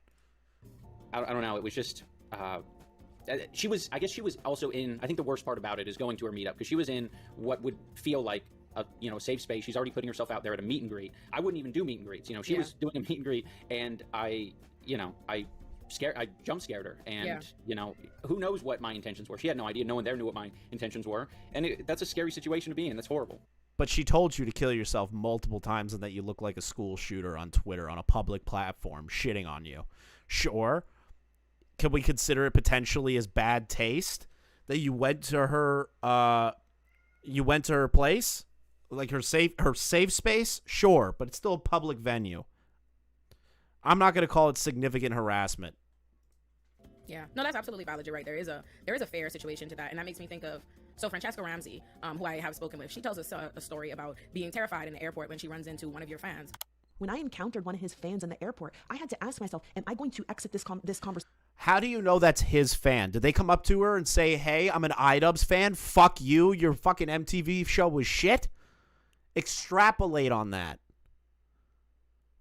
Speaker 5: I don't know. It was just, I guess she was also in, I think the worst part about it is going to her meetup, because she was in what would feel like a safe space. She's already putting herself out there at a meet and greet. I wouldn't even do meet and greets. She was doing a meet and greet, and I jump scared her, and who knows what my intentions were. She had no idea. No one there knew what my intentions were, and that's a scary situation to be in. That's horrible.
Speaker 1: But she told you to kill yourself multiple times and that you look like a school shooter on Twitter on a public platform shitting on you. Sure. Can we consider it potentially as bad taste that you went to her place? Like her safe space? Sure, but it's still a public venue. I'm not going to call it significant harassment.
Speaker 6: Yeah, no, that's absolutely valid. You're right. There is a fair situation to that, and that makes me think of Francesca Ramsey, who I have spoken with. She tells us a story about being terrified in the airport when she runs into one of your fans.
Speaker 7: When I encountered one of his fans in the airport, I had to ask myself, am I going to exit this conversation?
Speaker 1: How do you know that's his fan? Did they come up to her and say, hey, I'm an Idubbbz fan. Fuck you. Your fucking MTV show was shit? Extrapolate on that.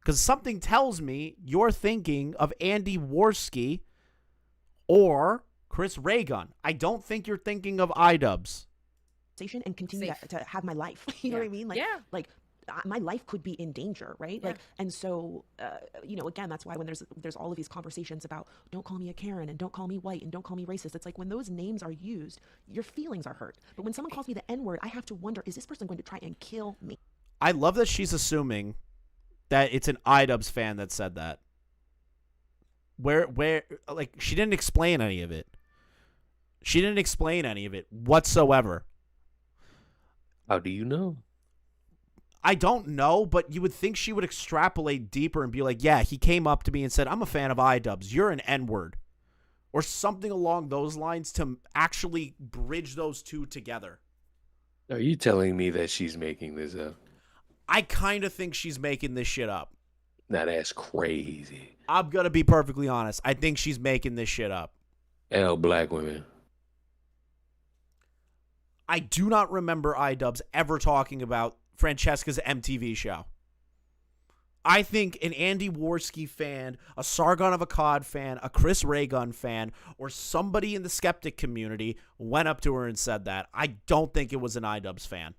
Speaker 1: Because something tells me you're thinking of Andy Worski or Chris Raygun. I don't think you're thinking of Idubbbz.
Speaker 7: And continue to have my life. You know what I mean? Like my life could be in danger, right?
Speaker 6: Yeah.
Speaker 7: Like, and so, again, that's why when there's all of these conversations about don't call me a Karen and don't call me white and don't call me racist. It's like when those names are used, your feelings are hurt. But when someone calls me the N-word, I have to wonder, is this person going to try and kill me?
Speaker 1: I love that she's assuming that it's an Idubbbz fan that said that. Where, like, she didn't explain any of it. She didn't explain any of it whatsoever.
Speaker 3: How do you know?
Speaker 1: I don't know, but you would think she would extrapolate deeper and be like, yeah, he came up to me and said, I'm a fan of Idubbbz. You're an N-word. or something along those lines to actually bridge those two together.
Speaker 3: Are you telling me that she's making this up?
Speaker 1: I kind of think she's making this shit up.
Speaker 3: Now that's crazy.
Speaker 1: I'm going to be perfectly honest. I think she's making this shit up.
Speaker 3: Black women.
Speaker 1: I do not remember Idubbbz ever talking about Francesca's MTV show. I think an Andy Worski fan, a Sargon of Akkad fan, a Chris Raygun fan, or somebody in the skeptic community went up to her and said that. I don't think it was an Idubbbz fan.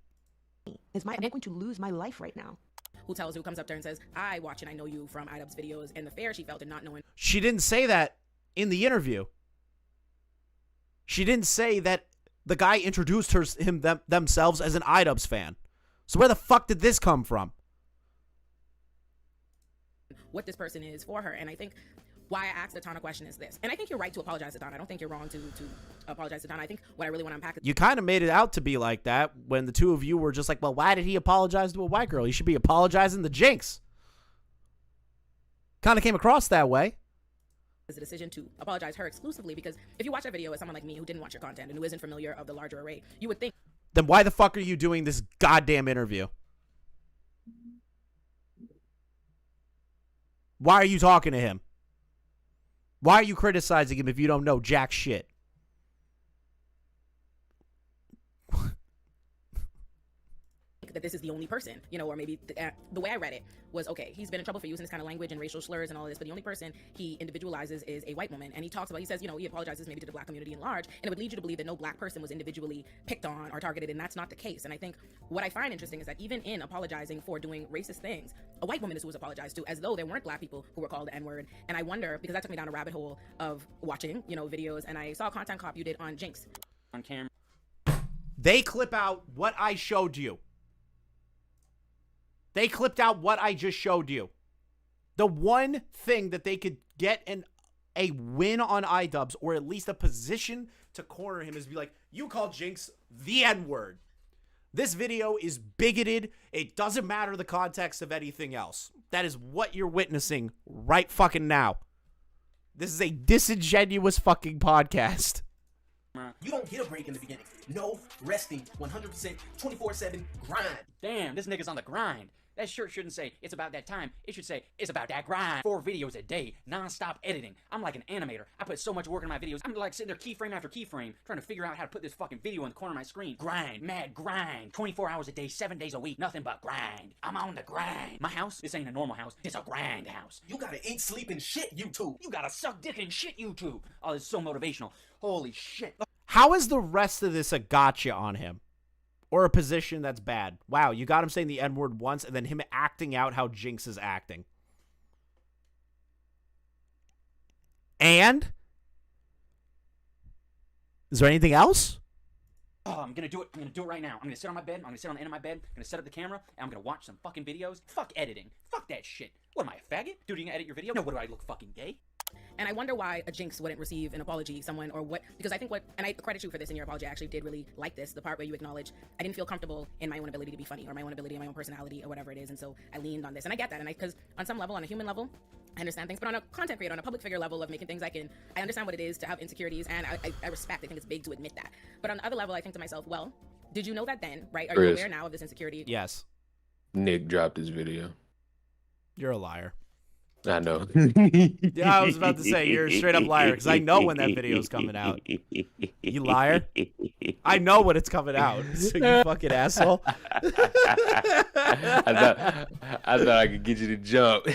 Speaker 7: Am I going to lose my life right now?
Speaker 6: Who comes up there and says, I watch and I know you from Idubbbz videos, and the fear she felt in not knowing.
Speaker 1: She didn't say that in the interview. She didn't say that the guy introduced themselves as an Idubbbz fan. So where the fuck did this come from?
Speaker 6: What this person is for her. And I think why I asked Atana question is this. And I think you're right to apologize to Atana. I don't think you're wrong to apologize to Atana. I think what I really want to unpack is
Speaker 1: you kind of made it out to be like that when the two of you were just like, well, why did he apologize to a white girl? He should be apologizing to Jinx. Kind of came across that way.
Speaker 6: Is a decision to apologize her exclusively, because if you watch that video as someone like me who didn't watch your content and who isn't familiar of the larger array, you would think,
Speaker 1: then why the fuck are you doing this goddamn interview? Why are you talking to him? Why are you criticizing him if you don't know jack shit?
Speaker 6: that this is the only person, you know, or maybe the way I read it was, okay, he's been in trouble for using this kind of language and racial slurs and all of this, but the only person he individualizes is a white woman. And he talks about, he says, you know, he apologizes maybe to the black community in large, and it would lead you to believe that no black person was individually picked on or targeted, and that's not the case. And I think what I find interesting is that even in apologizing for doing racist things, a white woman is who was apologized to, as though there weren't black people who were called the N-word. And I wonder, because that took me down a rabbit hole of watching, you know, videos, and I saw a content cop you did on Jinx.
Speaker 10: On camera.
Speaker 1: They clip out what I showed you. They clipped out what I just showed you. The one thing that they could get a win on Idubbbz, or at least a position to corner him, is be like, you called Jinx the N-word. This video is bigoted. It doesn't matter the context of anything else. That is what you're witnessing right fucking now. This is a disingenuous fucking podcast.
Speaker 2: You don't get a break in the beginning. No resting, 100%, 24/7 grind.
Speaker 10: Damn, this nigga's on the grind. That shirt shouldn't say, it's about that time. It should say, it's about that grind. 4 videos a day, non-stop editing. I'm like an animator. I put so much work in my videos. I'm like sitting there keyframe after keyframe, trying to figure out how to put this fucking video in the corner of my screen. Grind, mad grind. 24 hours a day, 7 days a week, nothing but grind. I'm on the grind. My house, this ain't a normal house. It's a grind house.
Speaker 2: You gotta eat, sleep, and shit, YouTube.
Speaker 10: You gotta suck dick and shit, YouTube. Oh, this is so motivational. Holy shit.
Speaker 1: How is the rest of this a gotcha on him? Or a position that's bad? Wow, you got him saying the N-word once, and then him acting out how Jinx is acting. And? Is there anything else?
Speaker 10: Oh, I'm gonna do it. I'm gonna do it right now. I'm gonna sit on my bed. I'm gonna sit on the end of my bed. I'm gonna set up the camera, and I'm gonna watch some fucking videos. Fuck editing. Fuck that shit. What am I, a faggot? Dude, you gonna edit your video? No, what do I look fucking gay?
Speaker 6: And I wonder why a Jinx wouldn't receive an apology, someone, or what, because I think and I credit you for this in your apology, I actually did really like this, the part where you acknowledge, I didn't feel comfortable in my own ability to be funny, or my own ability, in my own personality, or whatever it is, and so I leaned on this, and I get that, and because on some level, on a human level, I understand things, but on a content creator, on a public figure level of making things, I understand what it is to have insecurities, and I respect, I think it's big to admit that, but on the other level, I think to myself, well, did you know that then, right? Are you aware now of this insecurity?
Speaker 1: Yes.
Speaker 3: Nick dropped his video.
Speaker 1: You're a liar.
Speaker 3: I know.
Speaker 1: Yeah, I was about to say, you're a straight up liar, because I know when that video's coming out. You liar. I know when it's coming out. So you fucking asshole.
Speaker 3: I thought I could get you to jump.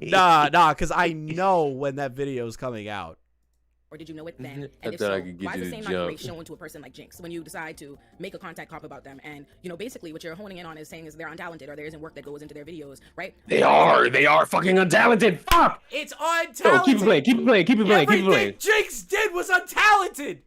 Speaker 1: Nah, because I know when that video's coming out.
Speaker 6: Or did you know it then?
Speaker 3: I
Speaker 6: And if
Speaker 3: thought
Speaker 6: so,
Speaker 3: I could get
Speaker 6: why
Speaker 3: you
Speaker 6: is the
Speaker 3: to
Speaker 6: same
Speaker 3: jump.
Speaker 6: not shown to a person like Jinx when you decide to make a contact cop about them? And, you know, basically what you're honing in on is saying is they're untalented or there isn't work that goes into their videos, right?
Speaker 3: They are fucking untalented. Fuck!
Speaker 1: It's untalented.
Speaker 3: Bro, keep it playing, keep it playing, keep it playing, keep it playing.
Speaker 1: Everything Jinx did was untalented.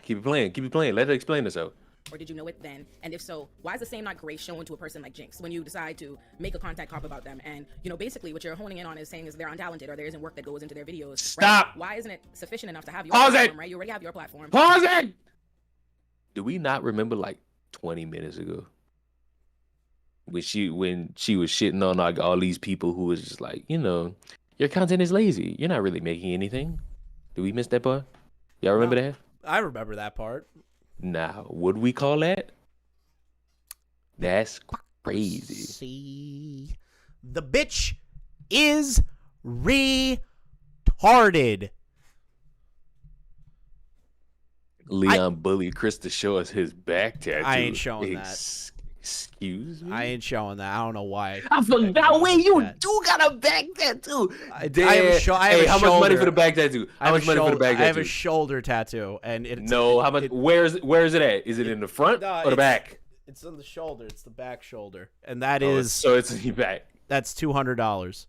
Speaker 3: Keep it playing. Let her explain herself.
Speaker 6: Or did you know it then? And if so, why is the same not grace shown to a person like Jinx when you decide to make a contact cop about them? And, you know, basically what you're honing in on is saying is they're untalented or there isn't work that goes into their videos.
Speaker 3: Stop!
Speaker 6: Right? Why isn't it sufficient enough to have your
Speaker 3: Pause
Speaker 6: platform,
Speaker 3: it!
Speaker 6: right? You already have your platform.
Speaker 3: Pause it! Do we not remember like 20 minutes ago when she was shitting on like all these people who was just like, you know, your content is lazy. You're not really making anything. Did we miss that part? Y'all remember that?
Speaker 1: I remember that part.
Speaker 3: Now, would we call that? That's crazy.
Speaker 1: See, the bitch is retarded.
Speaker 3: Leon bullied Chris to show us his back tattoo.
Speaker 1: I ain't showing that.
Speaker 3: Excuse me?
Speaker 1: I ain't showing that. I don't know why.
Speaker 3: I forgot. Wait, you do got a back tattoo. Damn.
Speaker 1: I have
Speaker 3: how
Speaker 1: a
Speaker 3: much money
Speaker 1: shoulder.
Speaker 3: for the back tattoo? How much money for the back tattoo?
Speaker 1: I have a shoulder tattoo, and it's
Speaker 3: no. How much? Where is it at? Is it in the front or the back?
Speaker 1: It's on the shoulder. It's the back shoulder, and that is
Speaker 3: so it's in your back.
Speaker 1: That's $200.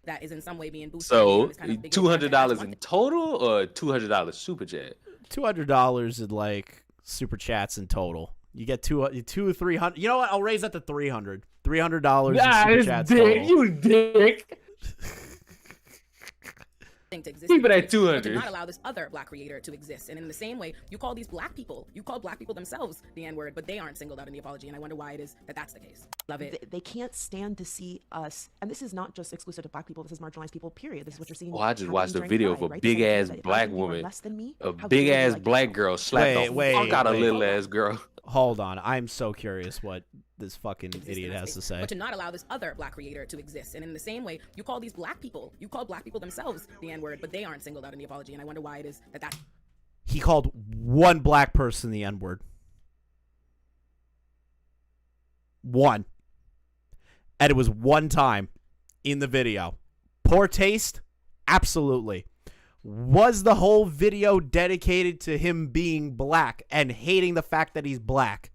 Speaker 6: That is in some way being boosted.
Speaker 3: So $200 in total, or $200 super chat?
Speaker 1: $200 in like super chats in total. You get two 300. You know what? I'll raise that to $300. $300 in super chats total.
Speaker 3: You dick.
Speaker 6: To exist,
Speaker 3: keep it at
Speaker 6: but
Speaker 3: 200.
Speaker 6: to not allow this other black creator to exist. And in the same way, you call these black people, you call black people themselves the N-word, but they aren't singled out in the apology. And I wonder why it is that that's the case. Love it.
Speaker 7: They can't stand to see us, and this is not just exclusive to black people. This is marginalized people. Period. This is what you're seeing.
Speaker 3: Oh, I just watched a
Speaker 7: during
Speaker 3: video
Speaker 7: Pride,
Speaker 3: of a
Speaker 7: right?
Speaker 3: big ass
Speaker 7: That if I
Speaker 3: black
Speaker 7: think you are
Speaker 3: woman,
Speaker 7: less than me,
Speaker 3: a
Speaker 7: how
Speaker 3: big
Speaker 7: dare you
Speaker 3: ass
Speaker 7: like
Speaker 3: black girl slapped the fuck out a little ass girl.
Speaker 1: Hold on. I'm so curious what this fucking idiot has to say.
Speaker 6: But to not allow this other black creator to exist. And in the same way, you call these black people, you call black people themselves the N-word, but they aren't singled out in the apology. And I wonder why it is that that's...
Speaker 1: He called one black person the N-word. One. And it was one time in the video. Poor taste? Absolutely. Was the whole video dedicated to him being black and hating the fact that he's black?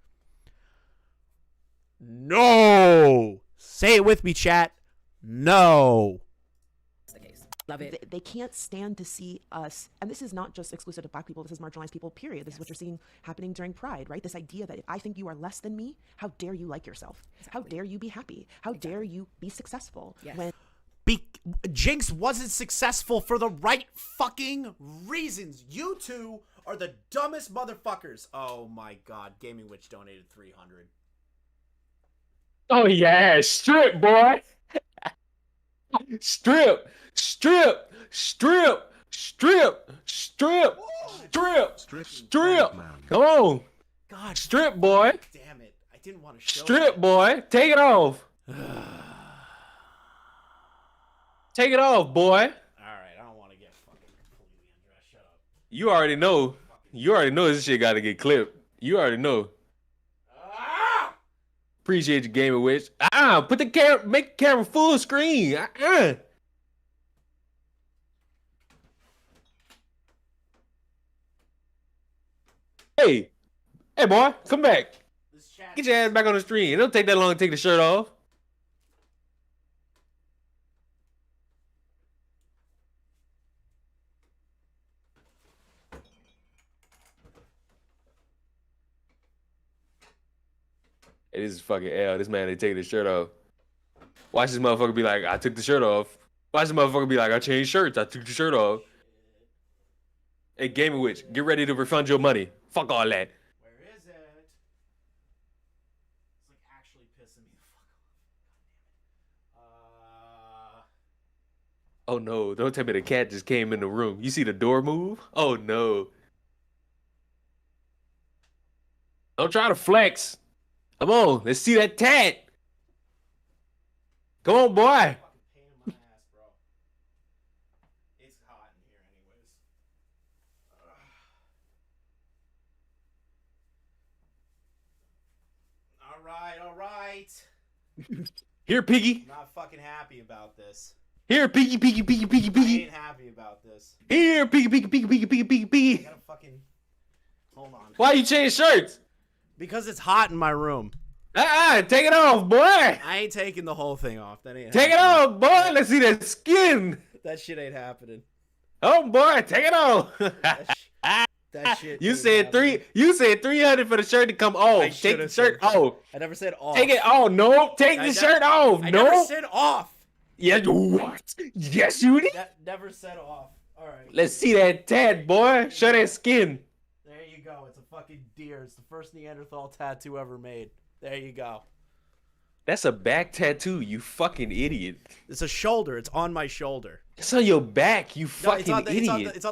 Speaker 1: No. Say it with me, chat. No.
Speaker 6: Love it.
Speaker 7: They can't stand to see us, and this is not just exclusive to black people. This is marginalized people. Period. This is what you're seeing happening during Pride, right? This idea that if I think you are less than me, how dare you like yourself? How dare you be happy? How dare you be successful?
Speaker 6: Yes.
Speaker 7: When
Speaker 1: Jinx wasn't successful for the right fucking reasons. You two are the dumbest motherfuckers. Oh my god, Gaming Witch donated 300.
Speaker 3: Oh yeah, strip, boy. Strip, strip, strip, strip, strip, strip, strip. Come on.
Speaker 1: God,
Speaker 3: strip, boy.
Speaker 1: Damn it. I didn't want to show
Speaker 3: Strip, boy. Take it off. Take it off, boy.
Speaker 1: Alright, I don't want to get fucking completely undressed. Shut up.
Speaker 3: You already know. You already know this shit got to get clipped. You already know. Appreciate you, Gamer Witch. Put the camera, make the camera full screen. Hey, boy, come back. Get your ass back on the screen. It don't take that long to take the shirt off. Hey, this is fucking L. This man, they take the shirt off. Watch this motherfucker be like, I took the shirt off. Watch this motherfucker be like, I changed shirts. I took the shirt off. Hey, Gaming Witch, get ready to refund your money. Fuck all that.
Speaker 1: Where is it? It's like actually pissing me the fuck off.
Speaker 3: Oh no, don't tell me the cat just came in the room. You see the door move? Oh no. Don't try to flex. Come on, let's see that tat. Come on, boy.
Speaker 1: It's hot in here anyways. Alright.
Speaker 3: Here, Piggy.
Speaker 1: I'm not fucking happy about this.
Speaker 3: Here, Piggy, Piggy, Piggy, Piggy,
Speaker 1: I
Speaker 3: Piggy.
Speaker 1: ain't happy about this.
Speaker 3: Here, Piggy, Piggy, Piggy, Piggy, Piggy, Piggy,
Speaker 1: I
Speaker 3: Piggy.
Speaker 1: gotta fucking... Hold on.
Speaker 3: Why you change shirts?
Speaker 1: Because it's hot in my room.
Speaker 3: Take it off, boy.
Speaker 1: I ain't taking the whole thing off. That ain't
Speaker 3: Take it
Speaker 1: happening.
Speaker 3: off, boy. Let's see that skin.
Speaker 1: That shit ain't happening.
Speaker 3: Oh, boy, take it off.
Speaker 1: That shit.
Speaker 3: You
Speaker 1: ain't
Speaker 3: said
Speaker 1: happening.
Speaker 3: You said 300 for the shirt to come off.
Speaker 1: I
Speaker 3: Take
Speaker 1: should've
Speaker 3: the shirt
Speaker 1: said-
Speaker 3: off.
Speaker 1: I never said off.
Speaker 3: Take it off. No, take the shirt off.
Speaker 1: I
Speaker 3: No.
Speaker 1: never said off.
Speaker 3: Yeah, what? Yes, you did.
Speaker 1: Never said off. All right.
Speaker 3: Let's see that tat, boy. Show that skin.
Speaker 1: There you go. It's a fucking deer. It's the first Neanderthal tattoo ever made. There you go.
Speaker 3: That's a back tattoo, you fucking idiot.
Speaker 1: It's a shoulder. It's on my shoulder.
Speaker 3: It's on your back, you
Speaker 1: No,
Speaker 3: fucking idiot.
Speaker 1: It's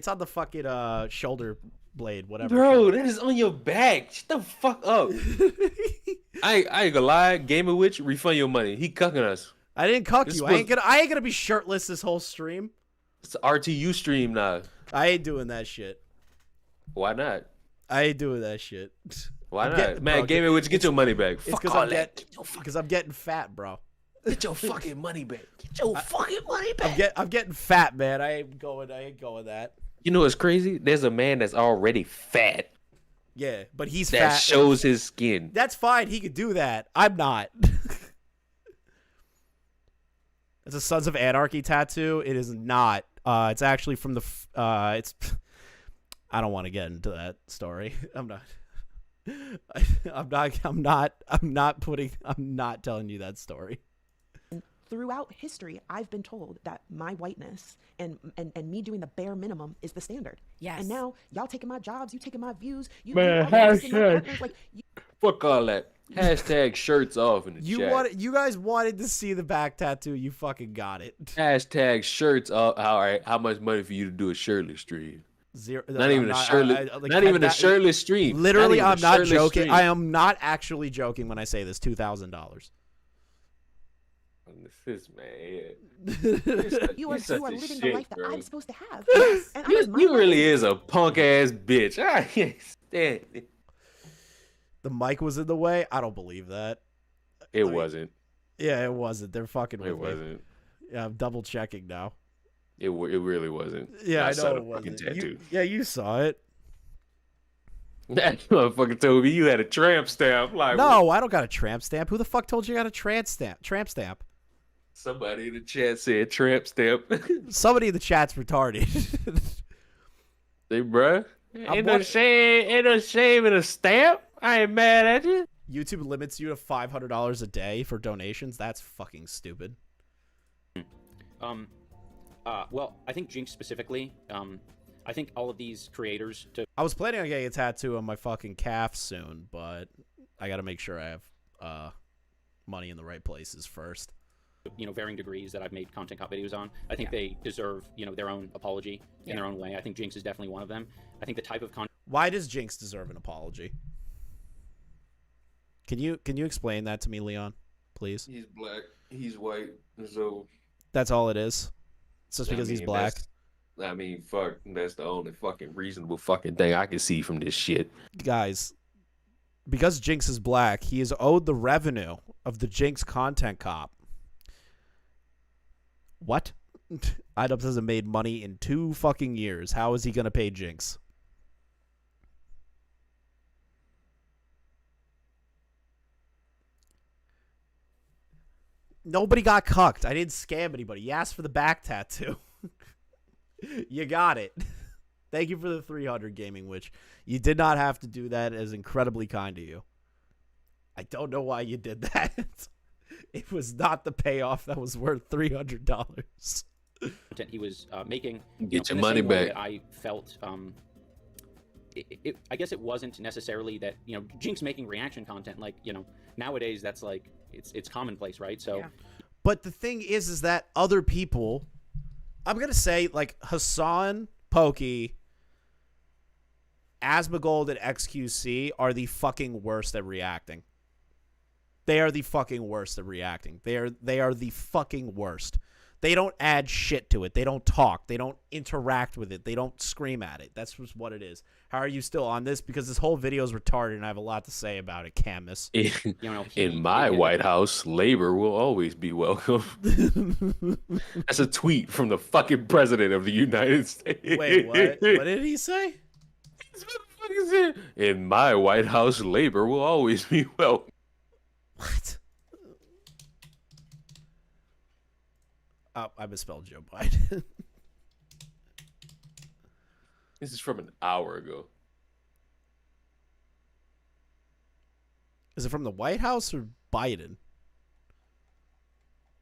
Speaker 1: on the fucking shoulder blade, whatever.
Speaker 3: Bro, that is on your back. Shut the fuck up. I ain't gonna lie. Gamer Witch, refund your money. He cucking us.
Speaker 1: I didn't cuck you. I ain't gonna be shirtless this whole stream.
Speaker 3: It's an RTU stream now.
Speaker 1: I ain't doing that shit.
Speaker 3: Why not?
Speaker 1: I ain't doing that shit.
Speaker 3: Why not? Man, Gamer Witch, get your money back.
Speaker 1: It's
Speaker 3: Fuck all that.
Speaker 1: because I'm getting fat, bro.
Speaker 3: Get your fucking money back. Get your fucking money back.
Speaker 1: I'm getting fat, man. I ain't going that.
Speaker 3: You know what's crazy? There's a man that's already fat.
Speaker 1: Yeah, but he's
Speaker 3: that
Speaker 1: fat.
Speaker 3: shows his skin.
Speaker 1: That's fine. He could do that. I'm not. It's a Sons of Anarchy tattoo. It is not. It's actually from the. It's. I don't want to get into that story. I'm not. I'm not telling you that story.
Speaker 7: Throughout history, I've been told that my whiteness and me doing the bare minimum is the standard.
Speaker 6: Yes.
Speaker 7: And now y'all taking my jobs, you taking my views, you
Speaker 3: Man,
Speaker 7: all taking my partners, like
Speaker 3: fuck all that. Hashtag shirts off in the chat.
Speaker 1: You guys wanted to see the back tattoo. You fucking got it.
Speaker 3: Hashtag shirts off. All right, how much money for you to do a shirtless stream?
Speaker 1: Zero.
Speaker 3: Not even a shirtless. Not even a shirtless stream.
Speaker 1: Literally, I'm not joking. I am not actually joking when I say this. $2,000.
Speaker 3: This man,
Speaker 7: you are living the life that I'm supposed to have. And
Speaker 3: you really is a punk ass bitch. I can't stand it.
Speaker 1: The mic was in the way. I don't believe that.
Speaker 3: It wasn't.
Speaker 1: Yeah, it wasn't. They're fucking with me.
Speaker 3: It wasn't.
Speaker 1: Yeah, I'm double checking now.
Speaker 3: It really wasn't.
Speaker 1: Yeah, I know
Speaker 3: it
Speaker 1: it wasn't.
Speaker 3: Tattoo.
Speaker 1: You saw it.
Speaker 3: That motherfucker told me you had a tramp stamp. Like,
Speaker 1: no,
Speaker 3: what?
Speaker 1: I don't got a tramp stamp. Who the fuck told you I got a tramp stamp?
Speaker 3: Somebody in the chat said tramp stamp.
Speaker 1: Somebody in the chat's retarded.
Speaker 3: Hey, bruh. Ain't no shame in a stamp. I ain't mad at you.
Speaker 1: YouTube limits you to $500 a day for donations. That's fucking stupid.
Speaker 5: Well, I think Jinx specifically. I think all of these creators.
Speaker 1: I was planning on getting a tattoo on my fucking calf soon, but I got to make sure I have money in the right places first.
Speaker 5: Varying degrees that I've made content cop videos on. I think they deserve, their own apology in their own way. I think Jinx is definitely one of them. I think the type of content.
Speaker 1: Why does Jinx deserve an apology? Can you explain that to me, Leon, please?
Speaker 3: He's black. He's white. So
Speaker 1: that's all it is. It's just because he's black.
Speaker 3: Fuck. That's the only fucking reasonable fucking thing I can see from this shit. Guys,
Speaker 1: because Jinx is black, he is owed the revenue of the Jinx content cop. What? Idubbbz hasn't made money in 2 fucking years. How is he gonna pay Jinx? Nobody got cucked. I didn't scam anybody. You asked for the back tattoo. You got it. Thank you for the 300 Gaming Witch. You did not have to do that. It is incredibly kind of you. I don't know why you did that. It was not the payoff that was worth $300.
Speaker 5: Content he was making.
Speaker 3: Get your money back.
Speaker 5: I felt. I guess it wasn't necessarily that Jinx making reaction content. Like nowadays that's like it's commonplace, right? So.
Speaker 1: Yeah. But the thing is that other people, I'm gonna say like Hassan, Pokey, Asmongold, and XQC are the fucking worst at reacting. They are the fucking worst at reacting. They are the fucking worst. They don't add shit to it. They don't talk. They don't interact with it. They don't scream at it. That's just what it is. How are you still on this? Because this whole video is retarded, and I have a lot to say about it, Camus.
Speaker 3: In my White House, labor will always be welcome. That's a tweet from the fucking president of the United States.
Speaker 1: Wait, what? What did he say?
Speaker 3: In my White House, labor will always be welcome.
Speaker 1: What? Oh, I misspelled Joe Biden.
Speaker 3: This is from an hour ago.
Speaker 1: Is it from the White House or Biden?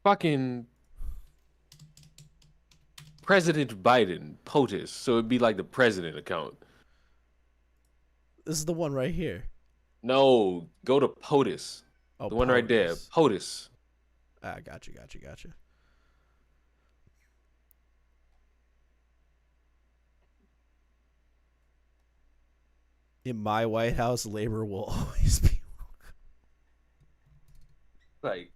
Speaker 3: Fucking President Biden, POTUS. So it'd be like the president account.
Speaker 1: This is the one right here.
Speaker 3: No, go to POTUS.
Speaker 1: Oh,
Speaker 3: The one right there. POTUS.
Speaker 1: Ah, gotcha. In my White House, labor will always be
Speaker 3: Like,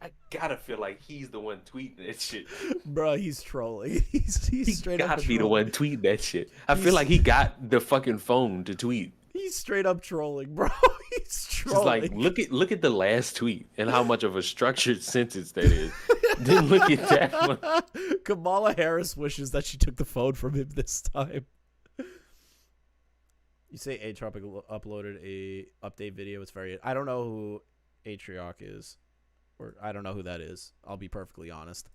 Speaker 3: I gotta feel like he's the one tweeting that shit.
Speaker 1: Bro, he's trolling. He's straight up
Speaker 3: gotta be the
Speaker 1: trolling.
Speaker 3: one tweeting that shit. I feel like he got the fucking phone to tweet.
Speaker 1: He's straight up trolling, bro. He's
Speaker 3: It's
Speaker 1: trolling.
Speaker 3: like look at the last tweet and how much of a structured sentence that is. Then look at that one.
Speaker 1: Kamala Harris wishes that she took the phone from him this time. You say Atropic uploaded a update video. It's very. I don't know who Atrioc is, or I don't know who that is. I'll be perfectly honest.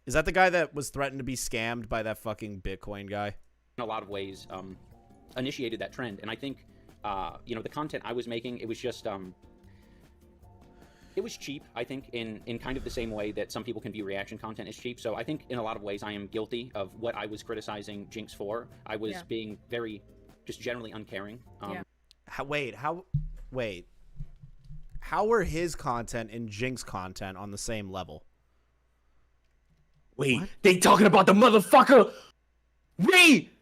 Speaker 1: Is that the guy that was threatened to be scammed by that fucking Bitcoin guy?
Speaker 5: In a lot of ways, initiated that trend, and I think, the content I was making, it was just, it was cheap. I think in kind of the same way that some people can view reaction content as cheap. So I think in a lot of ways I am guilty of what I was criticizing Jinx for. I was being very, just generally uncaring.
Speaker 1: Wait. How were his content and Jinx content on the same level?
Speaker 3: Wait, they talking about the motherfucker. Wait,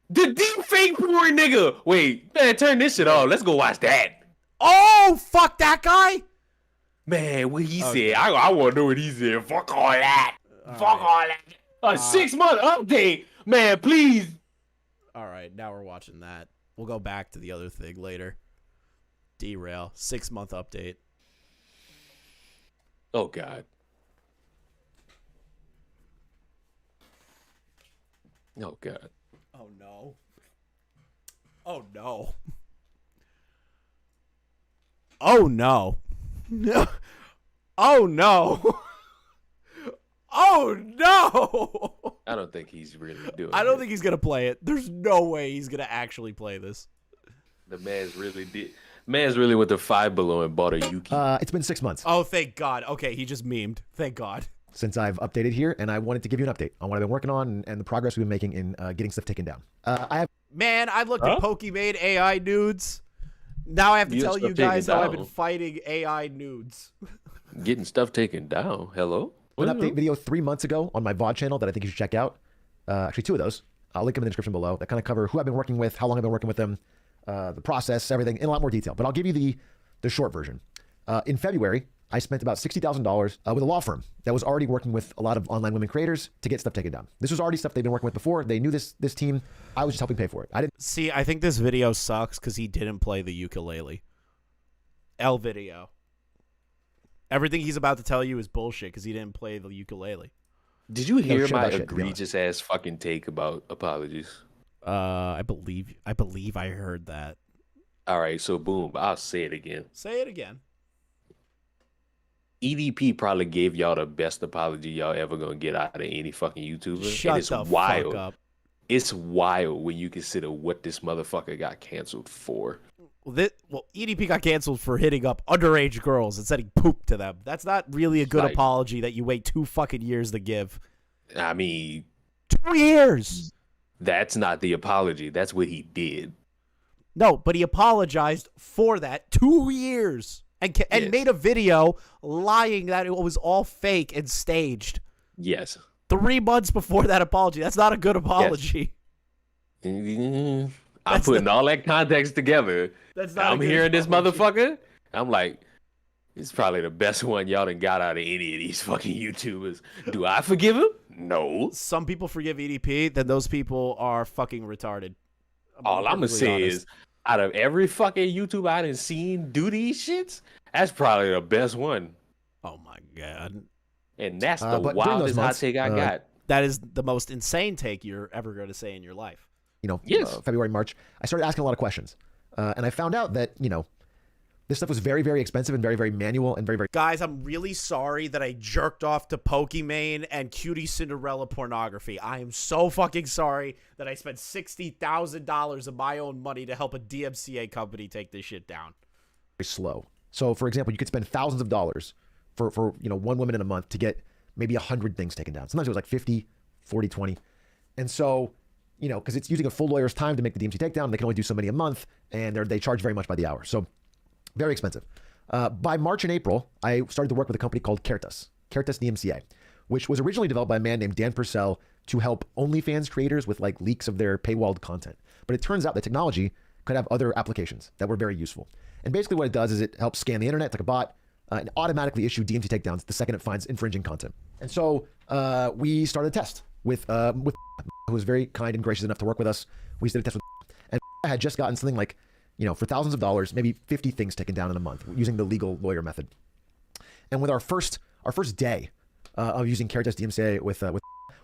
Speaker 3: the deep fake porn nigga. Wait, man, turn this shit off. Let's go watch that.
Speaker 1: Oh, fuck that guy.
Speaker 3: Man, what he said. I want to know what he said. Fuck all that. Fuck all that. A 6-month update. Man, please.
Speaker 1: All right, now we're watching that. We'll go back to the other thing later. Derail. 6-month update.
Speaker 3: Oh, God. Oh, God.
Speaker 1: Oh, no. Oh, no. Oh, no. Oh, no. Oh, no.
Speaker 3: I don't think he's really doing it.
Speaker 1: I don't think he's going to play it. There's no way he's going to actually play this.
Speaker 3: The man's really went to Five Below and bought a Yuki.
Speaker 13: It's been 6 months.
Speaker 1: Oh, thank God. Okay, he just memed. Thank God.
Speaker 13: Since I've updated here, and I wanted to give you an update on what I've been working on and the progress we've been making in getting stuff taken down.
Speaker 1: I've looked at Pokemade AI nudes. Now I have to tell you guys how I've been fighting AI nudes.
Speaker 3: Getting stuff taken down. Hello?
Speaker 13: An update video 3 months ago on my VOD channel that I think you should check out. Actually, 2 of those. I'll link them in the description below. That kind of cover who I've been working with, how long I've been working with them, the process, everything in a lot more detail. But I'll give you the short version. In February, I spent about $60,000 with a law firm that was already working with a lot of online women creators to get stuff taken down. This was already stuff they've been working with before. They knew this team. I was just helping pay for it. I didn't
Speaker 1: see. I think this video sucks because he didn't play the ukulele. L video. Everything he's about to tell you is bullshit because he didn't play the ukulele.
Speaker 3: Did you hear my egregious ass fucking take about apologies?
Speaker 1: I believe I heard that.
Speaker 3: All right, so boom, I'll say it again.
Speaker 1: Say it again.
Speaker 3: EDP probably gave y'all the best apology y'all ever gonna get out of any fucking YouTuber.
Speaker 1: Shut
Speaker 3: and it's
Speaker 1: the
Speaker 3: wild.
Speaker 1: fuck up.
Speaker 3: It's wild when you consider what this motherfucker got canceled for.
Speaker 1: Well, EDP got canceled for hitting up underage girls and sending poop to them. That's not really a good apology that you wait 2 fucking years to give.
Speaker 3: I mean,
Speaker 1: 2 years.
Speaker 3: That's not the apology. That's what he did.
Speaker 1: No, but he apologized for that 2 years and made a video lying that it was all fake and staged.
Speaker 3: Yes.
Speaker 1: 3 months before that apology. That's not a good apology.
Speaker 3: Yes. I'm putting all that context together.
Speaker 1: That's not.
Speaker 3: I'm hearing this motherfucker. I'm like, it's probably the best one y'all done got out of any of these fucking YouTubers. Do I forgive him? No.
Speaker 1: Some people forgive EDP, then those people are fucking retarded.
Speaker 3: All I'm gonna say is, out of every fucking YouTuber I done seen do these shits, that's probably the best one.
Speaker 1: Oh my God.
Speaker 3: And that's the wildest hot take I got.
Speaker 1: That is the most insane take you're ever going to say in your life.
Speaker 13: February, March, I started asking a lot of questions. And I found out that, this stuff was very, very expensive and very, very manual and very, very...
Speaker 1: Guys, I'm really sorry that I jerked off to Pokimane and Cutie Cinderella pornography. I am so fucking sorry that I spent $60,000 of my own money to help a DMCA company take this shit down.
Speaker 13: Very slow. So, for example, you could spend thousands of dollars for one woman in a month to get maybe 100 things taken down. Sometimes it was like 50, 40, 20. And so... because it's using a full lawyer's time to make the DMC takedown. They can only do so many a month, and they charge very much by the hour. So very expensive. By March and April, I started to work with a company called Caritas DMCA, which was originally developed by a man named Dan Purcell to help OnlyFans creators with like leaks of their paywalled content. But it turns out the technology could have other applications that were very useful. And basically what it does is it helps scan the internet like a bot and automatically issue DMT takedowns the second it finds infringing content. And so we started a test with who was very kind and gracious enough to work with us. We did a test with and I had just gotten something like, for thousands of dollars, maybe 50 things taken down in a month using the legal lawyer method. And with our first day of using Caritas DMCA with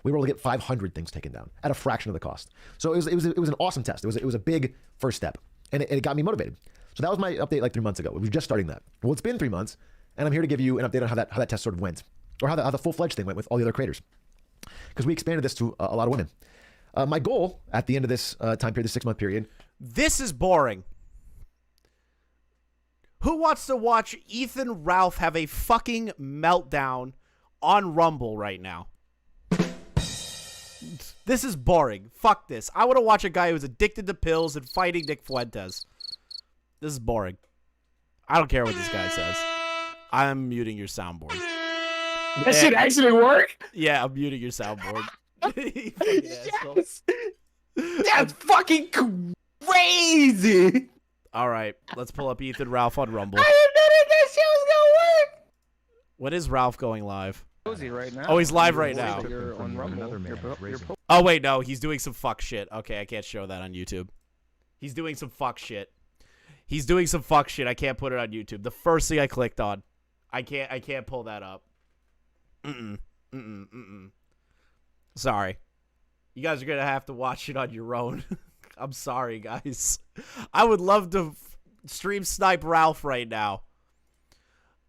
Speaker 13: we were able to get 500 things taken down at a fraction of the cost. So it was an awesome test. It was a big first step, and it got me motivated. So that was my update like 3 months ago. We were just starting that. Well, it's been 3 months, and I'm here to give you an update on how that test sort of went, or how the full-fledged thing went with all the other creators, because we expanded this to a lot of women. My goal at the end of this time period, this 6-month period.
Speaker 1: This is boring. Who wants to watch Ethan Ralph have a fucking meltdown on Rumble right now? This is boring. Fuck this. I want to watch a guy who's addicted to pills and fighting Nick Fuentes. This is boring. I don't care what this guy says. I'm muting your soundboard.
Speaker 3: That shit actually work?
Speaker 1: Yeah, I'm muting your soundboard.
Speaker 3: Yes. That's fucking crazy.
Speaker 1: All right, let's pull up Ethan Ralph on Rumble.
Speaker 3: I didn't know that shit was gonna work.
Speaker 1: When is Ralph going live?
Speaker 14: Right now.
Speaker 1: Oh, he's live right now.
Speaker 14: You're on Rumble.
Speaker 1: Oh, wait, no. He's doing some fuck shit. Okay, I can't show that on YouTube. He's doing some fuck shit. He's doing some fuck shit. I can't put it on YouTube. The first thing I clicked on. I can't pull that up. Sorry. You guys are going to have to watch it on your own. I'm sorry, guys. I would love to stream snipe Ralph right now.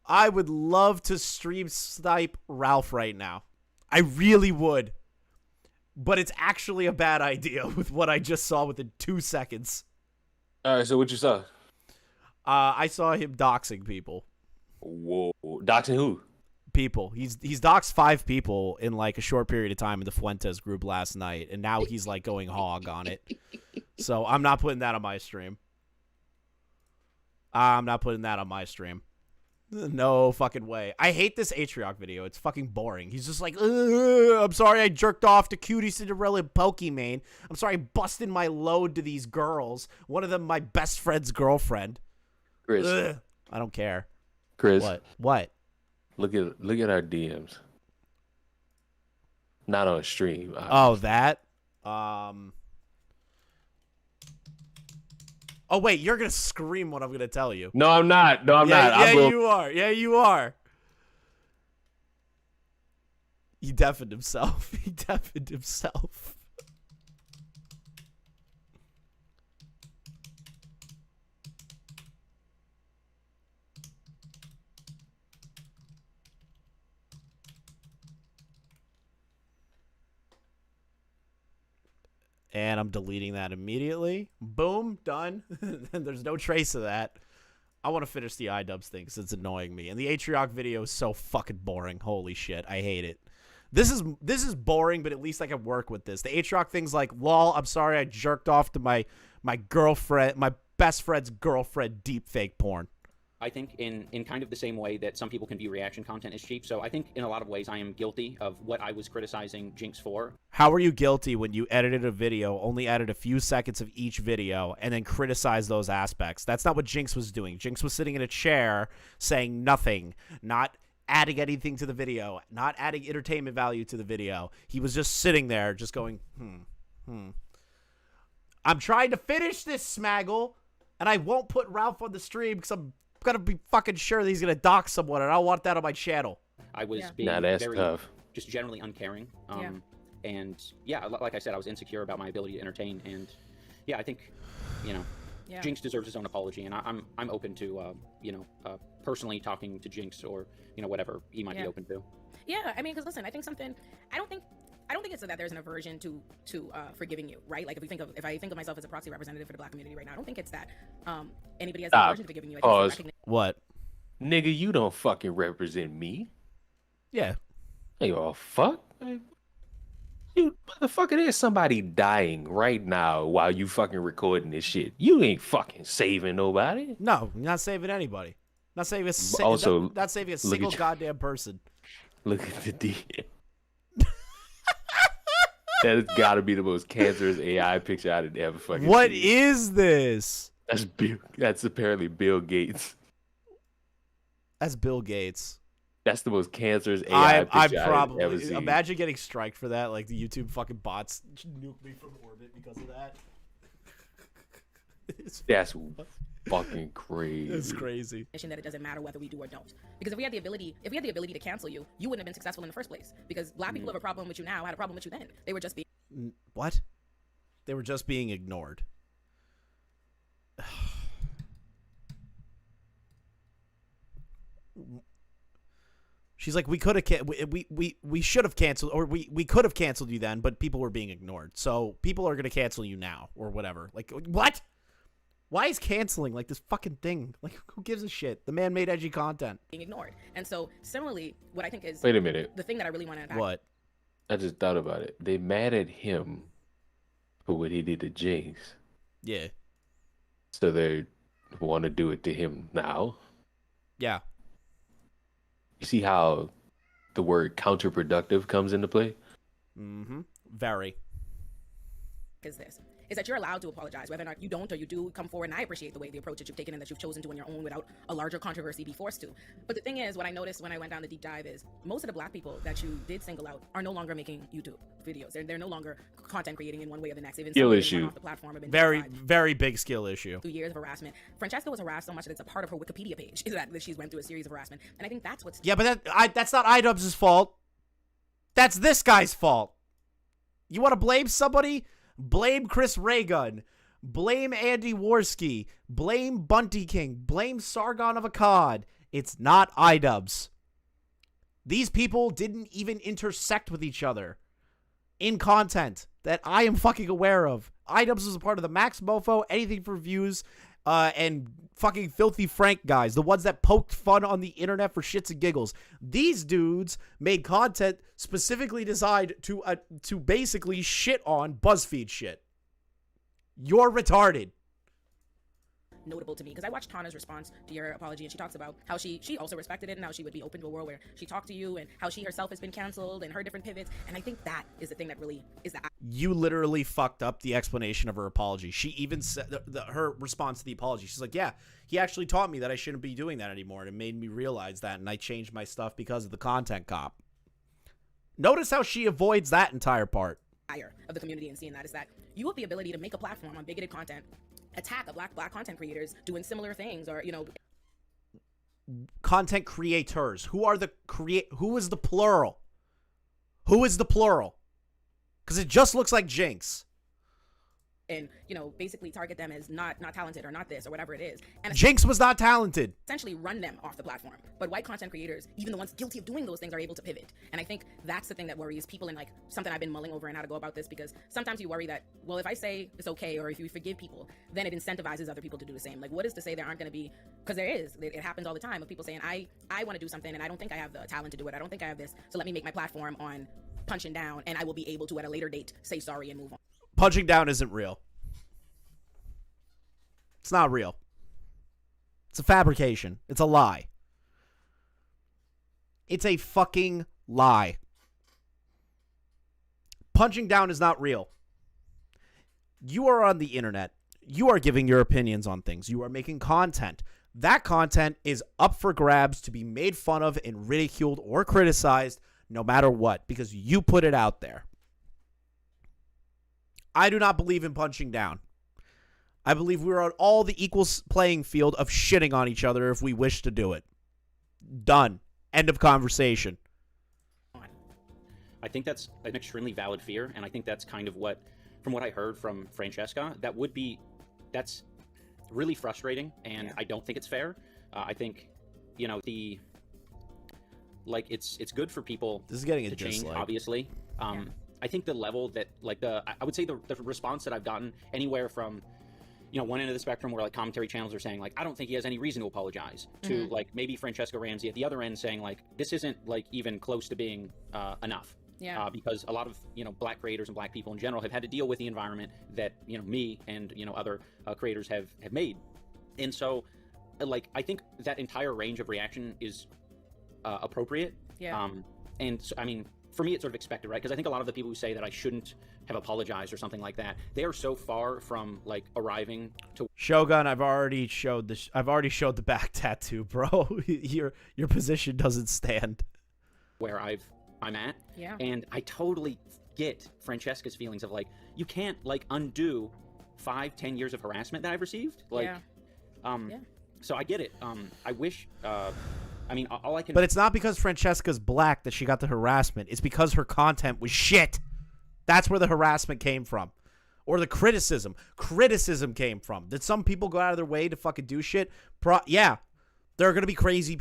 Speaker 1: I would love to stream snipe Ralph right now. I really would. But it's actually a bad idea with what I just saw within 2 seconds.
Speaker 3: All right, so what you saw?
Speaker 1: I saw him doxing people.
Speaker 3: Whoa. Doxing who?
Speaker 1: People. He's doxed 5 people in like a short period of time in the Fuentes group last night, and now he's like going hog on it. So I'm not putting that on my stream. I'm not putting that on my stream. No fucking way. I hate this Atrioc video. It's fucking boring. He's just like, I'm sorry I jerked off to Cutie Cinderella Pokimane. I'm sorry I busted my load to these girls. One of them my best friend's girlfriend.
Speaker 3: Chris.
Speaker 1: I don't care.
Speaker 3: Chris.
Speaker 1: What?
Speaker 3: Look at our DMs. Not on stream.
Speaker 1: Oh, that? Oh, wait, you're going to scream what I'm going to tell you.
Speaker 3: No, I'm not. No, I'm not.
Speaker 1: Yeah, you are. Yeah, you are. He deafened himself. He deafened himself. And I'm deleting that immediately. Boom, done. There's no trace of that. I want to finish the Idubbbz thing because it's annoying me. And the Atrioc video is so fucking boring. Holy shit, I hate it. This is boring, but at least I can work with this. The Atrioc thing's like, lol, I'm sorry I jerked off to my girlfriend, my best friend's girlfriend deepfake porn.
Speaker 5: I think in kind of the same way that some people can view reaction content as cheap. So I think in a lot of ways I am guilty of what I was criticizing Jinx for.
Speaker 1: How were you guilty when you edited a video, only added a few seconds of each video, and then criticized those aspects? That's not what Jinx was doing. Jinx was sitting in a chair saying nothing, not adding anything to the video, not adding entertainment value to the video. He was just sitting there just going, I'm trying to finish this, Smaggle, and I won't put Ralph on the stream because I'm gonna be fucking sure that he's gonna dox someone, and I don't want that on my channel.
Speaker 5: I was being very, just generally uncaring. And yeah, like I said, I was insecure about my ability to entertain. And yeah, I think, Jinx deserves his own apology, and I'm open to, personally talking to Jinx or whatever he might be open to.
Speaker 6: Yeah, I mean, because listen, I think I don't think it's that there's an aversion to forgiving you, right? Like if I think of myself as a proxy representative for the Black community right now, I don't think it's that anybody has an aversion to forgiving you. I think
Speaker 1: what?
Speaker 3: Nigga, you don't fucking represent me.
Speaker 1: Yeah.
Speaker 3: Hey, oh fuck. You motherfucker, there's somebody dying right now while you fucking recording this shit. You ain't fucking saving nobody.
Speaker 1: No, you're not saving anybody. Not saving a
Speaker 3: Also,
Speaker 1: not saving a
Speaker 3: look
Speaker 1: single
Speaker 3: at-
Speaker 1: goddamn person.
Speaker 3: Look at the D. That has got to be the most cancerous AI picture I'd ever fucking
Speaker 1: What
Speaker 3: seen.
Speaker 1: is this?
Speaker 3: That's Bill. That's apparently Bill Gates.
Speaker 1: That's Bill Gates.
Speaker 3: That's the most cancerous AI
Speaker 1: I'm
Speaker 3: picture I've ever
Speaker 1: probably
Speaker 3: seen.
Speaker 1: imagine getting striked for that. Like the YouTube fucking bots nuke me from orbit because of that.
Speaker 3: That's fucking crazy.
Speaker 1: It's crazy.
Speaker 6: That it doesn't matter whether we do or don't. Because if we had the ability to cancel you, you wouldn't have been successful in the first place. Because black people have a problem with you now, had a problem with you then. They were just being
Speaker 1: What? They were just being ignored. She's like, we could have, we should have canceled, or we could have canceled you then, but people were being ignored. So people are gonna cancel you now, or whatever. Like, what? Why is canceling like this fucking thing? Like, who gives a shit? The man made edgy content.
Speaker 6: being ignored. And so similarly, what I think is
Speaker 3: Wait a minute.
Speaker 6: the thing that I really want to unpack.
Speaker 1: What?
Speaker 3: I just thought about it. They mad at him for what he did to Jinx.
Speaker 1: Yeah.
Speaker 3: So they want to do it to him now.
Speaker 1: Yeah.
Speaker 3: You see how the word counterproductive comes into play?
Speaker 1: Mm-hmm. Very.
Speaker 6: Is this is that you're allowed to apologize, whether or not you don't or you do come forward, and I appreciate the way the approach that you've taken and that you've chosen to on your own without a larger controversy be forced to. But the thing is, what I noticed when I went down the deep dive is most of the black people that you did single out are no longer making YouTube videos. They're no longer content creating in one way or the next. Even
Speaker 3: Skill
Speaker 6: some
Speaker 3: issue.
Speaker 6: off the platform have been
Speaker 1: Very,
Speaker 6: denied.
Speaker 1: very big skill issue.
Speaker 6: 2 years of harassment. Francesca was harassed so much that it's a part of her Wikipedia page is that she's went through a series of harassment. And I think that's what's
Speaker 1: Yeah, but that's not Idubbbz's fault. That's this guy's fault. You want to blame somebody? Blame Chris Raygun. Blame Andy Worski. Blame Bunty King. Blame Sargon of Akkad. It's not Idubbbz. These people didn't even intersect with each other in content that I am fucking aware of. Idubbbz was a part of the Max Mofo, Anything for Views, and fucking Filthy Frank guys, the ones that poked fun on the internet for shits and giggles. These dudes made content specifically designed to basically shit on BuzzFeed shit. You're retarded.
Speaker 6: notable to me because I watched Tana's response to your apology, and she talks about how she also respected it and how she would be open to a world where she talked to you and how she herself has been canceled and her different pivots. And I think that is the thing that really is the
Speaker 1: You literally fucked up the explanation of her apology. She even said her response to the apology. She's like, yeah, he actually taught me that I shouldn't be doing that anymore. And it made me realize that. And I changed my stuff because of the content cop. Notice how she avoids that entire part.
Speaker 6: Of the community and seeing that is that you have the ability to make a platform on bigoted content, attack a black content creators doing similar things, or
Speaker 1: Content creators. Who are the who is the plural? Who is the plural? Because it just looks like Jinx.
Speaker 6: and basically target them as not talented or not this or whatever it is. And
Speaker 1: Jinx was not talented.
Speaker 6: Essentially run them off the platform. But white content creators, even the ones guilty of doing those things, are able to pivot. And I think that's the thing that worries people, and like something I've been mulling over and how to go about this, because sometimes you worry that, well, if I say it's okay or if you forgive people, then it incentivizes other people to do the same. Like, what is to say there aren't going to be, because there is, it happens all the time of people saying, I want to do something and I don't think I have the talent to do it. I don't think I have this. So let me make my platform on punching down, and I will be able to at a later date say sorry and move on.
Speaker 1: Punching down isn't real. It's not real. It's a fabrication. It's a lie. It's a fucking lie. Punching down is not real. You are on the internet. You are giving your opinions on things. You are making content. That content is up for grabs to be made fun of and ridiculed or criticized no matter what, because you put it out there. I do not believe in punching down. I believe we're on all the equal playing field of shitting on each other if we wish to do it. Done. End of conversation.
Speaker 5: I think that's an extremely valid fear, and I think that's kind of what, from what I heard from Francesca, that's really frustrating, and I don't think it's fair. I think, it's good for people
Speaker 1: this is getting a
Speaker 5: to change,
Speaker 1: dislike.
Speaker 5: Obviously. I think the level that, I would say the response that I've gotten anywhere from, one end of the spectrum where commentary channels are saying I don't think he has any reason to apologize, to maybe Francesca Ramsey at the other end saying this isn't even close to being enough.
Speaker 6: Yeah.
Speaker 5: Because a lot of black creators and black people in general have had to deal with the environment that me and other creators have made, and so like, I think that entire range of reaction is appropriate.
Speaker 6: Yeah.
Speaker 5: And so, I mean, for me, it's sort of expected, right? Because I think a lot of the people who say that I shouldn't have apologized or something like that, they are so far from like arriving to
Speaker 1: Shogun. I've already showed the back tattoo, bro. your position doesn't stand.
Speaker 5: Where I'm at.
Speaker 6: Yeah.
Speaker 5: And I totally get Francesca's feelings of like, you can't like undo 5-10 years of harassment that I've received. Like,
Speaker 6: yeah.
Speaker 5: So I get it. I wish. I mean, all I can.
Speaker 1: But it's not because Francesca's black that she got the harassment. It's because her content was shit. That's where the harassment came from. Or the criticism. Criticism came from. Did some people go out of their way to fucking do shit? Yeah. There are going to be crazy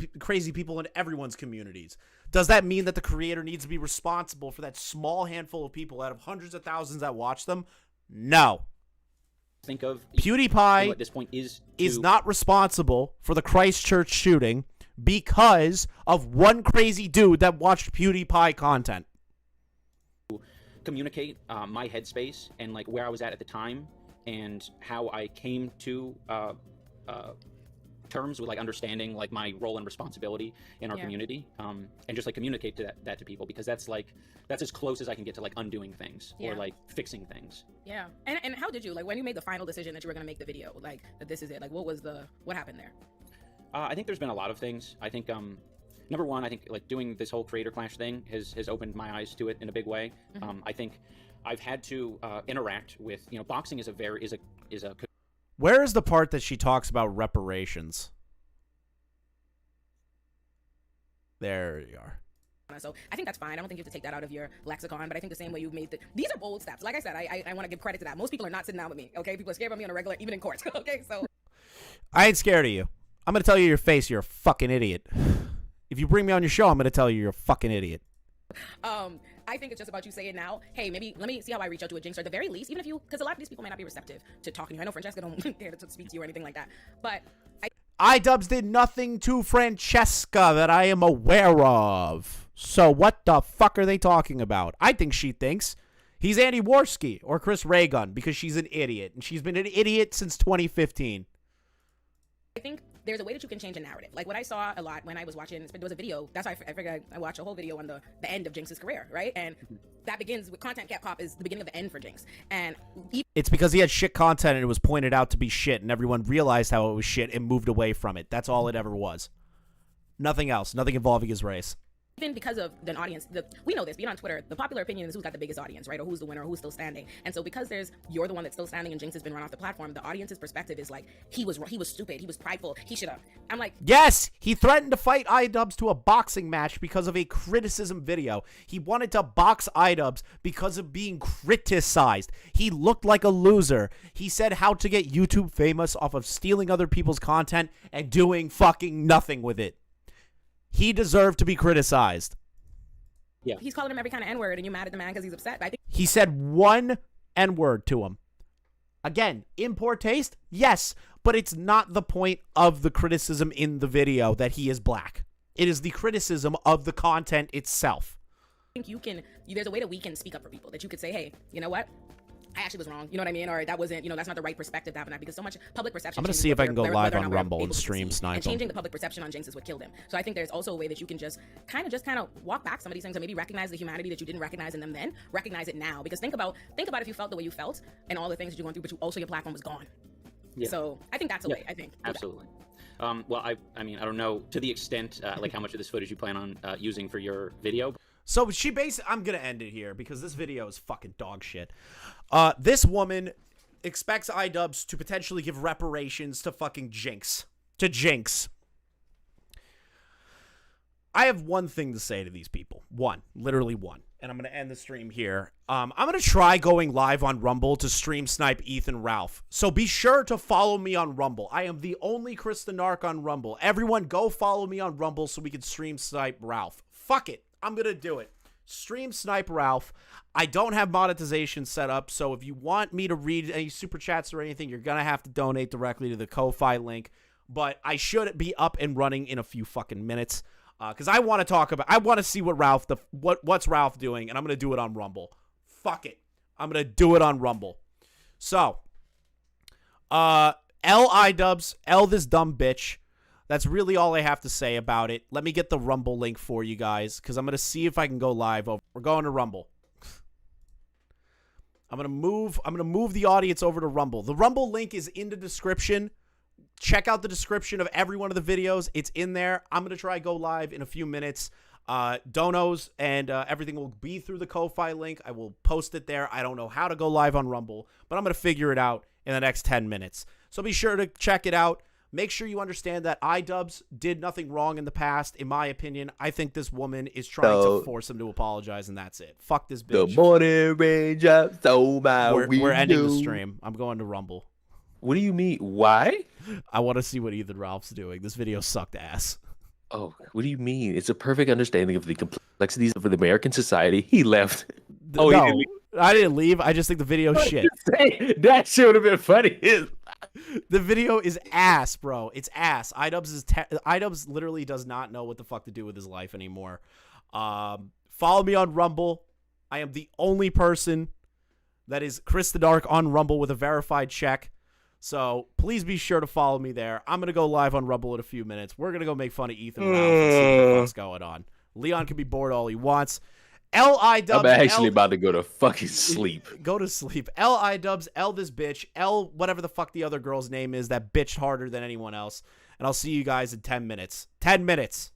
Speaker 1: people in everyone's communities. Does that mean that the creator needs to be responsible for that small handful of people out of hundreds of thousands that watch them? No.
Speaker 5: Think of
Speaker 1: PewDiePie
Speaker 5: at this point is
Speaker 1: not responsible for the Christchurch shooting because of one crazy dude that watched PewDiePie content.
Speaker 5: Communicate my headspace and like where I was at the time and how I came to terms with like understanding like my role and responsibility in our community, and just like communicate to that to people, because that's as close as I can get to like undoing things or like fixing things.
Speaker 6: Yeah. And how did you, like, when you made the final decision that you were going to make the video, like that this is it, like what happened there?
Speaker 5: I think there's been a lot of things. I think number one, I think like doing this whole creator clash thing has opened my eyes to it in a big way. I think I've had to interact with, boxing is a
Speaker 1: Where is the part that she talks about reparations? There you are.
Speaker 6: So I think that's fine. I don't think you have to take that out of your lexicon, but I think the same way you've made these are bold steps. Like I said, I want to give credit to that. Most people are not sitting down with me, okay? People are scared of me on a regular, even in court, okay? So
Speaker 1: I ain't scared of you. I'm going to tell you your face, you're a fucking idiot. If you bring me on your show, I'm going to tell you you're a fucking idiot.
Speaker 6: I think it's just about you saying now, hey, maybe let me see how I reach out to a Jinx, or at the very least, even if you, because a lot of these people may not be receptive to talking to you. I know Francesca don't care to speak to you or anything like that, but
Speaker 1: Idubbbz did nothing to Francesca that I am aware of. So what the fuck are they talking about? I think she thinks he's Andy Warski or Chris Raygun because she's an idiot, and she's been an idiot since 2015.
Speaker 6: I think there's a way that you can change a narrative. Like what I saw a lot when I was watching, there was a video, that's why I figured I watched a whole video on the end of Jinx's career, right? And that begins with Content Cap Cop is the beginning of the end for Jinx. And
Speaker 1: it's because he had shit content and it was pointed out to be shit, and everyone realized how it was shit and moved away from it. That's all it ever was. Nothing else. Nothing involving his race.
Speaker 6: Even because of an audience, we know this, being on Twitter, the popular opinion is who's got the biggest audience, right? Or who's the winner, or who's still standing. And so because you're the one that's still standing and Jinx has been run off the platform, the audience's perspective is like, he was stupid, he was prideful, he should have. I'm like,
Speaker 1: yes, he threatened to fight Idubbbz to a boxing match because of a criticism video. He wanted to box Idubbbz because of being criticized. He looked like a loser. He said how to get YouTube famous off of stealing other people's content and doing fucking nothing with it. He deserved to be criticized.
Speaker 5: Yeah.
Speaker 6: He's calling him every kind of N-word, and you're mad at the man because he's upset. I think
Speaker 1: he said one N-word to him. Again, in poor taste? Yes, but it's not the point of the criticism in the video that he is black. It is the criticism of the content itself.
Speaker 6: I think there's a way that we can speak up for people, that you could say, hey, you know what? I actually was wrong, you know what I mean? Or that wasn't, that's not the right perspective to have on that, because so much public perception.
Speaker 1: I'm going to see if I can go live on Rumble and stream Snipe.
Speaker 6: And changing the public perception on Jinx is what killed him. So I think there's also a way that you can just kind of walk back some of these things and maybe recognize the humanity that you didn't recognize in them then, recognize it now. Because think about if you felt the way you felt and all the things that you're going through, but your platform was gone. Yeah. So I think that's a way, I think.
Speaker 5: Absolutely. Well, I mean, I don't know to the extent, like how much of this footage you plan on using for your video.
Speaker 1: So I'm going to end it here because this video is fucking dog shit. This woman expects Idubbbz to potentially give reparations to fucking Jinx. To Jinx. I have one thing to say to these people. One. Literally one. And I'm going to end the stream here. I'm going to try going live on Rumble to stream snipe Ethan Ralph. So be sure to follow me on Rumble. I am the only Chris the Narc on Rumble. Everyone go follow me on Rumble so we can stream snipe Ralph. Fuck it. I'm going to do it. Stream snipe Ralph. I don't have monetization set up, so if you want me to read any super chats or anything, you're going to have to donate directly to the Ko-Fi link. But I should be up and running in a few fucking minutes. Because I want to see what's Ralph doing, and I'm going to do it on Rumble. Fuck it. I'm going to do it on Rumble. So, Idubbbz, this dumb bitch. That's really all I have to say about it. Let me get the Rumble link for you guys, because I'm going to see if I can go live. We're going to Rumble. I'm going to move the audience over to Rumble. The Rumble link is in the description. Check out the description of every one of the videos. It's in there. I'm going to try go live in a few minutes. Donos and everything will be through the Ko-Fi link. I will post it there. I don't know how to go live on Rumble, but I'm going to figure it out in the next 10 minutes. So be sure to check it out. Make sure you understand that Idubbbz did nothing wrong in the past. In my opinion, I think this woman is trying to force him to apologize, and that's it. Fuck this bitch.
Speaker 3: The morning raindrops stole my
Speaker 1: We're ending the stream. I'm going to Rumble.
Speaker 3: What do you mean? Why?
Speaker 1: I want to see what Ethan Ralph's doing. This video sucked ass.
Speaker 3: Oh, what do you mean? It's a perfect understanding of the complexities of the American society. He left.
Speaker 1: Oh, no, I didn't leave. I just think the video shit.
Speaker 3: That shit would have been funny.
Speaker 1: The video is ass, bro. It's ass. Idubbbz literally does not know what the fuck to do with his life anymore. Follow me on Rumble. I am the only person that is Chris the Dark on Rumble with a verified check. So please be sure to follow me there. I'm going to go live on Rumble in a few minutes. We're going to go make fun of Ethan Ralph and see what the fuck's going on. Leon can be bored all he wants. L-I-Dubbbz.
Speaker 3: I'm actually about to go to fucking sleep.
Speaker 1: Go to sleep. L-I-Dubbbz, L this bitch, L whatever the fuck the other girl's name is that bitched harder than anyone else. And I'll see you guys in 10 minutes. 10 minutes.